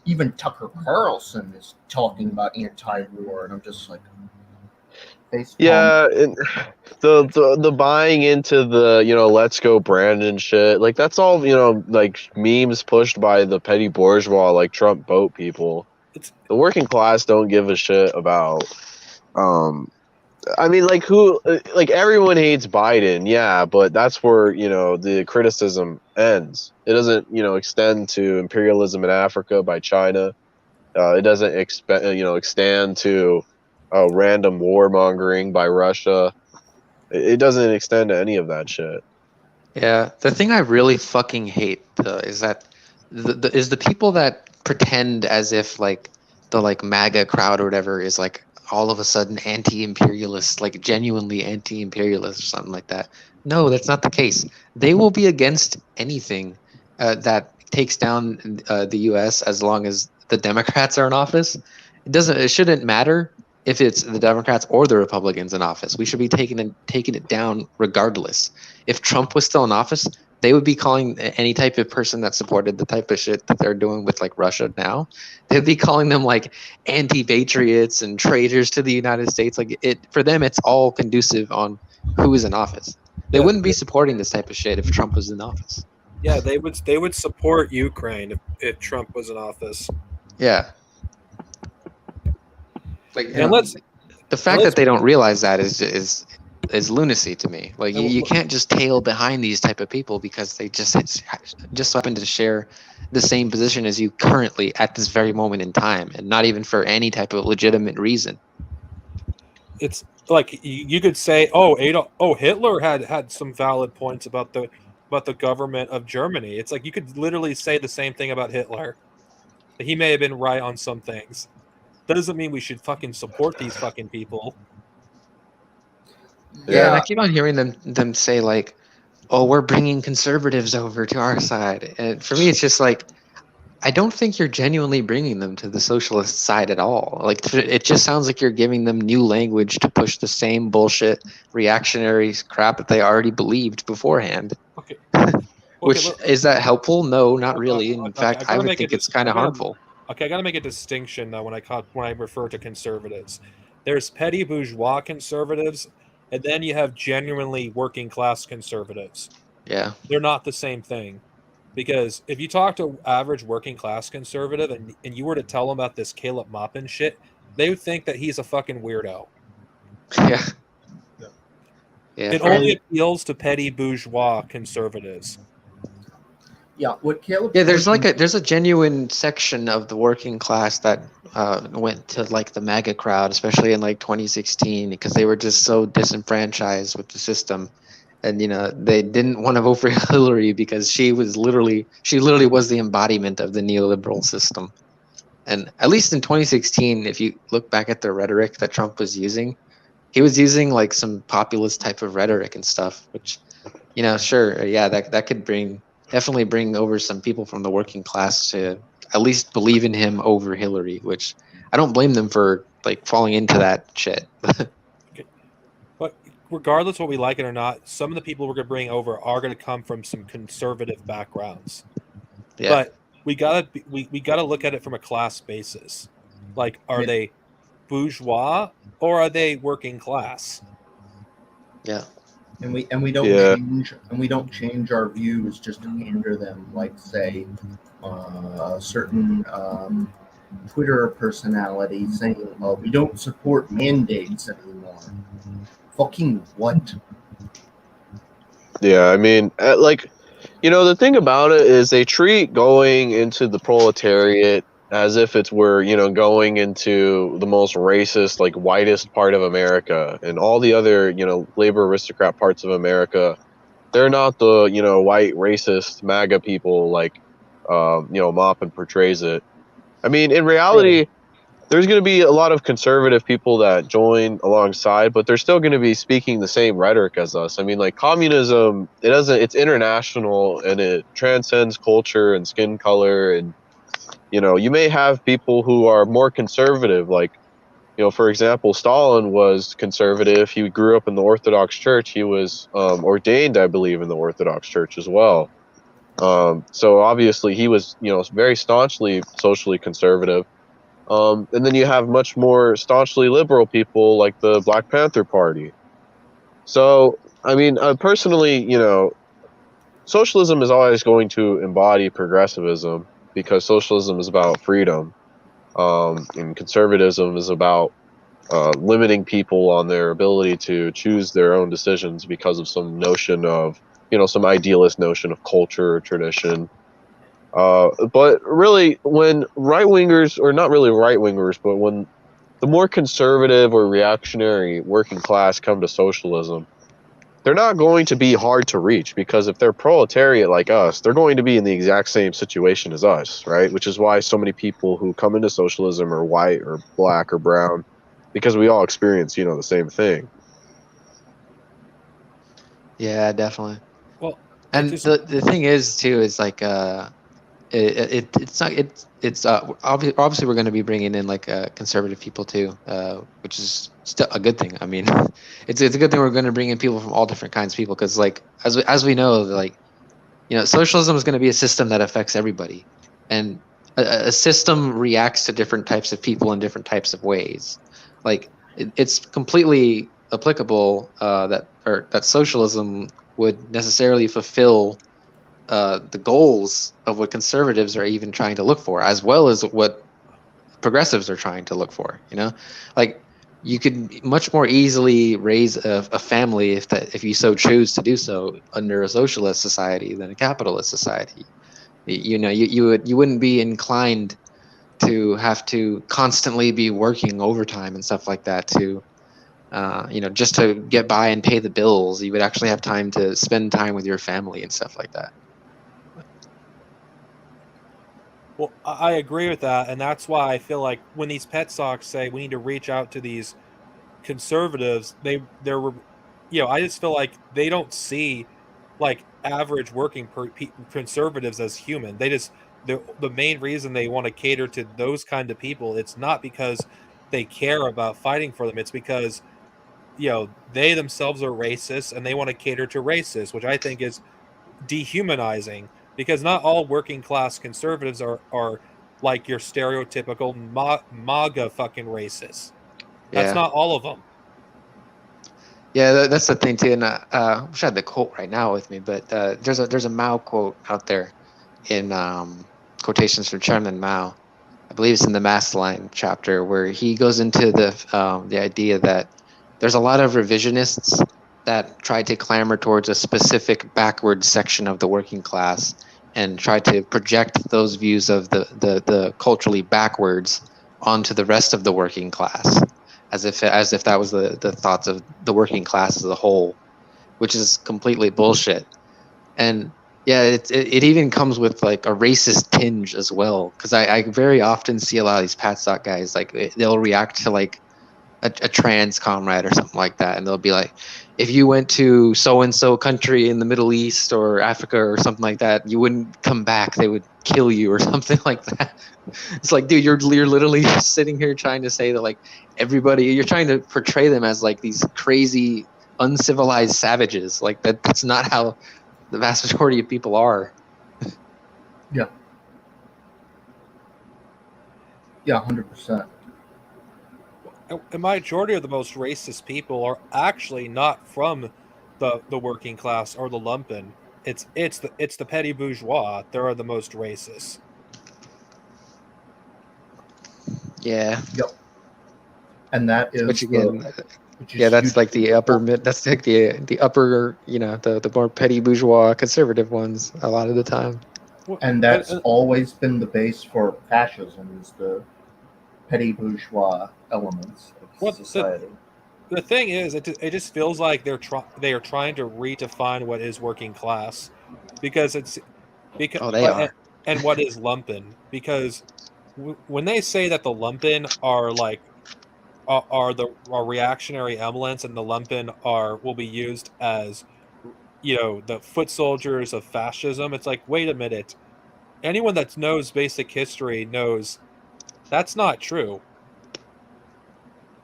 even Tucker Carlson is talking about anti-war, and I'm just like, yeah, and the buying into the let's go Brandon shit, like that's all like memes pushed by the petty bourgeois, like Trump boat people. The working class don't give a shit about I mean, like everyone hates Biden, yeah, but that's where the criticism ends. It doesn't extend to imperialism in Africa by China. It doesn't extend to random warmongering by Russia. It doesn't extend to any of that shit. Yeah, the thing I really fucking hate is that the people that pretend as if like the MAGA crowd or whatever is like all of a sudden anti-imperialist, like genuinely anti-imperialist or something like that. No, that's not the case. They will be against anything that takes down the U.S. as long as the Democrats are in office. It shouldn't matter if it's the Democrats or the Republicans in office. We should be taking it down regardless. If Trump was still in office, they would be calling any type of person that supported the type of shit that they're doing with like Russia now, they'd be calling them like anti-patriots and traitors to the United States. Like for them, it's all conducive on who is in office. They Yeah. wouldn't be supporting this type of shit if Trump was in office. Yeah, they would support Ukraine if Trump was in office. Yeah. Like, And let's the fact that they don't realize that is lunacy to me. Like, And you can't just tail behind these type of people because they just so happen to share the same position as you currently at this very moment in time, and not even for any type of legitimate reason. it's like you could say, Hitler had some valid points about the government of Germany. It's like you could literally say the same thing about Hitler. He may have been right on some things. That doesn't mean we should fucking support these fucking people. Yeah, and I Yeah, keep on hearing them say like, "Oh, we're bringing conservatives over to our side," and for me, it's just like, I don't think you're genuinely bringing them to the socialist side at all. Like, it just sounds like you're giving them new language to push the same bullshit reactionary crap that they already believed beforehand. Okay. Which, look, is that helpful? No, not really. In okay, fact, I would think it's kind of harmful. Okay, I gotta make a distinction though when I refer to conservatives. There's petty bourgeois conservatives, and then you have genuinely working class conservatives. Yeah. They're not the same thing. Because if you talk to average working class conservative and you were to tell them about this Caleb Maupin shit, they would think that he's a fucking weirdo. Yeah. Yeah. It only appeals to petty bourgeois conservatives. yeah. What Caleb? Yeah, there's a genuine section of the working class that went to like the MAGA crowd, especially in like 2016, because they were just so disenfranchised with the system, and they didn't want to vote for Hillary because she literally was the embodiment of the neoliberal system. And at least in 2016, if you look back at the rhetoric that Trump was using, he was using like some populist type of rhetoric and stuff, which, sure, yeah, that could definitely bring over some people from the working class to at least believe in him over Hillary, which I don't blame them for like falling into that shit. Okay. But regardless what we like it or not, some of the people we're going to bring over are going to come from some conservative backgrounds. Yeah. But we gotta look at it from a class basis. Like, are they bourgeois or are they working class? Yeah. And we don't change our views just to pander them, like say a certain Twitter personality saying, we don't support mandates anymore. Fucking what? Yeah, I mean, the thing about it is they treat going into the proletariat as if we're going into the most racist, like whitest part of America, and all the other labor aristocrat parts of America. They're not the white racist MAGA people like Maupin portrays it. I mean, in reality, there's going to be a lot of conservative people that join alongside, but they're still going to be speaking the same rhetoric as us. I mean, like communism, it's international and it transcends culture and skin color. And, you may have people who are more conservative. Like, for example, Stalin was conservative. He grew up in the Orthodox Church. He was ordained, I believe, in the Orthodox Church as well. So obviously he was, very staunchly socially conservative. And then you have much more staunchly liberal people like the Black Panther Party. So, I mean, personally, socialism is always going to embody progressivism because socialism is about freedom, and conservatism is about limiting people on their ability to choose their own decisions because of some notion of, some idealist notion of culture or tradition. But really, when right wingers, or not really right wingers, but when the more conservative or reactionary working class come to socialism, they're not going to be hard to reach because if they're proletariat like us, they're going to be in the exact same situation as us, right? Which is why so many people who come into socialism are white or black or brown, because we all experience, the same thing. Yeah, definitely. Well, And the thing is too is like obviously we're going to be bringing in like conservative people too, which is still a good thing. I mean, it's a good thing we're going to bring in people from all different kinds of people because like as we know, like socialism is going to be a system that affects everybody, and a system reacts to different types of people in different types of ways. Like it's completely applicable that or that socialism would necessarily fulfill the goals of what conservatives are even trying to look for, as well as what progressives are trying to look for. Like you could much more easily raise a family if you so choose to do so under a socialist society than a capitalist society. You wouldn't be inclined to have to constantly be working overtime and stuff like that to just to get by and pay the bills. You would actually have time to spend time with your family and stuff like that. Well, I agree with that, and that's why I feel like when these Patsocs say we need to reach out to these conservatives, I just feel like they don't see like average working conservatives as human. The main reason they want to cater to those kind of people, it's not because they care about fighting for them. It's because they themselves are racist and they want to cater to racists, which I think is dehumanizing, because not all working class conservatives are like your stereotypical MAGA fucking racists. That's Yeah. not all of them. Yeah, that's the thing too. And I wish I had the quote right now with me, but there's a Mao quote out there in quotations from Chairman Mao. I believe it's in the Masterline chapter where he goes into the idea that there's a lot of revisionists that try to clamor towards a specific backward section of the working class and try to project those views of the culturally backwards onto the rest of the working class, as if that was the thoughts of the working class as a whole, which is completely bullshit. And yeah, it even comes with like a racist tinge as well, because I very often see a lot of these Patsoc guys, like they'll react to like a trans comrade or something like that, and they'll be like, if you went to so and so country in the Middle East or Africa or something like that, you wouldn't come back, they would kill you or something like that. It's like, dude, you're literally sitting here trying to say that like you're trying to portray them as like these crazy uncivilized savages. Like that's not how the vast majority of people are. Yeah. Yeah, 100%. A majority of the most racist people are actually not from the working class or the lumpen. It's the petty bourgeois. They're the most racist. Yeah. Yep. And that is Which again, which is yeah, that's huge. like the upper mid. That's like the upper, the more petty bourgeois conservative ones a lot of the time. And that's always been the base for fascism, is the petty bourgeois elements of society. The thing is, it just feels like they are trying to redefine what is working class, because They are. and what is lumpen, because when they say that the lumpen are like are reactionary elements, and the lumpen will be used as the foot soldiers of fascism, it's like, wait a minute, anyone that knows basic history knows that's not true.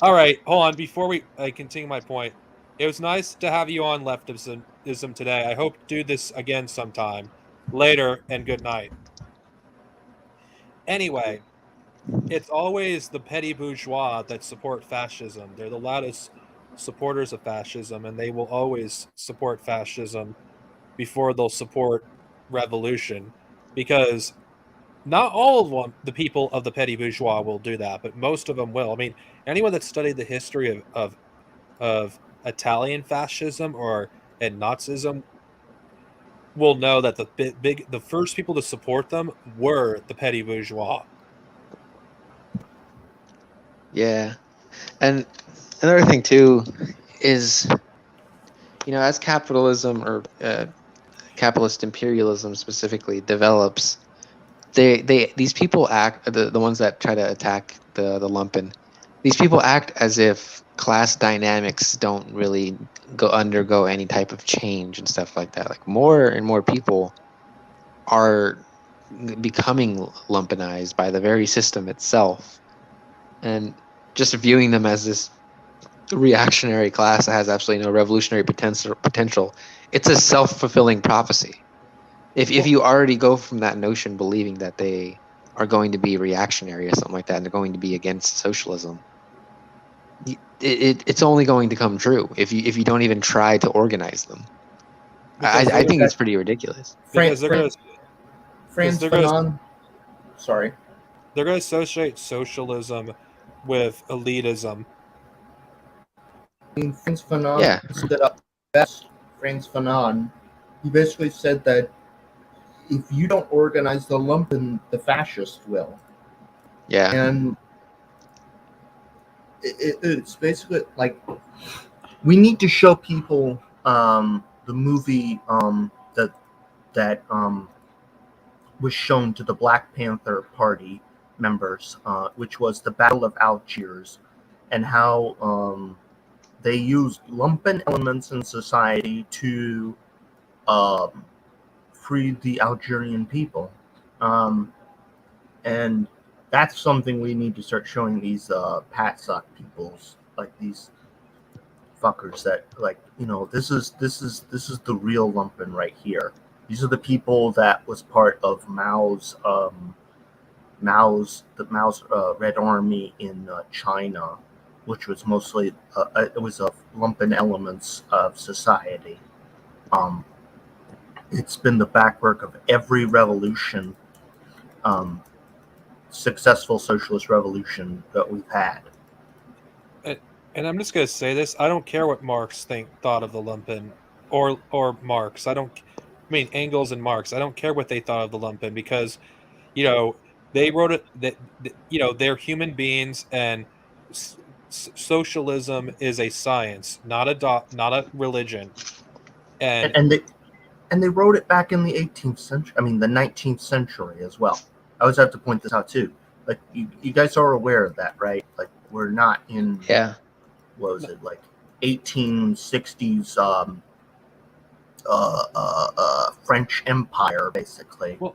All right, hold on. Before I continue my point, it was nice to have you on Leftism today. I hope to do this again sometime later, and good night. Anyway, it's always the petty bourgeois that support fascism. They're the loudest supporters of fascism, and they will always support fascism before they'll support revolution, because not all of the people of the petty bourgeois will do that, but most of them will. I mean, anyone that studied the history of Italian fascism and Nazism will know that the first people to support them were the petty bourgeois. Yeah, and another thing too is, as capitalism or capitalist imperialism specifically develops, these people act, the ones that try to attack the lumpen, these people act as if class dynamics don't really undergo any type of change and stuff like that. Like more and more people are becoming lumpenized by the very system itself, and just viewing them as this reactionary class that has absolutely no revolutionary potential. It's a self-fulfilling prophecy. If you already go from that notion believing that they are going to be reactionary or something like that, and they're going to be against socialism, it's only going to come true if you don't even try to organize them. Because I think it's pretty ridiculous. because they're gonna Franz they're gonna Fanon. Sorry. they're gonna associate socialism with elitism. I mean, Franz Fanon Yeah. summed it up best. Franz Fanon, he basically said that if you don't organize the lumpen, the fascists will. Yeah. And it's basically like we need to show people the movie that was shown to the Black Panther Party members, which was the Battle of Algiers, and how they used lumpen elements in society to free the Algerian people. And that's something we need to start showing these Patsoc peoples, like these fuckers that, like, this is the real lumpen right here. These are the people that was part of Mao's Red Army in China, which was mostly it was of lumpen elements of society. It's been the backwork of every revolution, successful socialist revolution that we've had. And I'm just gonna say this: I don't care what Marx thought of the lumpen, or Marx. I mean Engels and Marx. I don't care what they thought of the lumpen because, they wrote it that they're human beings, and socialism is a science, not a religion. And And they wrote it back in the 18th century. I mean, the 19th century as well. I always have to point this out too. Like you guys are aware of that, right? Like we're not in what was it, like 1860s French Empire, basically. Well,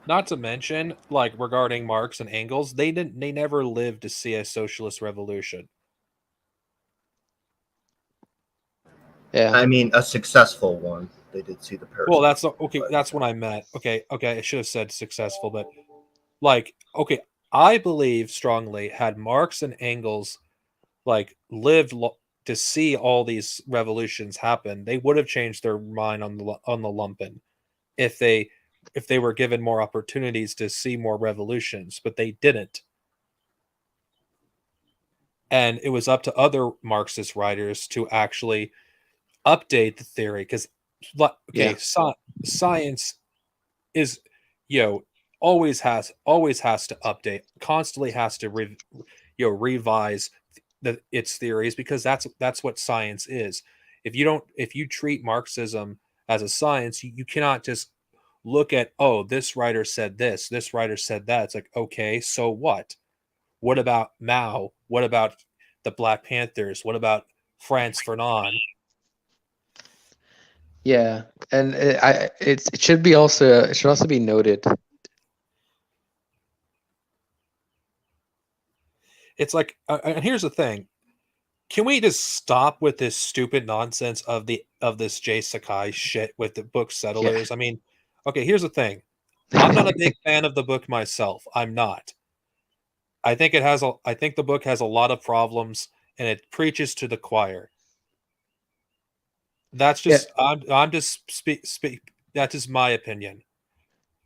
not to mention, like regarding Marx and Engels, they never lived to see a socialist revolution. Yeah. I mean, a successful one. They did see the Paris. Well, that's what I meant. Okay, I should have said successful, but okay, I believe strongly had Marx and Engels lived to see all these revolutions happen, they would have changed their mind on the lumpen if they were given more opportunities to see more revolutions, but they didn't. And it was up to other Marxist writers to actually update the theory because science is always has to update, constantly has to revise its theories, because that's what science is. If you treat Marxism as a science, you cannot just look at, oh, this writer said this writer said that. It's like, okay, so what about Mao? What about the Black Panthers? What about Franz Fanon? Yeah, and it should also be noted. It's like, and here's the thing: can we just stop with this stupid nonsense of this Jay Sakai shit with the book Settlers? I mean, okay, here's the thing: I'm not a big fan of the book myself. I'm not. I think the book has a lot of problems, and it preaches to the choir. That's just I'm just speak. That's just my opinion.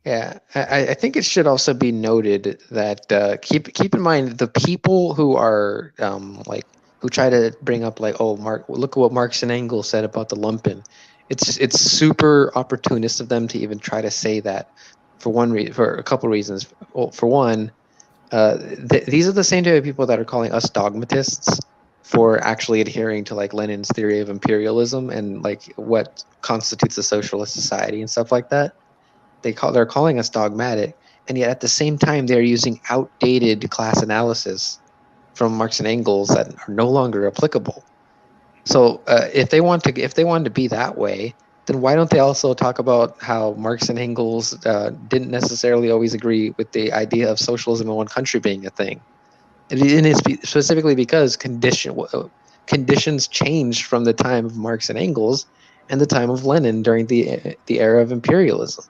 Yeah, I think it should also be noted that keep in mind the people who are who try to bring up oh, look at what Marx and Engels said about the lumpen. It's super opportunist of them to even try to say that for a couple reasons. Well, for one, these are the same type of people that are calling us dogmatists for actually adhering to Lenin's theory of imperialism and what constitutes a socialist society and stuff like that. They're calling us dogmatic, and yet at the same time they're using outdated class analysis from Marx and Engels that are no longer applicable. So if they wanted to be that way, then why don't they also talk about how Marx and Engels didn't necessarily always agree with the idea of socialism in one country being a thing? And it's specifically because conditions changed from the time of Marx and Engels and the time of Lenin during the era of imperialism.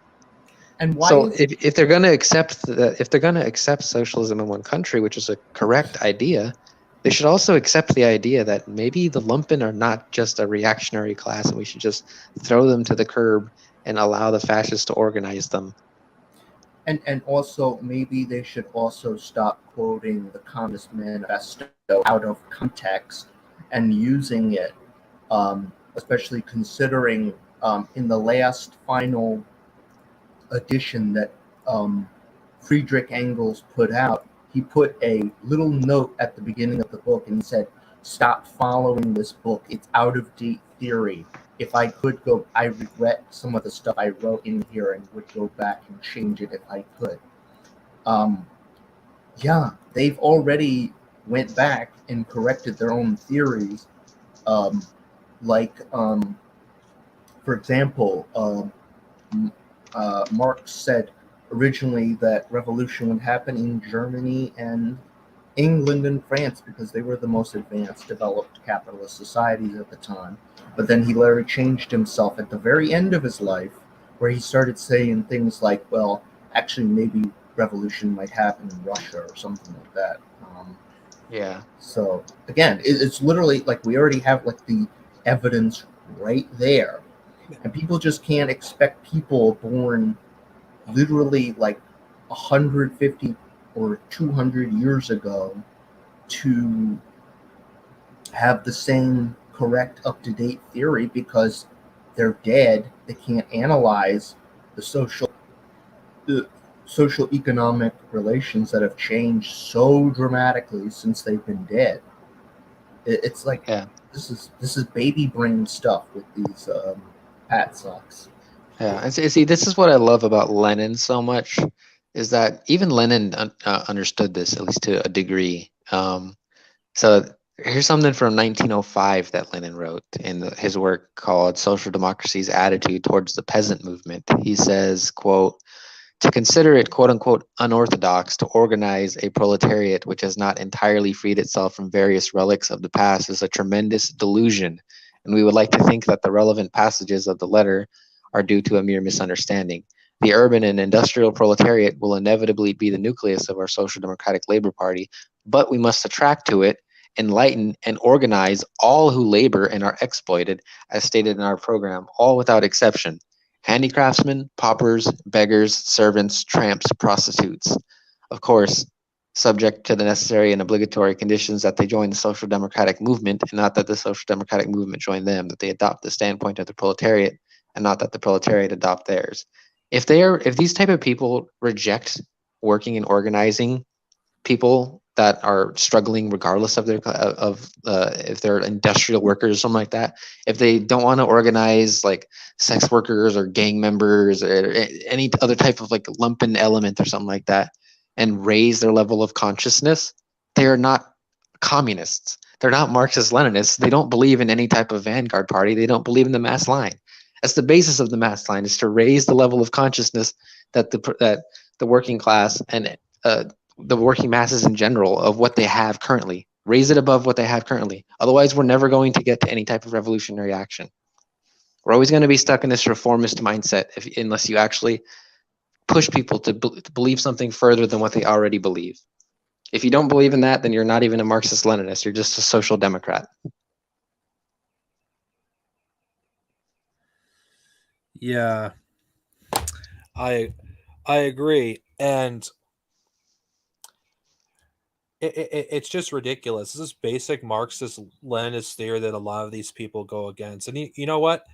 And why? So if they're going to accept socialism in one country, which is a correct idea, They should also accept the idea that maybe the lumpen are not just a reactionary class, and we should just throw them to the curb and allow the fascists to organize them. And also maybe they should also stop quoting the Communist Manifesto out of context and using it, especially considering in the last final edition that Friedrich Engels put out, he put a little note at the beginning of the book and he said, "Stop following this book. It's out of date theory. If I could go, I regret some of the stuff I wrote in here and would go back and change it if I could." Um, yeah, they've already went back and corrected their own theories. Um, like, for example, Marx said originally that revolution would happen in Germany and England and France because they were the most advanced, developed capitalist societies at the time. But then he later changed himself at the very end of his life, where he started saying things like, well, actually, maybe revolution might happen in Russia or something like that. Yeah. So again, it's literally like we already have like the evidence right there, and people just can't expect people born literally like 150 or 200 years ago to have the same correct up-to-date theory because they're dead. They can't analyze the social economic relations that have changed so dramatically since they've been dead. It's like Yeah. this is baby brain stuff with these Patsocs. Yeah, and see, this is what I love about Lenin so much, is that even Lenin understood this, at least to a degree. So here's something from 1905 that Lenin wrote in his work called Social Democracy's Attitude Towards the Peasant Movement. He says, quote, "To consider it, quote unquote, unorthodox to organize a proletariat which has not entirely freed itself from various relics of the past is a tremendous delusion, and we would like to think that the relevant passages of the letter are due to a mere misunderstanding. The urban and industrial proletariat will inevitably be the nucleus of our social democratic labor party, but we must attract to it, enlighten, and organize all who labor and are exploited, as stated in our program, all without exception. Handicraftsmen, paupers, beggars, servants, tramps, prostitutes. Of course, subject to the necessary and obligatory conditions that they join the social democratic movement, and not that the social democratic movement join them, that they adopt the standpoint of the proletariat, and not that the proletariat adopt theirs. If these type of people reject working and organizing people that are struggling regardless of their if they're industrial workers or something like that, if they don't want to organize like sex workers or gang members or any other type of like lumpen element or something like that and raise their level of consciousness, they are not communists. They're not Marxist Leninists. They don't believe in any type of vanguard party. They don't believe in the mass line. That's the basis of the mass line, is to raise the level of consciousness that the working class and the working masses in general of what they have currently. Raise it above what they have currently. Otherwise, we're never going to get to any type of revolutionary action. We're always going to be stuck in this reformist mindset unless you actually push people to believe something further than what they already believe. If you don't believe in that, then you're not even a Marxist-Leninist. You're just a social democrat. Yeah, I agree, and it's just ridiculous. This is basic Marxist Leninist theory that a lot of these people go against. And you know what?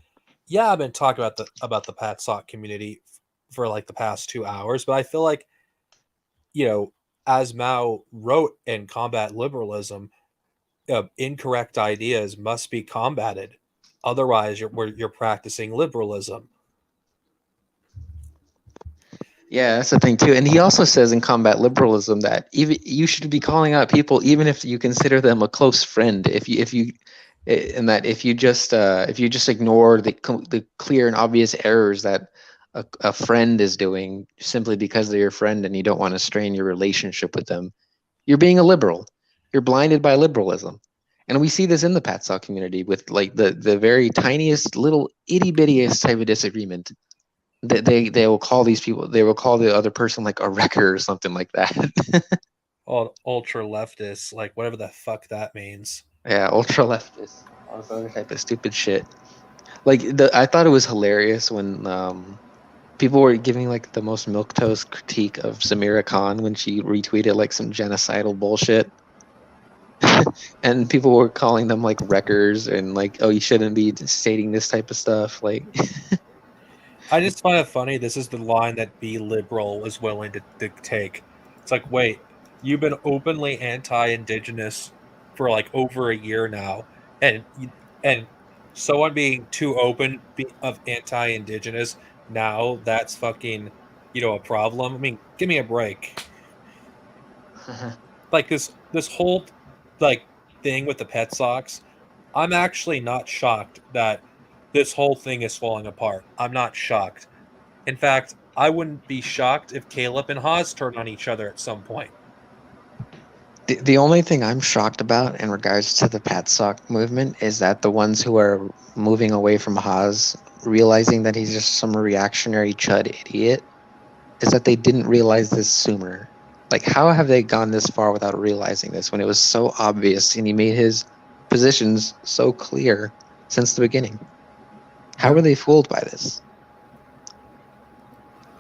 Yeah, I've been talking about the Patsoc community for like the past 2 hours, but I feel like, as Mao wrote in Combat Liberalism, incorrect ideas must be combated. Otherwise, you're practicing liberalism. Yeah, that's the thing too. And he also says in Combat Liberalism that even you should be calling out people even if you consider them a close friend. And that if you just ignore the clear and obvious errors that a friend is doing simply because they're your friend and you don't want to strain your relationship with them, you're being a liberal. You're blinded by liberalism. And we see this in the Patsoc community with like the very tiniest little itty bittiest type of disagreement. They will call these people, they will call the other person like a wrecker or something like that. ultra leftists, like whatever the fuck that means. Yeah, ultra leftist, all this other type of stupid shit. Like I thought it was hilarious when people were giving like the most milquetoast critique of Samira Khan when she retweeted like some genocidal bullshit. And people were calling them like wreckers and like, oh, you shouldn't be stating this type of stuff. Like, I just find it funny. This is the line that Be Liberal is willing to take. It's like, wait, you've been openly anti-indigenous for like over a year now, and someone being too open of anti-indigenous now, that's fucking a problem. I mean, give me a break. Like this whole like thing with the Patsocs, I'm actually not shocked that this whole thing is falling apart. I'm not shocked. In fact, I wouldn't be shocked if Caleb and Haas turn on each other at some point. the only thing I'm shocked about in regards to the Patsoc movement is that the ones who are moving away from Haas, realizing that he's just some reactionary chud idiot, is that they didn't realize this sooner. Like, how have they gone this far without realizing this when it was so obvious and he made his positions so clear since the beginning? How were they fooled by this?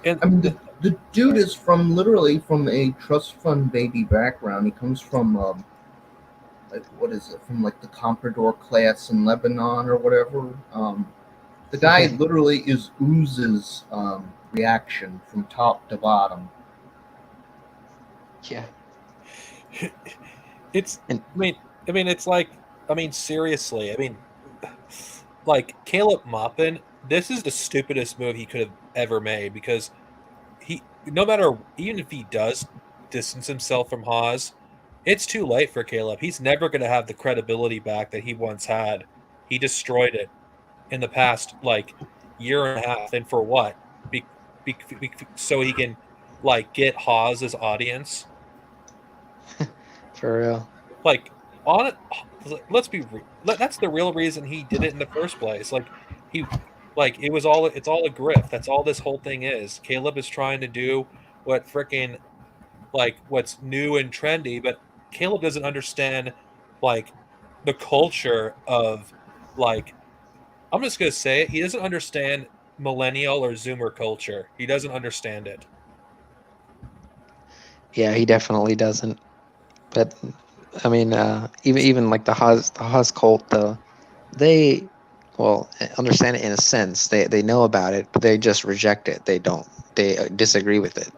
And I mean, the dude is literally from a trust fund baby background. He comes from like, what is it? From like the comprador class in Lebanon or whatever. The guy literally oozes reaction from top to bottom. Yeah. it's And I mean it's like, seriously, like Caleb Maupin, this is the stupidest move he could have ever made, because even if he does distance himself from Haas, it's too late for Caleb. He's never going to have the credibility back that he once had. He destroyed it in the past like year and a half, and for what? So he can like get Haas's audience. for real. Like on it, let's be that's the real reason he did it in the first place. Like it's all a grift. That's all this whole thing is. Caleb is trying to do what freaking like what's new and trendy, but Caleb doesn't understand like the culture of like, I'm just gonna say it, he doesn't understand millennial or Zoomer culture. He doesn't understand it. Yeah, he definitely doesn't. But I mean, even like the Haas cult, though, they understand it in a sense. They know about it, but they just reject it. They don't. They disagree with it.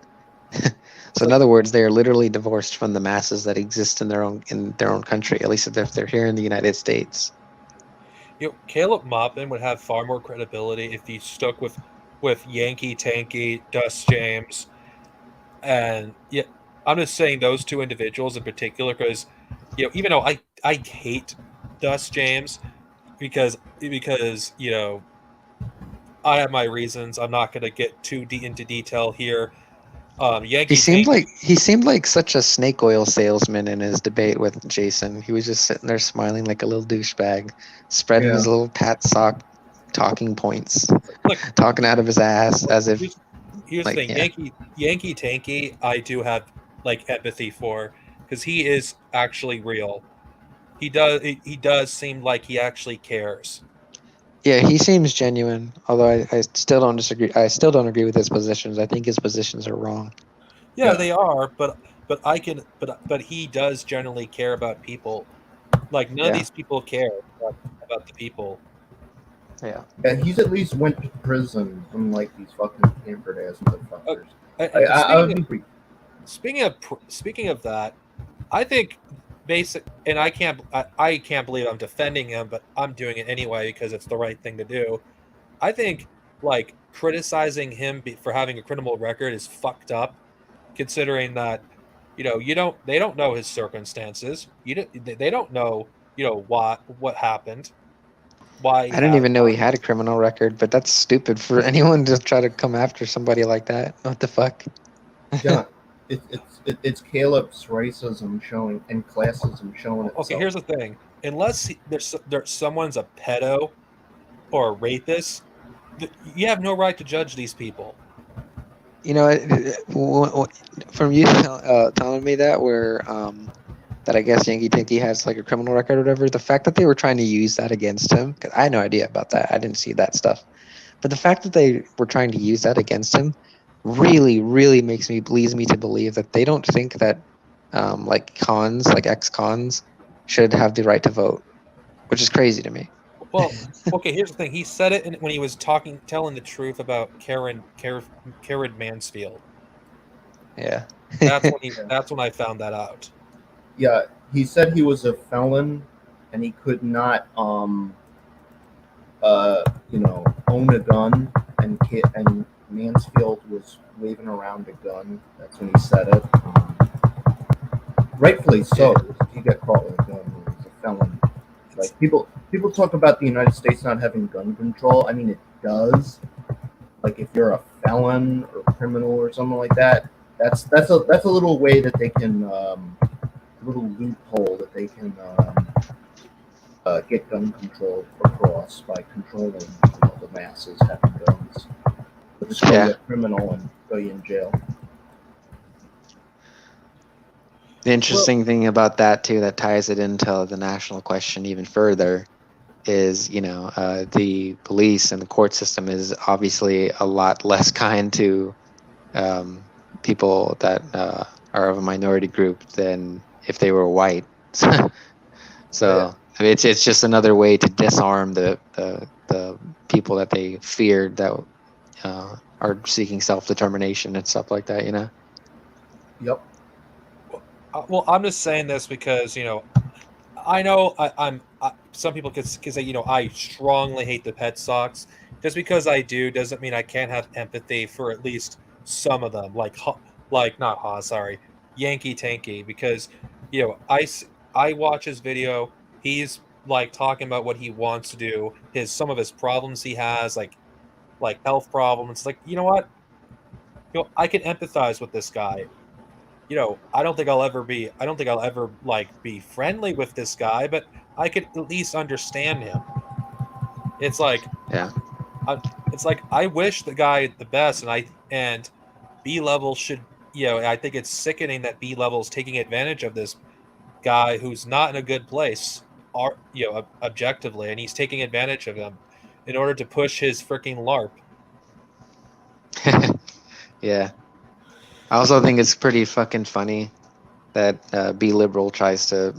So in other words, they are literally divorced from the masses that exist in their own country. At least if they're here in the United States. Caleb Maupin would have far more credibility if he stuck with Yankee Tanky, Dust James, and yeah, I'm just saying those two individuals in particular, because even though I hate Dust James because I have my reasons. I'm not going to get too into detail here. Yankee He seemed like such a snake oil salesman in his debate with Jason. He was just sitting there smiling like a little douchebag, spreading his little Patsoc talking points, Look, talking out of his ass as if. Here's the thing, Yankee Tanky, I do have like empathy for, because he is actually real. He does seem like he actually cares. Yeah, he seems genuine. Although I still don't disagree. I still don't agree with his positions. I think his positions are wrong. Yeah, they are, but he does generally care about people. Like none of these people care about the people. Yeah. Yeah, he's at least went to prison, unlike these fucking pampered ass motherfuckers. Speaking of that, I think and I can't believe I'm defending him, but I'm doing it anyway because it's the right thing to do. I think like criticizing him for having a criminal record is fucked up, considering that they don't know his circumstances. They don't know what happened. Why I didn't even know he had a criminal record, but that's stupid for anyone to try to come after somebody like that. What the fuck? Yeah, it's Caleb's racism showing and classism showing itself. Okay, here's the thing: unless there's someone's a pedo or a rapist, you have no right to judge these people. You know, from you telling me that, that I guess Yankee Tinky has like a criminal record or whatever. The fact that they were trying to use that against him, 'cause I had no idea about that. I didn't see that stuff. But the fact that they were trying to use that against him really, really leads me to believe that they don't think that like cons, like ex-cons, should have the right to vote, which is crazy to me. Well, okay. Here's the thing. He said it when he was telling the truth about Karen Mansfield. Yeah. That's when I found that out. Yeah, he said he was a felon and he could not own a gun, and Mansfield was waving around a gun. That's when he said it. Rightfully so. He got caught with a gun. He was a felon. Like people talk about the United States not having gun control. I mean, it does. Like if you're a felon or criminal or something like that, that's a little way that they can little loophole that they can get gun control across by controlling the masses having guns. They'll just call you a criminal and throw you in jail. The interesting thing about that too, that ties it into the national question even further, is the police and the court system is obviously a lot less kind to people that are of a minority group than if they were white. So I mean, it's just another way to disarm the people that they feared that are seeking self-determination and stuff like that. Yep. Well, I'm just saying this because I know some people could say I strongly hate the Patsocs. Just because I do doesn't mean I can't have empathy for at least some of them, like not Haas, sorry, Yankee Tanky, because I watch his video. He's like talking about what he wants to do, some of his problems he has, like health problems. Like, you know what? I can empathize with this guy. I don't think I'll ever be be friendly with this guy, but I could at least understand him. It's like, Yeah. It's like I wish the guy the best, and B level should, I think it's sickening that B level is taking advantage of this guy who's not in a good place, objectively, and he's taking advantage of him in order to push his freaking LARP. Yeah. I also think it's pretty fucking funny that B liberal tries to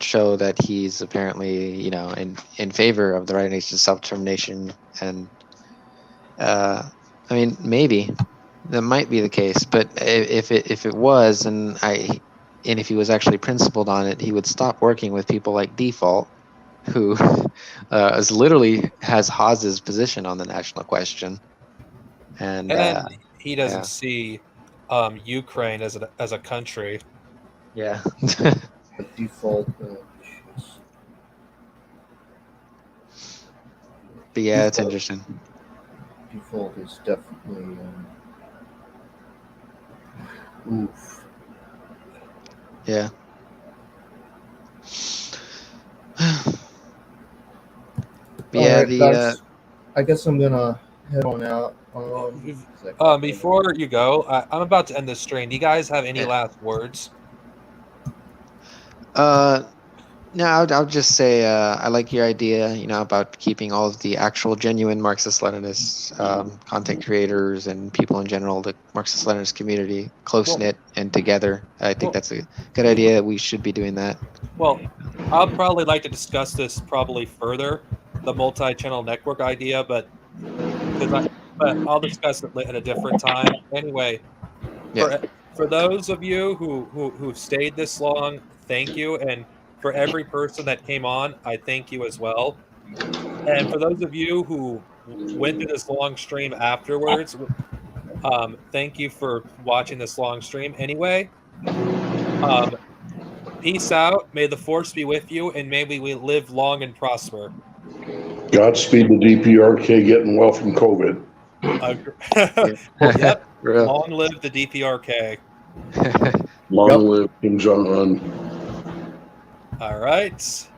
show that he's apparently, in favor of the right nation self-determination, and I mean, maybe that might be the case, but if it was, and if he was actually principled on it, he would stop working with people like Default, who literally has Haas's position on the national question, and he doesn't see Ukraine as a country. Yeah. The Default. But yeah, it's interesting. Default is definitely oof. Yeah. Right, I guess I'm gonna head on out. Before you go, I'm about to end this stream. Do you guys have any last words? No, I'll just say I like your idea, about keeping all of the actual genuine Marxist-Leninist content creators and people in general, the Marxist-Leninist community, close-knit and together. I think that's a good idea. We should be doing that. Well, I'll probably like to discuss this probably further, the multi-channel network idea, but I'll discuss it at a different time. Anyway, for those of you who've stayed this long, thank you, and for every person that came on, I thank you as well. And for those of you who went through this long stream afterwards, thank you for watching this long stream. Anyway, peace out. May the force be with you, and may we live long and prosper. Godspeed the DPRK getting well from COVID. Yep. Long live the DPRK. Long live Kim Jong-un. All right.